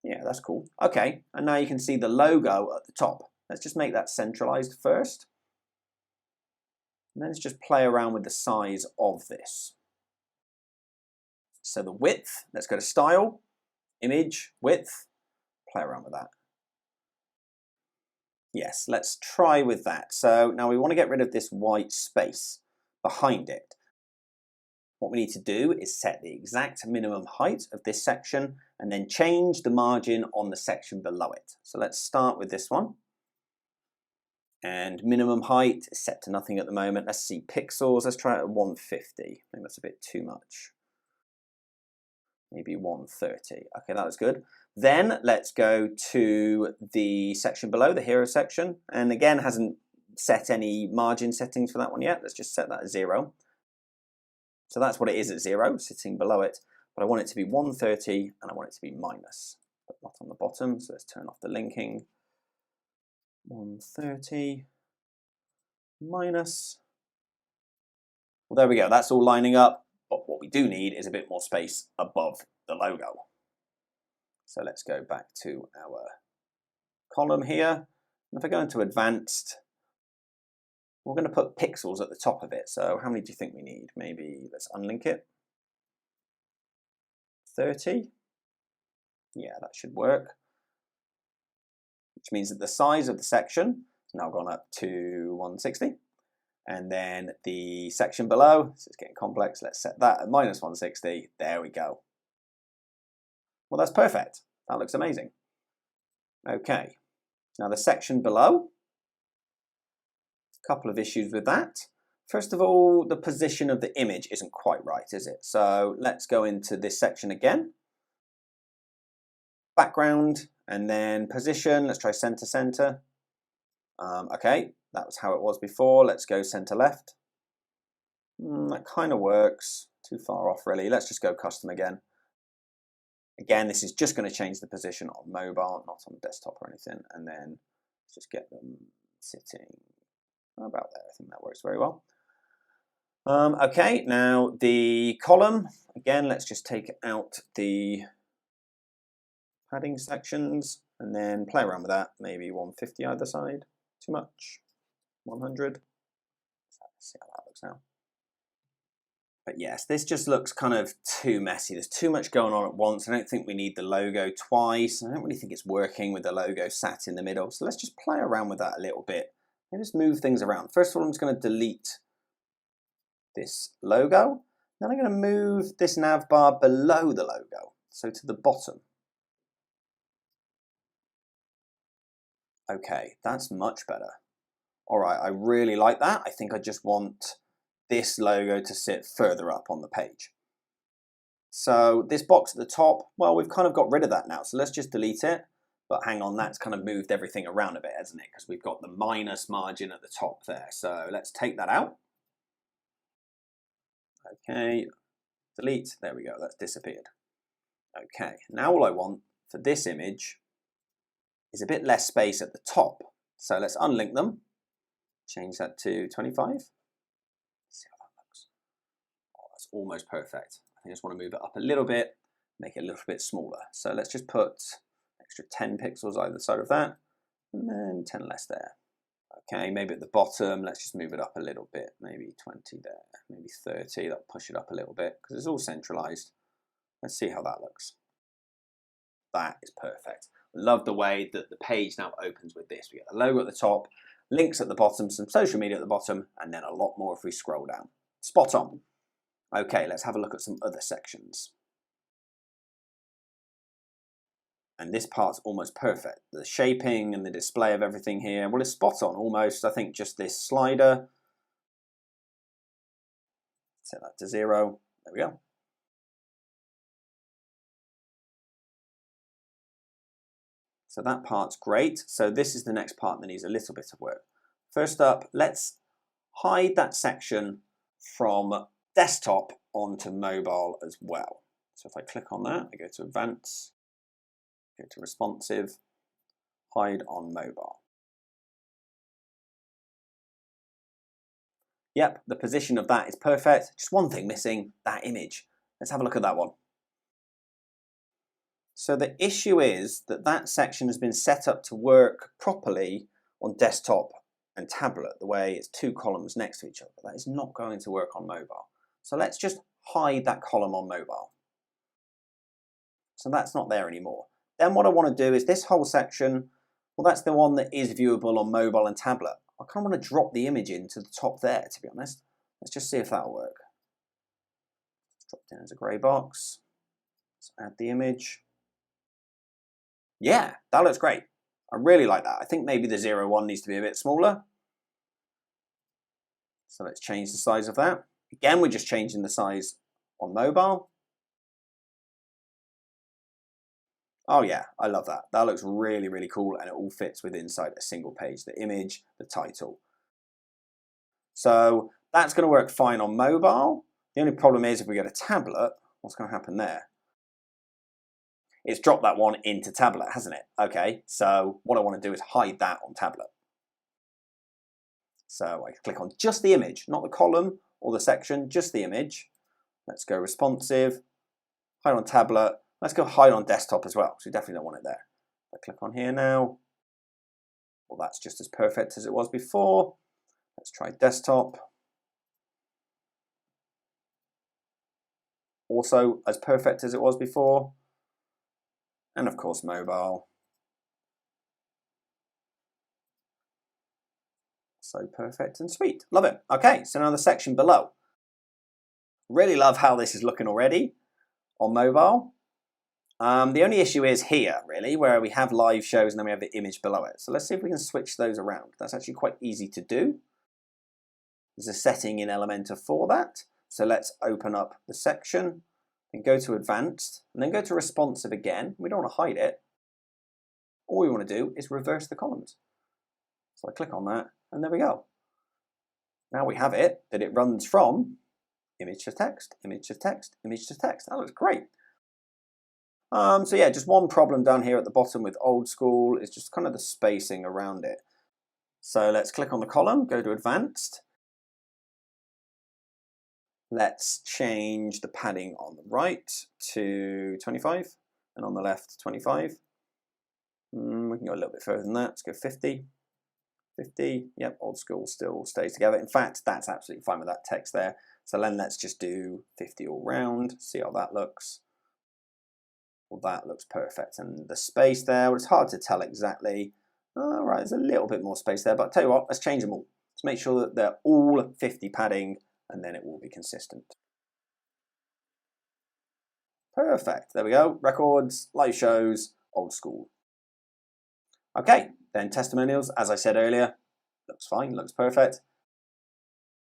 Yeah, that's cool. Okay, and now you can see the logo at the top. Let's just make that centralized first. And then let's just play around with the size of this. So the width, let's go to Style, Image, Width, play around with that. Yes, let's try with that. So now we want to get rid of this white space behind it. What we need to do is set the exact minimum height of this section and then change the margin on the section below it. So let's start with this one. And minimum height is set to nothing at the moment. Let's see pixels. Let's try it at 150. I think that's a bit too much. Maybe 130. Okay, that was good. Then let's go to the section below, the hero section. And again, hasn't set any margin settings for that one yet. Let's just set that at 0. So that's what it is at 0, sitting below it. But I want it to be 130 and I want it to be minus, but not on the bottom. So let's turn off the linking. 130 minus. Well, there we go. That's all lining up. But what we do need is a bit more space above the logo. So let's go back to our column here. And if I go into advanced, we're going to put pixels at the top of it. So how many do you think we need? Maybe let's unlink it. 30. Yeah, that should work. Which means that the size of the section has now gone up to 160. And then the section below, so it's getting complex, let's set that at minus 160. There we go. Well, that's perfect. That looks amazing. Okay, now the section below, a couple of issues with that. First of all, the position of the image isn't quite right, is it? So let's go into this section again. Background, and then position. Let's try center, center. Okay, that was how it was before. Let's go center left. That kind of works. Too far off, really. Let's just go custom again. Again, this is just going to change the position on mobile, not on desktop or anything. And then let's just get them sitting about there. I think that works very well. Okay, now the column. Again, let's just take out the padding sections and then play around with that. Maybe 150 either side. Too much. 100. Let's see how that looks now. But yes, this just looks kind of too messy. There's too much going on at once. I don't think we need the logo twice. I don't really think it's working with the logo sat in the middle. So let's just play around with that a little bit and just move things around. First of all, I'm just going to delete this logo. Then I'm going to move this nav bar below the logo, so to the bottom. Okay, that's much better. All right, I really like that. I think I just want this logo to sit further up on the page. So this box at the top, well, we've kind of got rid of that now. So let's just delete it. But hang on, that's kind of moved everything around a bit, hasn't it? Because we've got the minus margin at the top there. So let's take that out. Okay, delete. There we go, that's disappeared. Okay, now all I want for this image is a bit less space at the top. So let's unlink them. Change that to 25. Let's see how that looks. Oh, that's almost perfect. I just want to move it up a little bit, make it a little bit smaller. So let's just put extra 10 pixels either side of that, and then 10 less there. Okay, maybe at the bottom, let's just move it up a little bit, maybe 20 there, maybe 30, that'll push it up a little bit, because it's all centralized. Let's see how that looks. That is perfect. Love the way that the page now opens with this. We get the logo at the top, links at the bottom, some social media at the bottom, and then a lot more if we scroll down. Spot on. Okay, let's have a look at some other sections. And this part's almost perfect. The shaping and the display of everything here, well, it's spot on almost. I think just this slider, set that to 0. There we go. So that part's great. So this is the next part that needs a little bit of work. First up, let's hide that section from desktop onto mobile as well. So if I click on that, I go to Advanced, go to Responsive, Hide on Mobile. Yep, the position of that is perfect. Just one thing missing, that image. Let's have a look at that one. So the issue is that that section has been set up to work properly on desktop and tablet, the way it's two columns next to each other. That is not going to work on mobile. So let's just hide that column on mobile. So that's not there anymore. Then what I want to do is this whole section, well, that's the one that is viewable on mobile and tablet. I kind of want to drop the image into the top there, to be honest. Let's just see if that'll work. Drop it in as a grey box. Let's add the image. Yeah, that looks great. I really like that. I think maybe the 0.1 needs to be a bit smaller. So let's change the size of that. Again, we're just changing the size on mobile. Oh yeah, I love that. That looks really, really cool, and it all fits within inside a single page, the image, the title. So that's going to work fine on mobile. The only problem is if we get a tablet, what's going to happen there? It's dropped that one into tablet, hasn't it? Okay, so what I want to do is hide that on tablet. So I click on just the image, not the column or the section, just the image. Let's go responsive, hide on tablet. Let's go hide on desktop as well, because we definitely don't want it there. I click on here now. Well, that's just as perfect as it was before. Let's try desktop. also as perfect as it was before. And of course mobile. So perfect and sweet. Love it. Okay, so now the section below. Really love how this is looking already on mobile. The only issue is here, really, where we have live shows and then we have the image below it. So let's see if we can switch those around. That's actually quite easy to do. There's a setting in Elementor for that. So let's open up the section and go to advanced and then go to responsive again. We don't want to hide it. All we want to do is reverse the columns. So I click on that and there we go. Now we have it that it runs from image to text, image to text, image to text. That looks great. So yeah, just one problem down here at the bottom with old school is just kind of the spacing around it. So let's click on the column, go to advanced. Let's change the padding on the right to 25 and on the left 25. We can go a little bit further than that. Let's go 50. 50. Yep, old school still stays together. In fact, that's absolutely fine with that text there. So then let's just do 50 all round, see how that looks. Well, that looks perfect. And the space there, well, it's hard to tell exactly. All right, there's a little bit more space there, but I'll tell you what, let's change them all. Let's make sure that they're all 50 padding and then it will be consistent. Perfect, there we go. Records, live shows, old school. Okay, then testimonials, as I said earlier, looks fine, looks perfect.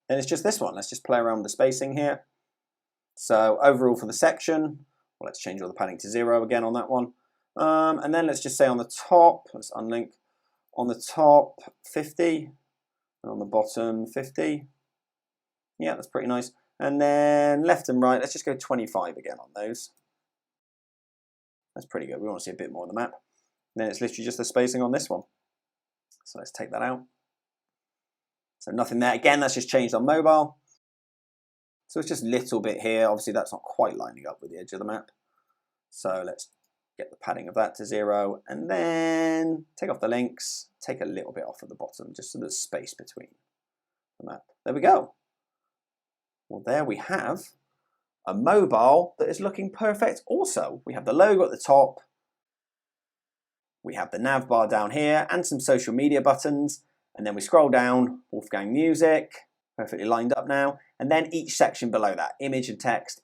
Then it's just this one. Let's just play around with the spacing here. So overall for the section, well, let's change all the padding to 0 again on that one. And then let's just say on the top, let's unlink, on the top 50, and on the bottom 50. Yeah, that's pretty nice. And then left and right, let's just go 25 again on those. That's pretty good. We want to see a bit more of the map. And then it's literally just the spacing on this one. So let's take that out. So nothing there. Again, that's just changed on mobile. So it's just a little bit here. Obviously, that's not quite lining up with the edge of the map. So let's get the padding of that to 0. And then take off the links. Take a little bit off at the bottom, just so there's space between the map. There we go. Well, there we have a mobile that is looking perfect also. We have the logo at the top. We have the nav bar down here and some social media buttons. And then we scroll down, Wolfgang Music, perfectly lined up now. And then each section below that, image and text,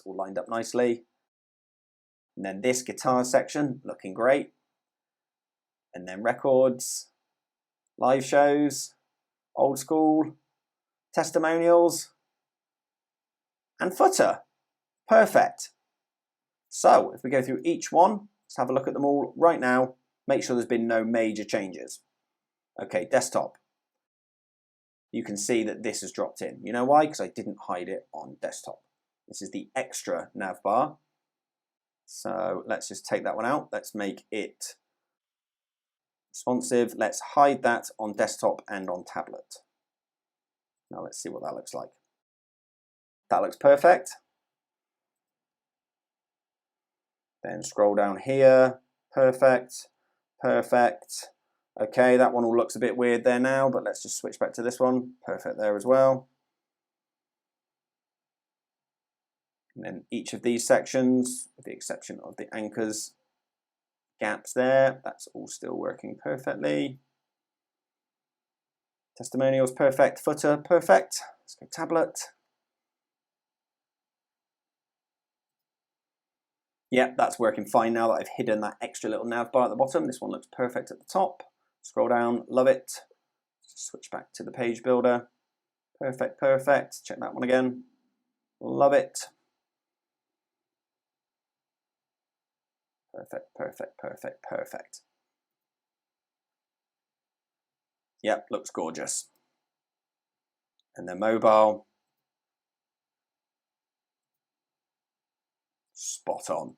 all lined up nicely. And then this guitar section, looking great. And then records, live shows, old school, testimonials, and footer. Perfect. So if we go through each one, let's have a look at them all right now. Make sure there's been no major changes. Okay, desktop. You can see that this has dropped in. You know why? Because I didn't hide it on desktop. This is the extra nav bar. So let's just take that one out. Let's make it responsive. Let's hide that on desktop and on tablet. Now let's see what that looks like. That looks perfect. Then scroll down here. Perfect. Perfect. Okay, that one all looks a bit weird there now, but let's just switch back to this one. Perfect there as well. And then each of these sections, with the exception of the anchors, gaps there, that's all still working perfectly. Testimonials, perfect. Footer, perfect. Let's go tablet. Yep, that's working fine now that I've hidden that extra little nav bar at the bottom. This one looks perfect at the top. Scroll down, love it. Switch back to the page builder. Perfect, perfect. Check that one again. Love it. Perfect, perfect, perfect, perfect. Yep, looks gorgeous. And then mobile. Spot on.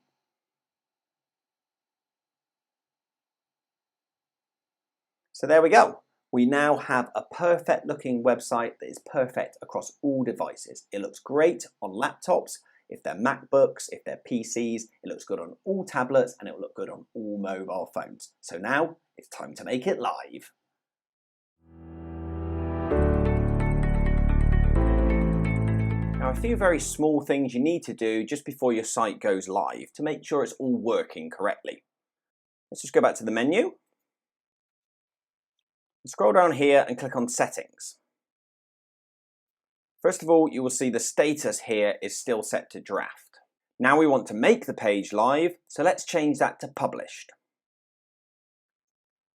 So there we go. We now have a perfect looking website that is perfect across all devices. It looks great on laptops, if they're MacBooks, if they're PCs, it looks good on all tablets and it will look good on all mobile phones. So now it's time to make it live. Now a few very small things you need to do just before your site goes live to make sure it's all working correctly. Let's just go back to the menu. Scroll down here and click on Settings. First of all, you will see the status here is still set to draft. Now we want to make the page live, so let's change that to published.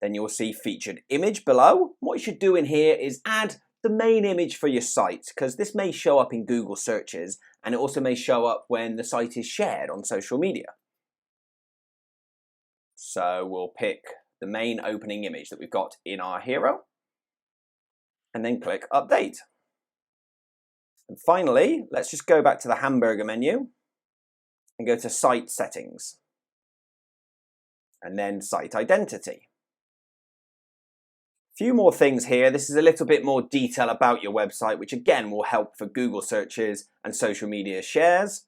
Then you will see featured image below. What you should do in here is add the main image for your site, because this may show up in Google searches and it also may show up when the site is shared on social media. So we'll pick the main opening image that we've got in our hero and then click Update. And finally, let's just go back to the hamburger menu and go to Site Settings and then Site Identity. Few more things here. This is a little bit more detail about your website, which again will help for Google searches and social media shares.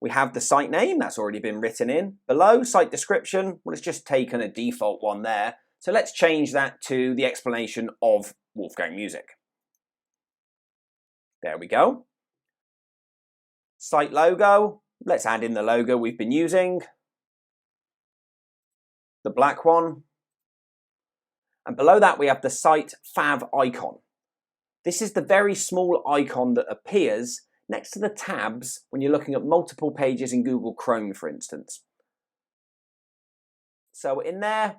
We have the site name, that's already been written in. Below, site description, well, it's just taken a default one there. So let's change that to the explanation of Wolfgang Music. There we go. Site logo, let's add in the logo we've been using. The black one. And below that we have the site fav icon. This is the very small icon that appears next to the tabs when you're looking at multiple pages in Google Chrome, for instance. So in there,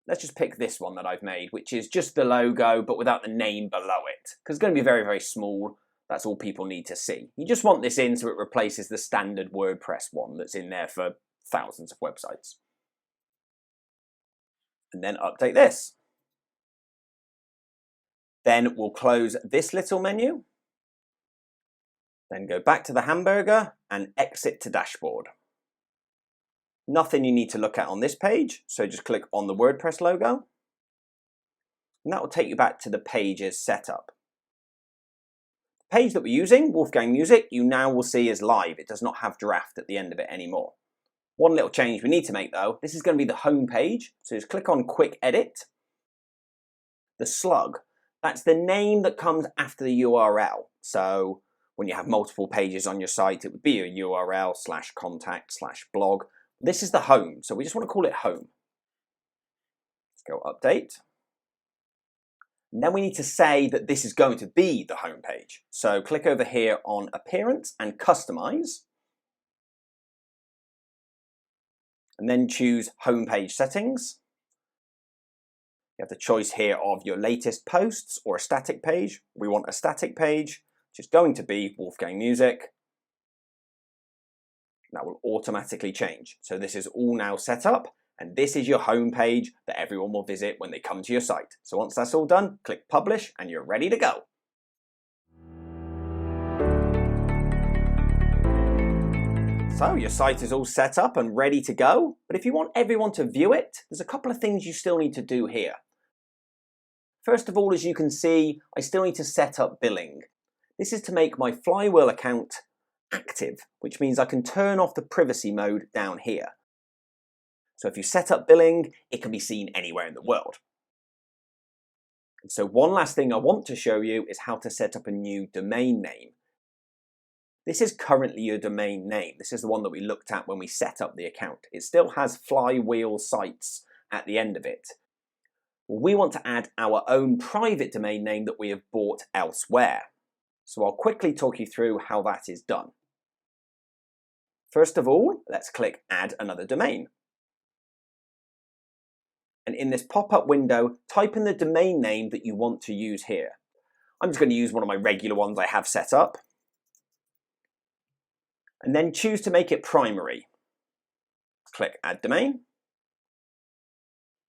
let's just pick this one that I've made, which is just the logo but without the name below it, because it's going to be very, very small. That's all people need to see. You just want this in so it replaces the standard WordPress one that's in there for thousands of websites. And then update this. Then we'll close this little menu, then go back to the hamburger and exit to dashboard. Nothing you need to look at on this page, so just click on the WordPress logo, and that will take you back to the page's setup. The page that we're using, Wolfgang Music, you now will see is live. It does not have draft at the end of it anymore. One little change we need to make though, this is going to be the home page, so just click on Quick Edit. The slug. That's the name that comes after the URL. So when you have multiple pages on your site, it would be a URL /contact/blog. This is the home, so we just want to call it home. Let's go update. And then we need to say that this is going to be the home page. So click over here on Appearance and Customize. And then choose Home Page Settings. You have the choice here of your latest posts or a static page. We want a static page, which is going to be Wolfgang Music. That will automatically change. So this is all now set up, and this is your home page that everyone will visit when they come to your site. So once that's all done, click Publish and you're ready to go. So your site is all set up and ready to go, but if you want everyone to view it, there's a couple of things you still need to do here. First of all, as you can see, I still need to set up billing. This is to make my Flywheel account active, which means I can turn off the privacy mode down here. So if you set up billing, it can be seen anywhere in the world. And so one last thing I want to show you is how to set up a new domain name. This is currently your domain name. This is the one that we looked at when we set up the account. It still has Flywheel Sites at the end of it. We want to add our own private domain name that we have bought elsewhere. So I'll quickly talk you through how that is done. First of all, let's click Add Another Domain. And in this pop-up window, type in the domain name that you want to use here. I'm just going to use one of my regular ones I have set up. And then choose to make it primary. Click Add Domain.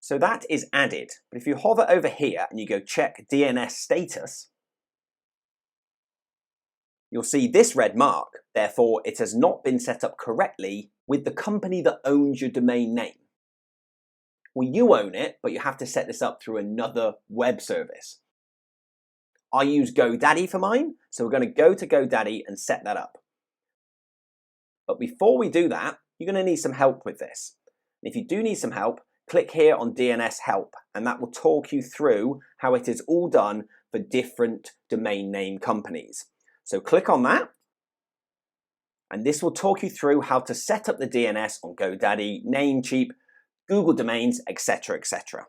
So that is added, but if you hover over here and you go check DNS status, you'll see this red mark. Therefore, it has not been set up correctly with the company that owns your domain name. Well, you own it, but you have to set this up through another web service. I use GoDaddy for mine, so we're going to go to GoDaddy and set that up. But before we do that, you're going to need some help with this. And if you do need some help, click here on DNS Help, and that will talk you through how it is all done for different domain name companies. So click on that, And this will talk you through how to set up the DNS on GoDaddy, Namecheap, Google Domains, etc., etc.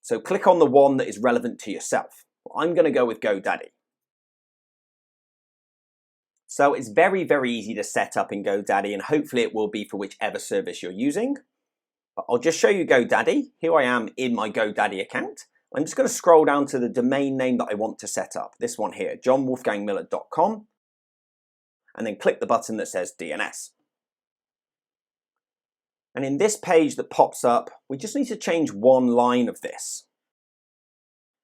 So click on the one that is relevant to yourself. Well, I'm going to go with GoDaddy. So it's very, very easy to set up in GoDaddy, and hopefully it will be for whichever service you're using. But I'll just show you GoDaddy. Here I am in my GoDaddy account. I'm just going to scroll down to the domain name that I want to set up. This one here, johnwolfgangmiller.com. And then click the button that says DNS. And in this page that pops up, we just need to change one line of this.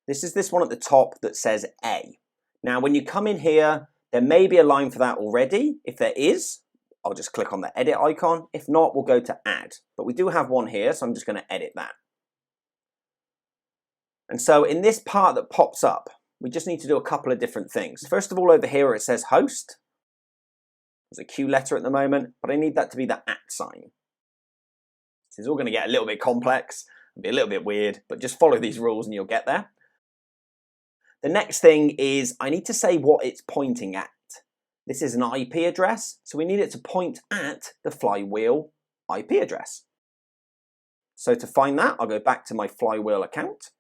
This is this one at the top that says A. Now, when you come in here, there may be a line for that already. If there is, I'll just click on the edit icon. If not, we'll go to add. But we do have one here, so I'm just going to edit that. And so in this part that pops up, we just need to do a couple of different things. First of all, over here where it says host, there's a Q letter at the moment, but I need that to be the @ sign. This is all going to get a little bit complex and be a little bit weird, but just follow these rules and you'll get there. The next thing is I need to say what it's pointing at. This is an IP address, so we need it to point at the Flywheel IP address. So to find that, I'll go back to my Flywheel account.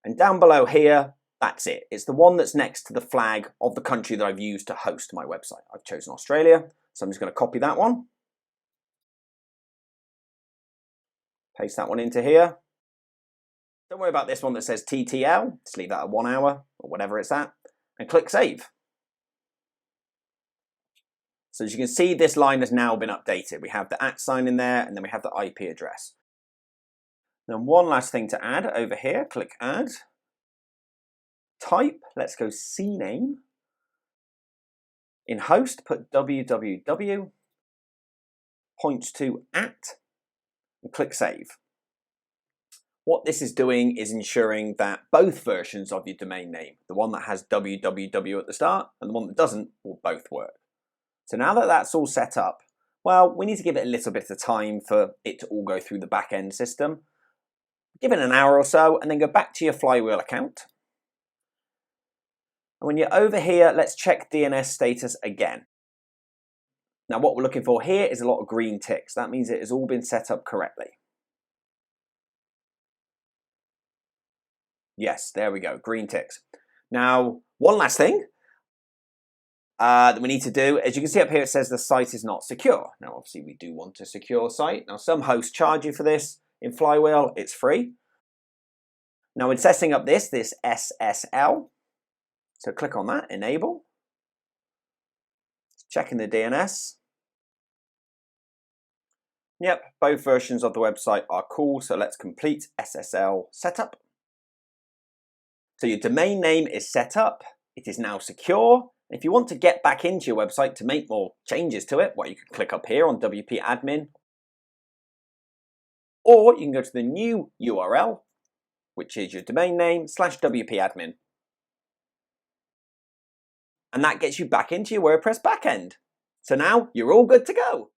And down below here, that's it. It's the one that's next to the flag of the country that I've used to host my website. I've chosen Australia, so I'm just going to copy that one. Paste that one into here. Don't worry about this one that says TTL. Just leave that at 1 hour or whatever it's at, and click Save. So as you can see, this line has now been updated. We have the @ sign in there, and then we have the IP address. Then one last thing to add over here, click Add. Type, let's go CNAME. In host, put www, points to @ and click Save. What this is doing is ensuring that both versions of your domain name, the one that has www at the start and the one that doesn't, will both work. So now that that's all set up, well, we need to give it a little bit of time for it to all go through the back-end system. Give it an hour or so and then go back to your Flywheel account. And when you're over here, let's check DNS status again. Now what we're looking for here is a lot of green ticks. That means it has all been set up correctly. Yes, there we go, green ticks. Now, one last thing that we need to do, as you can see up here, it says the site is not secure. Now, obviously, we do want a secure site. Now, some hosts charge you for this. In Flywheel, it's free. Now, when setting up this SSL, so click on that, enable. Checking the DNS. Yep, both versions of the website are cool, so let's complete SSL setup. So your domain name is set up, it is now secure. If you want to get back into your website to make more changes to it, well, you can click up here on WP admin, or you can go to the new URL, which is your domain name /WP admin. And that gets you back into your WordPress backend. So now you're all good to go.